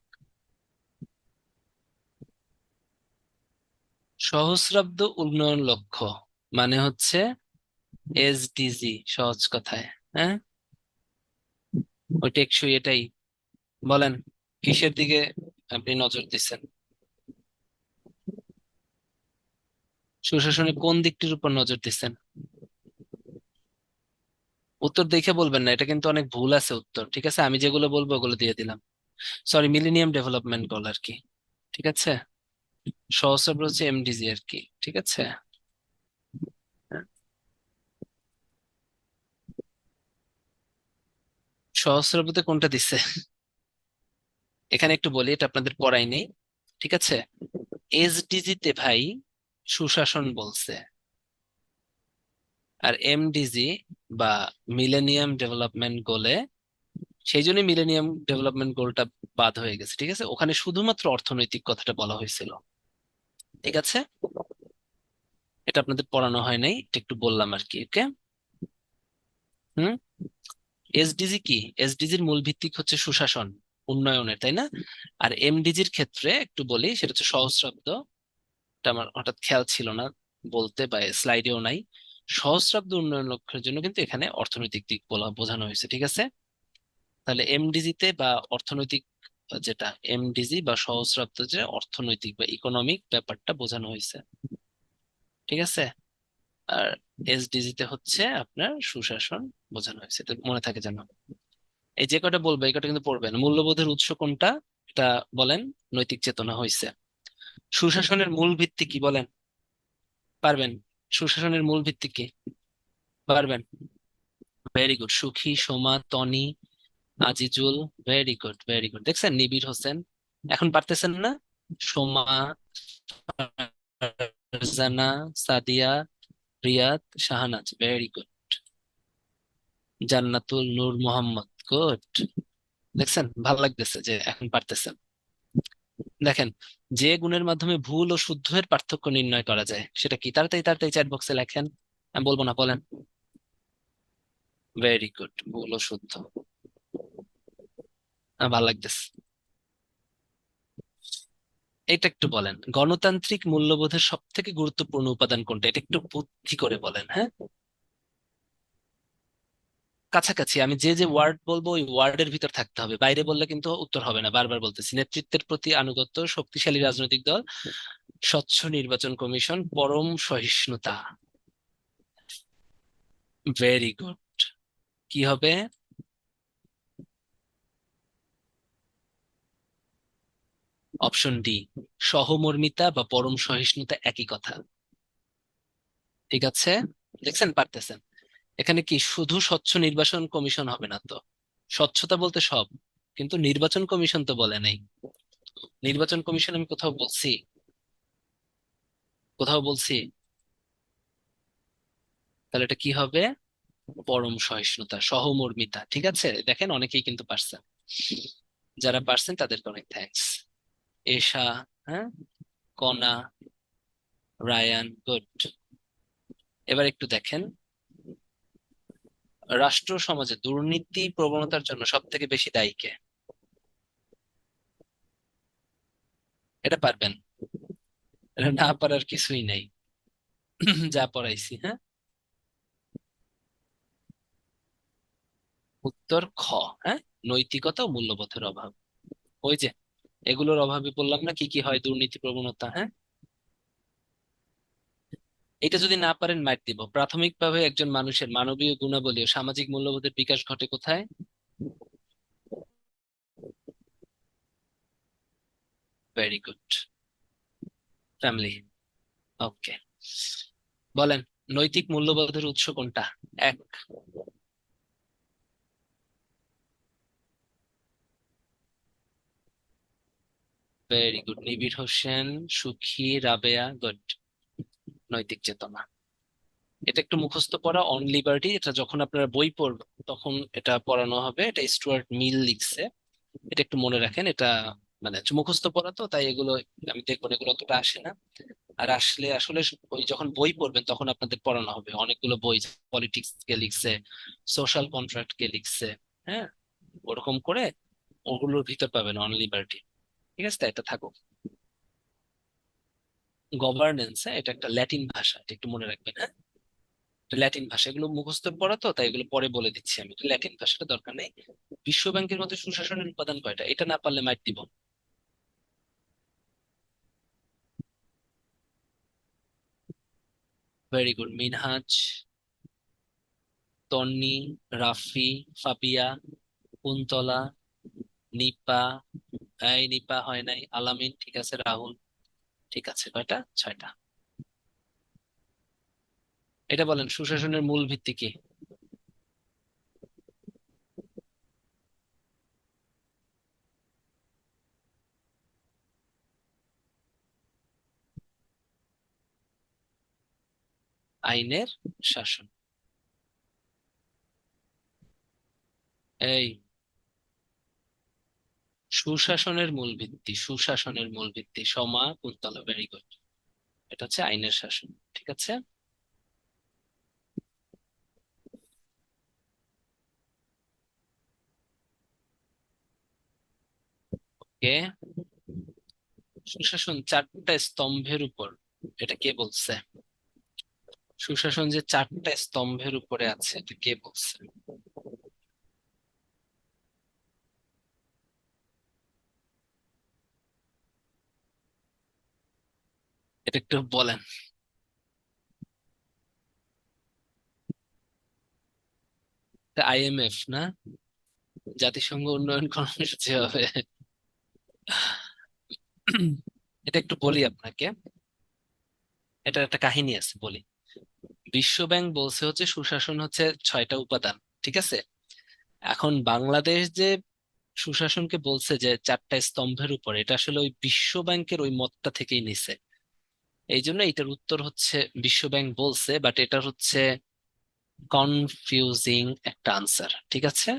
সহস্রাব্দ উন্নয়ন লক্ষ্য মানে হচ্ছে এসডিজি, সহজ কথায়। হ্যাঁ, ওই টেকসই, এটাই। বলেন, কিসের দিকে আপনি নজর দিচ্ছেন? সুশাসনের কোন দিকটির উপর নজর দিচ্ছেন? উত্তর দেখে বলবেন না, এটা কিন্তু অনেক ভুল আছে উত্তর, ঠিক আছে? আমি যেগুলো বলবো ওগুলো দিয়ে দিলাম। সরি, মিলেনিয়াম ডেভেলপমেন্ট গোল আর কি। ঠিক আছে, সহস্রাব্দ হচ্ছে এমডিজি আর কি, ঠিক আছে? হ্যাঁ, সহস্রাব্দে কোনটা দিচ্ছে? এখানে একটু বলি, এটা আপনাদের পড়াই নেই, ঠিক আছে? এসডিজি তে ভাই সুশাসন বলছে, আর এমডিজি বা মিলেনিয়াম ডেভেলপমেন্ট গোলে, সেই জন্যই মিলেনিয়াম ডেভেলপমেন্ট গোলটা বাদ হয়ে গেছে, ঠিক আছে? ওখানে শুধুমাত্র অর্থনৈতিক কথাটা বলা হয়েছিল, ঠিক আছে? এটা আপনাদের পড়ানো হয় নাই, এটা একটু বললাম আর কি, ওকে? হুম। এসডিজি কি? এসডিজির মূল ভিত্তিক হচ্ছে সুশাসন, উন্নয়নের, তাই না? আর এমডিজির ক্ষেত্রে একটু বলি, সেটা হচ্ছে সহস্রাব্দ। এটা আমার হঠাৎ খেয়াল ছিল না বলতে, বা স্লাইডেও নাই। সহস্রাব্দ উন্নয়ন লক্ষ্যের জন্য কিন্তু এখানে অর্থনৈতিক দিক বলা বোঝানো হয়েছে, ঠিক আছে? তাহলে এমডিজি তে বা অর্থনৈতিক, যেটা এমডিজি বা সহস্রাব্দ, যে অর্থনৈতিক বা ইকোনমিক ব্যাপারটা বোঝানো হয়েছে, ঠিক আছে? আর এসডিজি তে হচ্ছে আপনার সুশাসন বোঝানো হয়েছে, এটা মনে থাকে যেন। এই যে কটা বলবো এই কটা কিন্তু পড়বেন। মূল্যবোধের উৎস কোনটা, এটা বলেন। নৈতিক চেতনা হইছে। সুশাসনের মূল ভিত্তি কি বলেন? পারবেন? সুশাসনের মূল ভিত্তি কি? পারবেন? Very good, Sukhi, Soma, Toni, Azizul. Very good, very good, দেখছেন? নিবিড় হোসেন। এখন পারতেছেন না? Soma, Farzana, Sadia, Riyad, Shahnaz. Very good. Jannatul Noor Mohammad. Good. দেখছেন, ভাল লাগতেছে যে এখন পারতেছেন। দেখেন, যে গুণের মাধ্যমে ভুল ও শুদ্ধের পার্থক্য নির্ণয় করা যায় সেটা কি? তাড়াতাড়ি তাড়াতাড়ি চ্যাট বক্সে লেখেন, আমি বলবো না, বলেন। ভেরি গুড, ভুল ও শুদ্ধ। ভালো লাগতেছে। এটা একটু বলেন, গণতান্ত্রিক মূল্যবোধের সব থেকে গুরুত্বপূর্ণ উপাদান কোনটা? এটা একটু বুদ্ধি করে বলেন, হ্যাঁ? কাছাকাছি, আমি যে যে ওয়ার্ড বলবো ওই ওয়ার্ডের ভিতর থাকতে হবে, বাইরে বললে কিন্তু উত্তর হবে না। বারবার বলতেছি, নেতৃত্বের প্রতি আনুগত্য, শক্তিশালী রাজনৈতিক দল, স্বচ্ছ নির্বাচন কমিশন, পরম সহিষ্ণুতা। Very good. কি হবে? অপশন ডি, সহমর্মিতা বা পরম সহিষ্ণুতা, একই কথা, ঠিক আছে? দেখছেন, পারতেছেন। এখানে কি শুধু স্বচ্ছ নির্বাচন কমিশন হবে না তো? স্বচ্ছতা বলতে সব, কিন্তু নির্বাচন কমিশন তো বলে নাই। নির্বাচন কমিশন আমি কোথাও বলছি? কোথাও বলছি? তাহলে এটা কি হবে? পরম সহিষ্ণুতা, সহমর্মিতা। ঠিক আছে, দেখেন অনেকেই কিন্তু পারছেন। যারা পারছেন তাদেরকে অনেক থ্যাঙ্কস। এশা, হ্যাঁ, কনা, রায়ান, গুড। এবার একটু দেখেন, রাষ্ট্র সমাজে দুর্নীতি প্রবণতার জন্য সব থেকে বেশি দায়ী কে? এটা পারবেন? এটা না পারার কিছুই নেই। যা পড়াইছি, হ্যাঁ। উত্তর খ। হ্যাঁ, নৈতিকতা ও মূল্যবোধের অভাব। ওই যে এগুলোর অভাবে বললাম না কি কি হয়, দুর্নীতি প্রবণতা, হ্যাঁ। এটা যদি না পারেন মাইর দিব। প্রাথমিকভাবে একজন মানুষের মানবীয় গুণাবলী ও সামাজিক মূল্যবোধের বিকাশ ঘটে কোথায়? Very good. ফ্যামিলি। ওকে, বলেন, নৈতিক মূল্যবোধের উৎস কোনটা? এক। ভেরি গুড, নিবিড় হোসেন, সুখী, রাবেয়া, গুড। নৈতিক চেতনা। এটা একটু মুখস্থ পড়া, অন লিবার্টি। এটা যখন আপনারা বই পড়বেন তখন এটা পড়ানো হবে। এটা স্টুয়ার্ট মিল লিখছে। এটা একটু মনে রাখেন। এটা মানে হচ্ছে মুখস্থ পড়া তো, তাই এগুলো আমি দেখবো না, এগুলো অতটা আসে না। আর আসলে আসলে ওই যখন বই পড়বেন তখন আপনাদের পড়ানো হবে অনেকগুলো বই। পলিটিক্স কে লিখছে, সোশ্যাল কন্ট্রাক্ট কে লিখছে, হ্যাঁ, ওরকম করে ওগুলোর ভিতর পাবেন অন লিবার্টি। ঠিক আছে, তাই এটা থাকুক। গভর্নেন্স, হ্যাঁ, এটা একটা ল্যাটিন ভাষা, এটা একটু মনে রাখবেন, হ্যাঁ। এটা ল্যাটিন ভাষা, এগুলো মুখস্থ পড়া তো, তাই এগুলো পরে বলে দিচ্ছি আমি। এটা ল্যাটিন ভাষাটা দরকার নেই। বিশ্ব ব্যাংকের মধ্যে সুশাসনের উপাদান কয়টা? এটা না পারলে মাইর দিব। ভেরি গুড, মিনহাজ, তন্নি, রাফি, ফাবিয়া, কুন্তলা, নিপা। এই নিপা হয় নাই, আলামিন, ঠিক আছে, রাহুল। ঠিক আছে, কয়টা? ছয়টা। এটা বলেন, সুশাসনের মূল ভিত্তি কি? আইনের শাসন। এই সুশাসনের মূল ভিত্তি, সুশাসনের মূল ভিত্তি, সমা, কুন্তলা, ভেরি গুড। এটা হচ্ছে আইনের শাসন। ঠিক আছে। কে? সুশাসন চারটা স্তম্ভের উপর, এটা কে বলছে? সুশাসন যে চারটা স্তম্ভের উপরে আছে, এটা কে বলছে? এটা একটু বলেন। আইএমএফ না? জাতিসংঘ উন্নয়ন কর্মসূচি হবে। এটা একটু বলি আপনাকে, এটা একটা কাহিনী আছে, বলি। বিশ্ব ব্যাংক বলছে হচ্ছে সুশাসন হচ্ছে ছয়টা উপাদান। ঠিক আছে। এখন বাংলাদেশ যে সুশাসনকে বলছে যে চারটা স্তম্ভের উপর, এটা আসলে ওই বিশ্ব ব্যাংকের ওই মতটা থেকেই নিছে। এই জন্য এটার উত্তর হচ্ছে বিশ্ব ব্যাংক বলছে, বাট এটা হচ্ছে কনফিউজিং একটা আনসার। ঠিক আছে,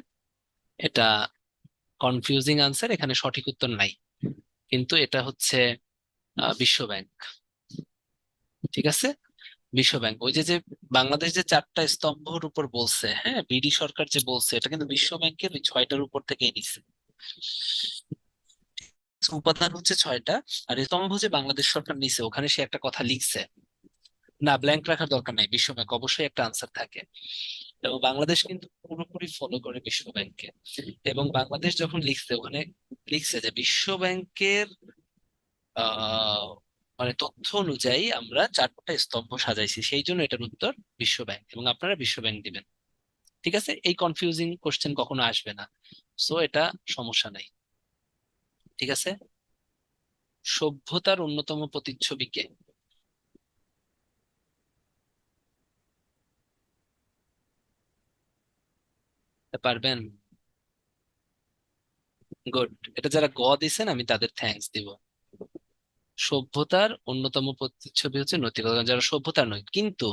এটা কনফিউজিং আনসার, এখানে সঠিক উত্তর নাই। কিন্তু এটা হচ্ছে বিশ্ব ব্যাংক। ঠিক আছে, বিশ্ব ব্যাংক ওই যে যে বাংলাদেশ যে চারটা স্তম্ভের উপর বলছে, হ্যাঁ, বিডি সরকার যে বলছে, এটা কিন্তু বিশ্ব ব্যাংকের ওই ছয়টার উপর থেকেই নিছে। উপাদান হচ্ছে ছয়টা, আর স্তম্ভ যে বাংলাদেশ সরকার নিছে, ওখানে সে একটা কথা লিখছে। না, ব্ল্যাঙ্ক রাখার দরকার নাই, বিশ্ব ব্যাংক অবশ্যই একটা আনসার থাকে। এবং বাংলাদেশ কিন্তু পুরোপুরি ফলো করে বিশ্ব ব্যাংককে। এবং বাংলাদেশ যখন লিখছে, ওখানে লিখছে যে বিশ্ব ব্যাংকের আহ মানে তথ্য অনুযায়ী আমরা চারটা স্তম্ভ সাজাইছি, সেই জন্য এটার উত্তর বিশ্ব ব্যাংক, এবং আপনারা বিশ্ব ব্যাংক দিবেন। ঠিক আছে, এই কনফিউজিং কোশ্চেন কখনো আসবে না। সো এটা সমস্যা নাই। ঠিক আছে। সভ্যতার অন্যতম প্রতিচ্ছবি কে? পারবেন? গুড। এটা যারা দিছেন আমি তাদের থ্যাঙ্কস দিব। সভ্যতার অন্যতম প্রতিচ্ছবি হচ্ছে নৈতিকতা, যারা সভ্যতা নয় কিন্তু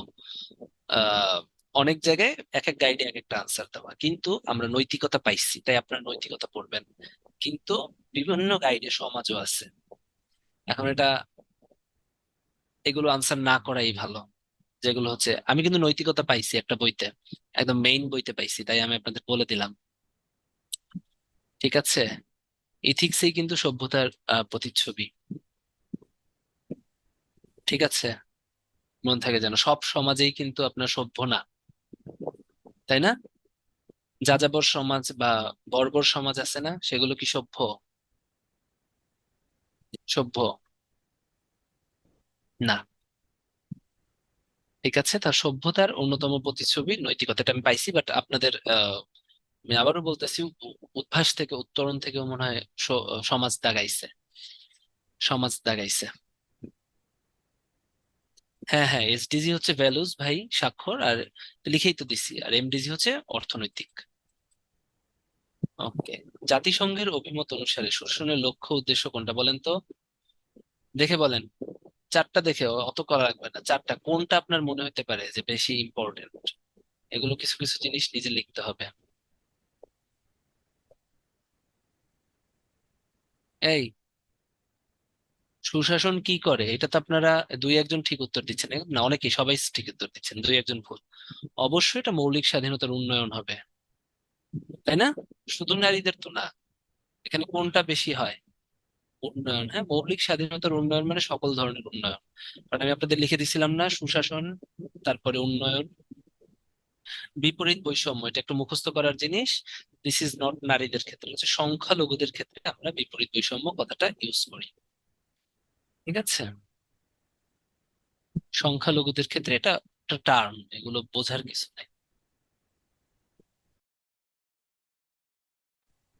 আহ অনেক জায়গায় এক এক গাইডে এক একটা আনসার দেওয়া, কিন্তু আমরা নৈতিকতা পাইছি তাই আপনারা নৈতিকতা পড়বেন। কিন্তু বিভিন্ন গাইডে সমাজও আছে। এখন এটা এগুলো আনসার না করাই ভালো। যেগুলো হচ্ছে আমি কিন্তু নৈতিকতা পাইছি একটা বইতে, একদম মেইন বইতে পাইছি, তাই আমি আপনাদের বলে দিলাম। ঠিক আছে, ইথিক্সই কিন্তু সভ্যতার প্রতিচ্ছবি। ঠিক আছে, মনে থাকে যেন সব সমাজেই কিন্তু আপনার সভ্য না, তাই না? যাযাবর সমাজ বা বর্বর সমাজ আছে না, সেগুলো কি সভ্য? সভ্য না। ঠিক আছে, তার সভ্যতার অন্যতম প্রতিচ্ছবি নৈতিকতাটা আমি পাইছি, বাট আপনাদের আমি আবারও বলতেছি, উদ্ভাস থেকে উত্তরণ থেকেও মনে হয় সমাজ দাগাইছে। সমাজ দাগাইছে। হ্যাঁ হ্যাঁ, এসডিজি হচ্ছে ভ্যালুজ ভাই, স্বাক্ষর আর লিখেই তো দিছি, আর এমডিজি হচ্ছে অর্থনৈতিক। ওকে। জাতিসংঘের অভিমত অনুসারে শোষণের লক্ষ্য উদ্দেশ্য কোনটা বলেন তো? দেখে বলেন। চারটা দেখে, অত করা লাগবে না, চারটা কোনটা আপনার মনে হতে পারে যে বেশি ইম্পর্টেন্ট। এগুলো কিছু কিছু জিনিস নিজে লিখতে হবে। এই, সুশাসন কি করে এটা তো আপনারা দুই একজন ঠিক উত্তর দিচ্ছেন, না অনেকেই, সবাই ঠিক উত্তর দিচ্ছেন, দুই একজন ভুল। অবশ্যই এটা মৌলিক স্বাধীনতার উন্নয়ন হবে, তাই না? শুধু নারীদের তো না, এখানে কোনটা বেশি হয়? উন্নয়ন, হ্যাঁ, মৌলিক স্বাধীনতার উন্নয়ন মানে সকল ধরনের উন্নয়ন। কারণ আমি আপনাদের লিখে দিছিলাম না, সুশাসন, তারপরে উন্নয়ন, বিপরীত বৈষম্য, এটা একটু মুখস্থ করার জিনিস। দিস ইজ নট নারীদের ক্ষেত্রে, হচ্ছে সংখ্যালঘুদের ক্ষেত্রে আমরা বিপরীত বৈষম্য কথাটা ইউজ করি। ঠিক আছে, সংখ্যালঘুদের ক্ষেত্রে এটা একটা টার্ম, এগুলো বোঝার কিছু নাই।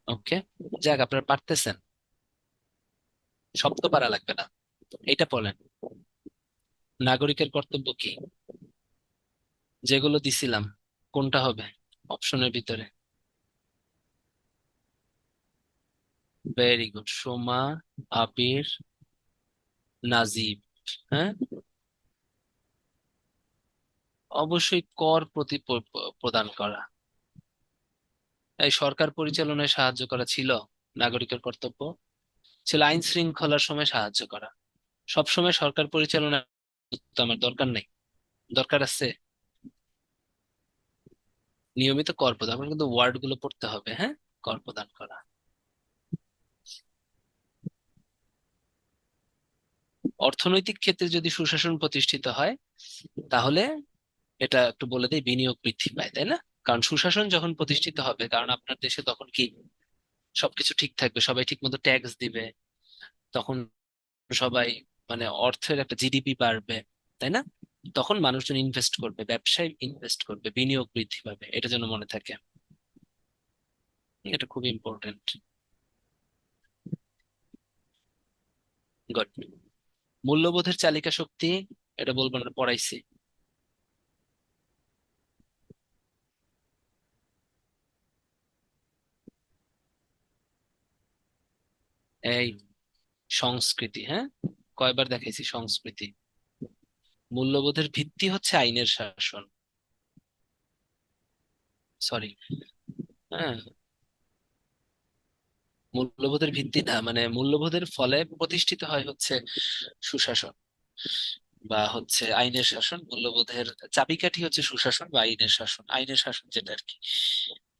ওকে, যাক আপনারা পারতেছেন, সব তো পারা লাগবে না। এটা বলেন, নাগরিকের কর্তব্য কি? যেগুলো দিছিলাম কোনটা হবে অপশনের ভিতরে? ভেরি গুড, সোমা, আবির, নাজিব। হ্যাঁ, অবশ্যই কর প্রদান করা। এই সরকার পরিচালনায় সাহায্য করা ছিল নাগরিকের কর্তব্য, ছিল আইন শৃঙ্খলার সময় সাহায্য করা। সব সময় সরকার পরিচালনা তো আমার দরকার নেই, দরকার আছে নিয়মিত কর প্রদান। আপনার কিন্তু ওয়ার্ড গুলো পড়তে হবে, হ্যাঁ, কর প্রদান করা। অর্থনৈতিক ক্ষেত্রে যদি সুশাসন প্রতিষ্ঠিত হয়, তাহলে এটা একটু বলে দেই, বিনিয়োগ বৃদ্ধি পায়, তাই না? কারণ সুশাসন যখন প্রতিষ্ঠিত হবে, কারণ আপনার দেশে তখন কি সবকিছু ঠিক থাকবে, সবাই ঠিক মতো ট্যাক্স দিবে, তখন সবাই মানে অর্থের একটা জিডিপি বাড়বে, তাই না? তখন মানুষজন ইনভেস্ট করবে, ব্যবসায় ইনভেস্ট করবে, বিনিয়োগ বৃদ্ধি পাবে, এটা যেন মনে থাকে। এটা খুব ইম্পর্টেন্ট। গুড। মূল্যবোধের চালিকা শক্তি, এটা বলবো না, পড়াইছি। এই সংস্কৃতি, হ্যাঁ, কয়বার দেখাইছি সংস্কৃতি। মূল্যবোধের ভিত্তি হচ্ছে আইনের শাসন। সরি, হ্যাঁ, মূল্যবোধের ভিত্তি না, মানে মূল্যবোধের ফলে প্রতিষ্ঠিত হয় হচ্ছে সুশাসন বা হচ্ছে আইনের শাসন। মূল্যবোধের চাবিকাঠি হচ্ছে সুশাসন বা আইনের শাসন, আইনের শাসন যেটা আর কি।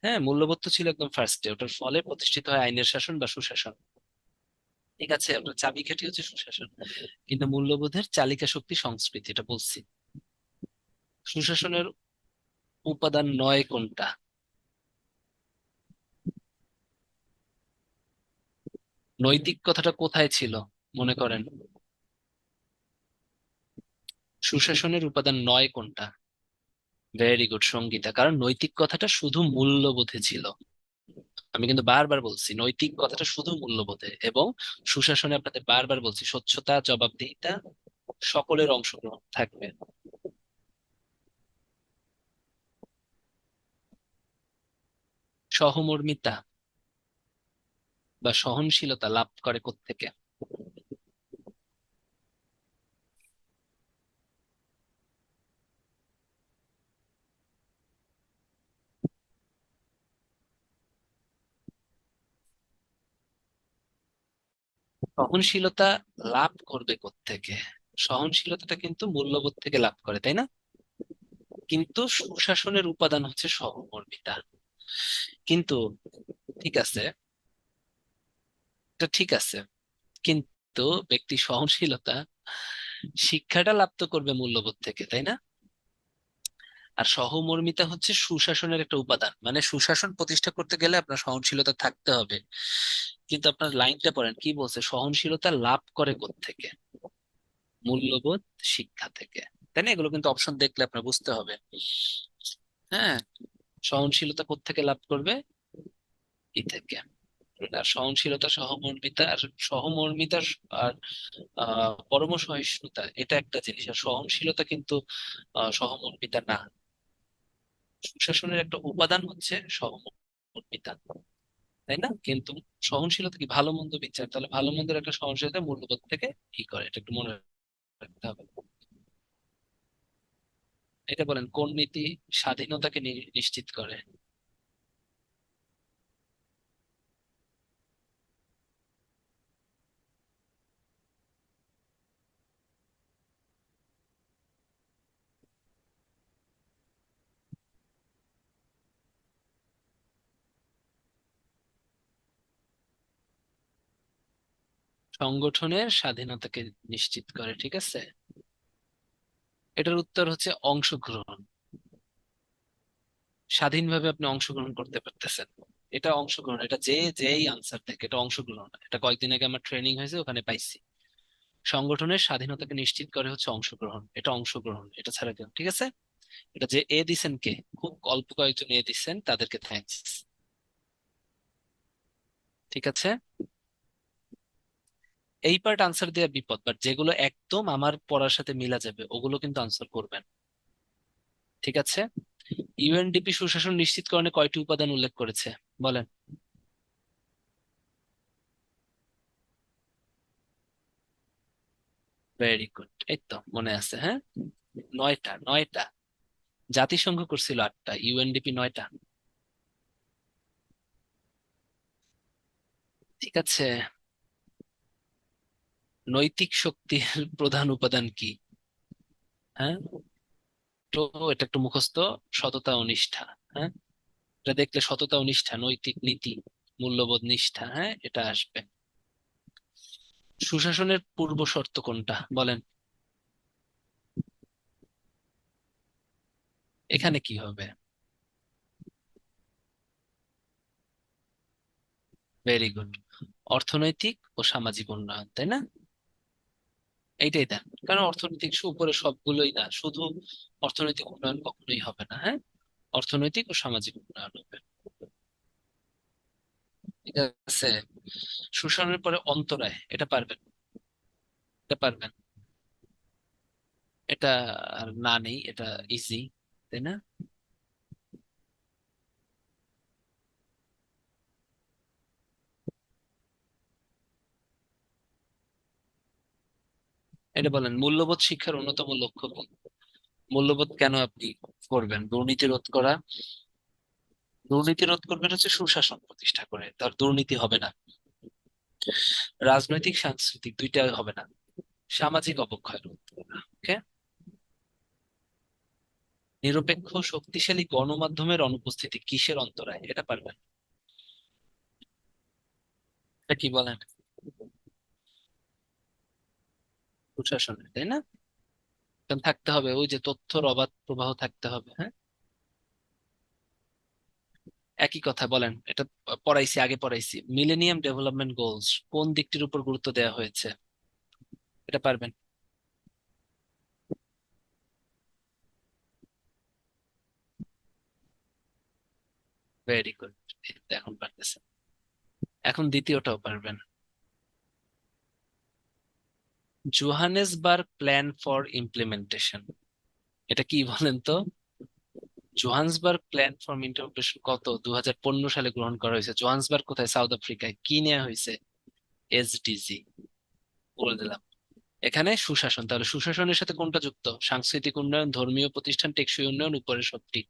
হ্যাঁ, মূল্যবোধ তো ছিল একদম ফার্স্টে, ওটার ফলে প্রতিষ্ঠিত হয় আইনের শাসন বা সুশাসন। ঠিক আছে, আপনার চাবিকাঠি হচ্ছে সুশাসন, কিন্তু মূল্যবোধের চালিকা শক্তি সংস্কৃতি, এটা বলছি। সুশাসনের উপাদান নয় কোনটা? নৈতিক কথাটা কোথায় ছিল মনে করেন? সুশাসনের উপাদান নয় কোনটা? ভেরি গুড, সঙ্গীতা, কারণ নৈতিক কথাটা শুধু মূল্যবোধে ছিল। আমি কিন্তু বারবার বলছি নৈতিক কথাটা শুধু মূল্যবোধে, এবং সুশাসনে আপনাদের বারবার বলছি স্বচ্ছতা, জবাবদিহিতা, সকলের অংশগ্রহণ থাকবে। সহমর্মিতা, বা সহনশীলতা লাভ করে কোত্থেকে? সহনশীলতা লাভ করবে কোত্থেকে? সহনশীলতাটা কিন্তু মূল্যবোধ থেকে লাভ করে, তাই না? কিন্তু সুশাসনের উপাদান হচ্ছে সহমর্মিতা। কিন্তু ঠিক আছে, এটা ঠিক আছে, কিন্তু ব্যক্তি সহনশীলতা শিক্ষাটা লাভ তো করবে মূল্যবোধ থেকে, তাই না? আর সহমর্মিতা হচ্ছে সুশাসনের একটা উপাদান, মানে সুশাসন প্রতিষ্ঠা করতে গেলে আপনার সহনশীলতা থাকতে হবে। কিন্তু আপনার লাইনটা পড়েন, কি বলছে? সহনশীলতা লাভ করে কোত্থেকে? মূল্যবোধ শিক্ষা থেকে, তাই না? এগুলো কিন্তু অপশন দেখলে আপনার বুঝতে হবে। হ্যাঁ, সহনশীলতা কোত্থেকে লাভ করবে? ই থেকে। আর সহনশীলতা, সহমর্মিতা, আর সহমর্মিতা আর পরম সহিষ্ণুতা এটা একটা জিনিস, আর সহনশীলতা কিন্তু সহমর্মিতা না। সুশাসনের একটা উপাদান হচ্ছে সহমর্মিতা, তাই না? কিন্তু সহনশীলতা কি ভালো মন্দ বিচার, তাহলে ভালো মন্দের একটা সহনশীলতা মূল্যবোধ থেকে কি করে, এটা একটু মনে রাখতে হবে। এটা বলেন, কোন নীতি স্বাধীনতাকে নিশ্চিত করে? সংগঠনের স্বাধীনতাকে নিশ্চিত করে, ঠিক আছে। এটার উত্তর হচ্ছে অংশগ্রহণ। স্বাধীনভাবে আপনি অংশগ্রহণ করতে পারতেছেন, এটা অংশগ্রহণ। এটা যেই আনসার থেকে, এটা অংশগ্রহণ। এটা কয়েকদিন আগে আমার ট্রেনিং হয়েছে, ওখানে পাইছি। সংগঠনের স্বাধীনতাকে নিশ্চিত করে হচ্ছে অংশগ্রহণ, এটা অংশগ্রহণ, এটা ছাড়া কেউ, ঠিক আছে। এটা যে এ দিছেন, কে? খুব অল্প কয়েকজন এ দিচ্ছেন, তাদেরকে থ্যাঙ্কস। ঠিক আছে, এই পার্ট আনসার দেওয়া বিপদ, বাট যেগুলো একদম আমার পড়ার সাথে মিলা যাবে ওগুলো কিন্তু আনসার করবেন। ঠিক আছে। ইউএনডিপি সুশাসন নিশ্চিতকরণে কয়টি উপাদান উল্লেখ করেছে? বলেন। ভেরি গুড, এই তো মনে আছে, হ্যাঁ। নয়টা, নয়টা। জাতিসংঘ করছিল 8টা, ইউএনডিপি 9টা। ঠিক আছে। নৈতিক শক্তির প্রধান উপাদান কি? হ্যাঁ, তো এটা একটু মুখস্থ। সততা ও নিষ্ঠা। হ্যাঁ, এটা দেখলে সততা ও নিষ্ঠা, নৈতিক নীতি, মূল্যবোধ, নিষ্ঠা, হ্যাঁ, এটা আসবে। সুশাসনের পূর্ব শর্ত কোনটা? বলেন। এখানে কি হবে? ভেরি গুড, অর্থনৈতিক ও সামাজিক উন্নয়ন, তাই না? এইটাই দেন, কারণ অর্থনৈতিক উপরে সবগুলোই না, শুধু অর্থনৈতিক উন্নয়ন কখনোই হবে না, হ্যাঁ। অর্থনৈতিক ও সামাজিক উন্নয়ন হবে। ঠিক আছে। শোষণের পরে অন্তরায়, এটা পারবেন? এটা পারবেন? এটা আর না নেই, এটা ইজি, তাই না? এটা বলেন, মূল্যবোধ শিক্ষার অন্যতম লক্ষ্য কি? মূল্যবোধ কেন আপনি করবেন? দুর্নীতি রোধ করা। দুর্নীতি রোধ করবেন হচ্ছে সুশাসন প্রতিষ্ঠা করে, তার দুর্নীতি হবে না। রাজনৈতিক সাংস্কৃতিক দুইটা হবে না। সামাজিক অবক্ষয় রোধ করা, ওকে। নিরপেক্ষ শক্তিশালী গণমাধ্যমের অনুপস্থিতি কিসের অন্তরায়? এটা পারবেন? এটা কি বলেন? সুশাসনের, তাই না? কারণ থাকতে হবে ওই যে তথ্যর অবাধ প্রবাহ থাকতে হবে, হ্যাঁ। একই কথা বলেন, এটা পড়াইছি, আগে পড়াইছি। মিলেনিয়াম ডেভেলপমেন্ট গোলস কোন দিকটির উপর গুরুত্ব দেওয়া হয়েছে? এটা পারবেন? ভেরি গুড, এখন পারতেছেন। এখন দ্বিতীয়টাও পারবেন। জোহানেসবার্গ প্ল্যান ফর ইমপ্লিমেন্টেশন, এটা কি বলেন তো? জোহান্সবার্গ প্ল্যান ফর ইন্টারপ্রিটেশন কত 2015 সালে গ্রহণ করা হয়েছে। জোহান্সবার্গ কোথায়? সাউথ আফ্রিকায়। কি নেওয়া হয়েছে? এসডিজি। বলে দিলাম। এখানে সুশাসন, তাহলে সুশাসনের সাথে কোনটা যুক্ত? সাংস্কৃতিক উন্নয়ন, ধর্মীয় প্রতিষ্ঠান, টেকসই উন্নয়ন, উপরের সবটি।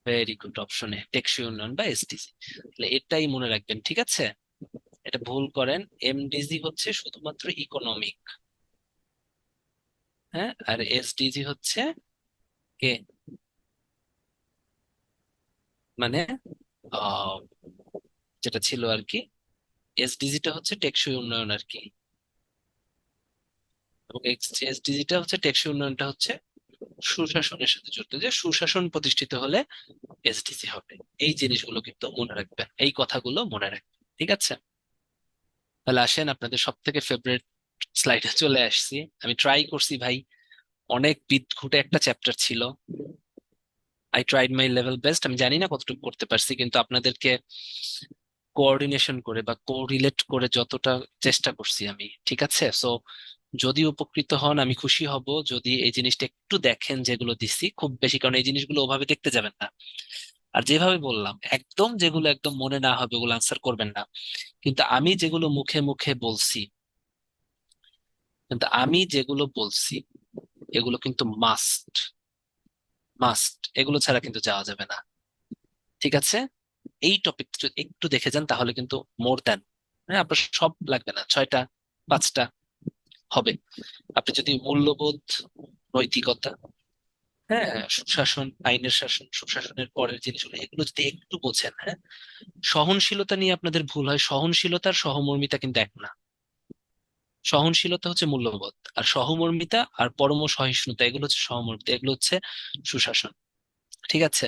ভেরি গুড, অপশনে টেকসই উন্নয়ন বা এসডিজি। তাহলে এটাই মনে রাখবেন, ঠিক আছে? এটা ভুল করেন। এমডিজি হচ্ছে শুধুমাত্র ইকোনমিক, হ্যাঁ, আর এসডিজি হচ্ছে কে, মানে আহ, যেটা ছিল আর কি, এসডিজিটা হচ্ছে টেকসই উন্নয়ন আর কি, এবং এসডিজিটা হচ্ছে টেকসই উন্নয়নটা হচ্ছে সুশাসনের সাথে জড়িত, যে সুশাসন প্রতিষ্ঠিত হলে এসডিজি হবে। এই জিনিসগুলো কিন্তু মনে রাখবেন, এই কথাগুলো মনে রাখবেন, ঠিক আছে? তাহলে আসেন, আপনাদের সব থেকে ফেভারিট স্লাইডে চলে আসছি। আমি ট্রাই করছি ভাই, অনেক বিদঘুটে একটা চ্যাপ্টার ছিল। I tried my level best. আমি জানি না কতটুকু করতে পারছি, কিন্তু আপনাদেরকে কোঅর্ডিনেশন করে বা কোরিলেট করে যতটা চেষ্টা করছি আমি, ঠিক আছে? সো যদি উপকৃত হন আমি খুশি হব, যদি এই জিনিসটা একটু দেখেন যেগুলো দিছি খুব বেশি, কারণ এই জিনিসগুলো ওভাবে দেখতে যাবেন না। আর যেভাবে বললাম, একদম যেগুলো একদম মনে না হবে ওগুলো আনসার করবেন না। কিন্তু আমি যেগুলো মুখে মুখে বলছি, কিন্তু আমি যেগুলো বলছি এগুলো কিন্তু মাস্ট, মাস্ট, এগুলো ছাড়া কিন্তু যাওয়া যাবে না, ঠিক আছে? এই টপিক একটু দেখে যান, তাহলে কিন্তু মোর দেন, হ্যাঁ, আপনার সব লাগবে না, 6টা 5টা হবে। আপনি যদি মূল্যবোধ, নৈতিকতা, হ্যাঁ, সুশাসন, আইনের শাসন, সুশাসনের পরের জিনিসগুলো এগুলো যদি একটু বোঝেন, হ্যাঁ। সহনশীলতা নিয়ে আপনাদের ভুল হয়, সহনশীলতার সহমর্মিতা কিন্তু এক না। সহনশীলতা হচ্ছে মূল্যবোধ, আর সহমর্মিতা আর পরম সহিষ্ণুতা এগুলো হচ্ছে সহমর্মিতা, এগুলো হচ্ছে সুশাসন, ঠিক আছে?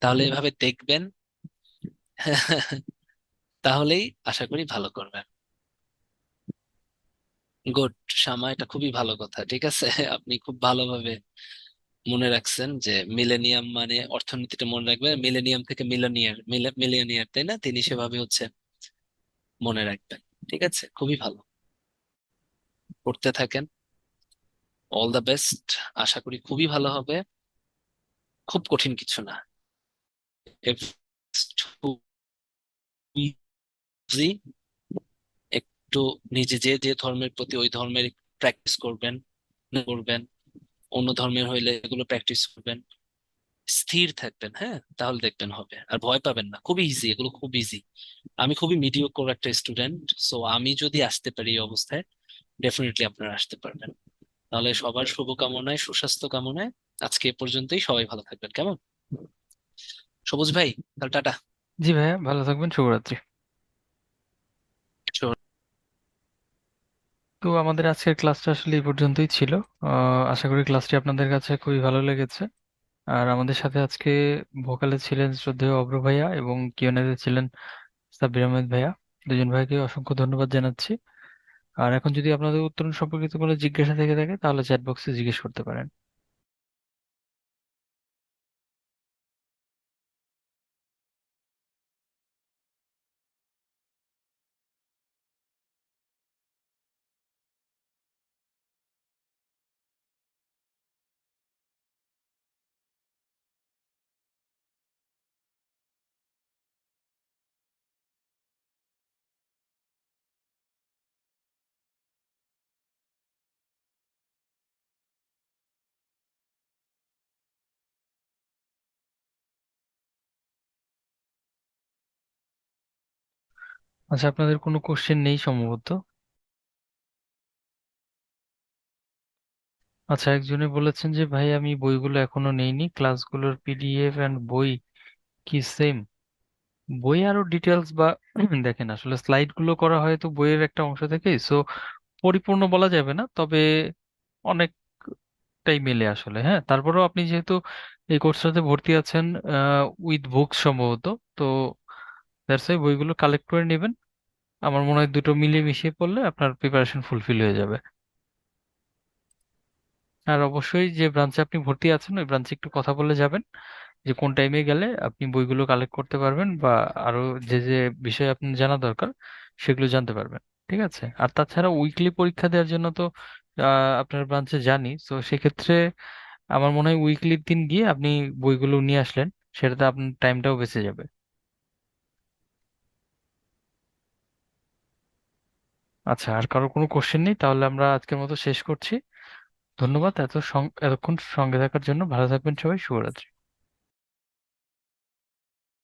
তাহলে এভাবে দেখবেন। তাহলেই আশা করি ভালো করবেন। গুড, শামা, এটা খুবই ভালো কথা, ঠিক আছে। আপনি খুব ভালোভাবে মনে রাখছেন যে মিলেনিয়াম মানে অর্থনীতিটা মনে রাখবেন, মিলেনিয়াম থেকে মিলেনিয়ার, মিলেনিয়ার, তাই না? তিনি সেভাবে হচ্ছে মনে রাখবেন, ঠিক আছে, খুবই ভালো। করতে থাকেন। All the best. আশা করি খুবই ভালো হবে। খুব কঠিন কিছু না। ইজি, একটু নিজে যে যে ধর্মের প্রতি ওই ধর্মের প্র্যাকটিস করবেন, করবেন, অন্য ধর্মের হইলে এগুলো প্র্যাকটিস করবেন, স্থির থাকবেন, হ্যাঁ, তাহলে দেখবেন হবে। আর ভয় পাবেন না, খুবই ইজি, এগুলো খুব ইজি। আমি খুবই মিডিওকর একটা স্টুডেন্ট, সো আমি যদি আসতে পারি এই অবস্থায়, ডেফিনেটলি আপনারা আসতে পারবেন। তাহলে সবার শুভকামনায়, সুস্বাস্থ্য কামনায় আজকে এ পর্যন্তই। সবাই ভালো থাকবেন, কেমন? সবুজ ভাই, তাহলে টাটা। জি ভাইয়া, ভালো থাকবেন, শুভরাত্রি। তো আমাদের আজকের ক্লাসটা আসলে এই পর্যন্তই ছিল। আশা করি ক্লাসটি আপনাদের কাছে খুবই ভালো লেগেছে। আর আমাদের সাথে আজকে ভোকালে ছিলেন শ্রদ্ধেয় অভ্র ভাইয়া, এবং কিউএনএ ছিলেন সাব্বির আহমেদ ভাইয়া। দুজন ভাইকে অসংখ্য ধন্যবাদ জানাচ্ছি। আর এখন যদি আপনাদের উত্তরণ সম্পর্কিত কোনো জিজ্ঞাসা থেকে থাকে তাহলে চ্যাট বক্সে জিজ্ঞেস করতে পারেন। আচ্ছা, আপনাদের কোনো কোশ্চেন নেই সম্ভবত। আচ্ছা, একজনে বলেছেন যে ভাই আমি বইগুলো এখনো নেইনি, ক্লাসগুলোর পিডিএফ এন্ড বই কি সেম? বই আরো ডিটেলস বা দেখেন, আসলে স্লাইড গুলো করা হয় তো বইয়ের একটা অংশ থেকেই, সো পরিপূর্ণ বলা যাবে না, তবে অনেকটাই মেলে আসলে। হ্যাঁ, তারপরেও আপনি যেহেতু এই কোর্সটাতে ভর্তি আছেন উইথ বুকস সম্ভবত, তো দ্যাটস ওয়াই বইগুলো কালেক্ট করে নেবেন। আমার মনে হয় দুটো মিলিয়ে মিশিয়ে পড়লে আপনার প্রিপারেশন ফুলফিল হয়ে যাবে। আর অবশ্যই যে ব্রাঞ্চে আপনি ভর্তি আছেন ওই ব্রাঞ্চে একটু কথা বলে যাবেন, যে কোন টাইমে গেলে আপনি বইগুলো কালেক্ট করতে পারবেন, বা আরো যে যে বিষয় আপনার জানা দরকার সেগুলো জানতে পারবেন। ঠিক আছে? আর তাছাড়া উইকলি পরীক্ষা দেওয়ার জন্য তো আপনার ব্রাঞ্চে জানি, তো সেক্ষেত্রে আমার মনে হয় উইকলির দিন গিয়ে আপনি বইগুলো নিয়ে আসলেন, সেটাতে আপনার টাইমটাও বেঁচে যাবে। আচ্ছা, আর কারো কোনো কোশ্চেন নেই? তাহলে আমরা আজকের মতো শেষ করছি। ধন্যবাদ এতক্ষণ সঙ্গে থাকার জন্য। ভালো থাকবেন সবাই। শুভরাত্রি।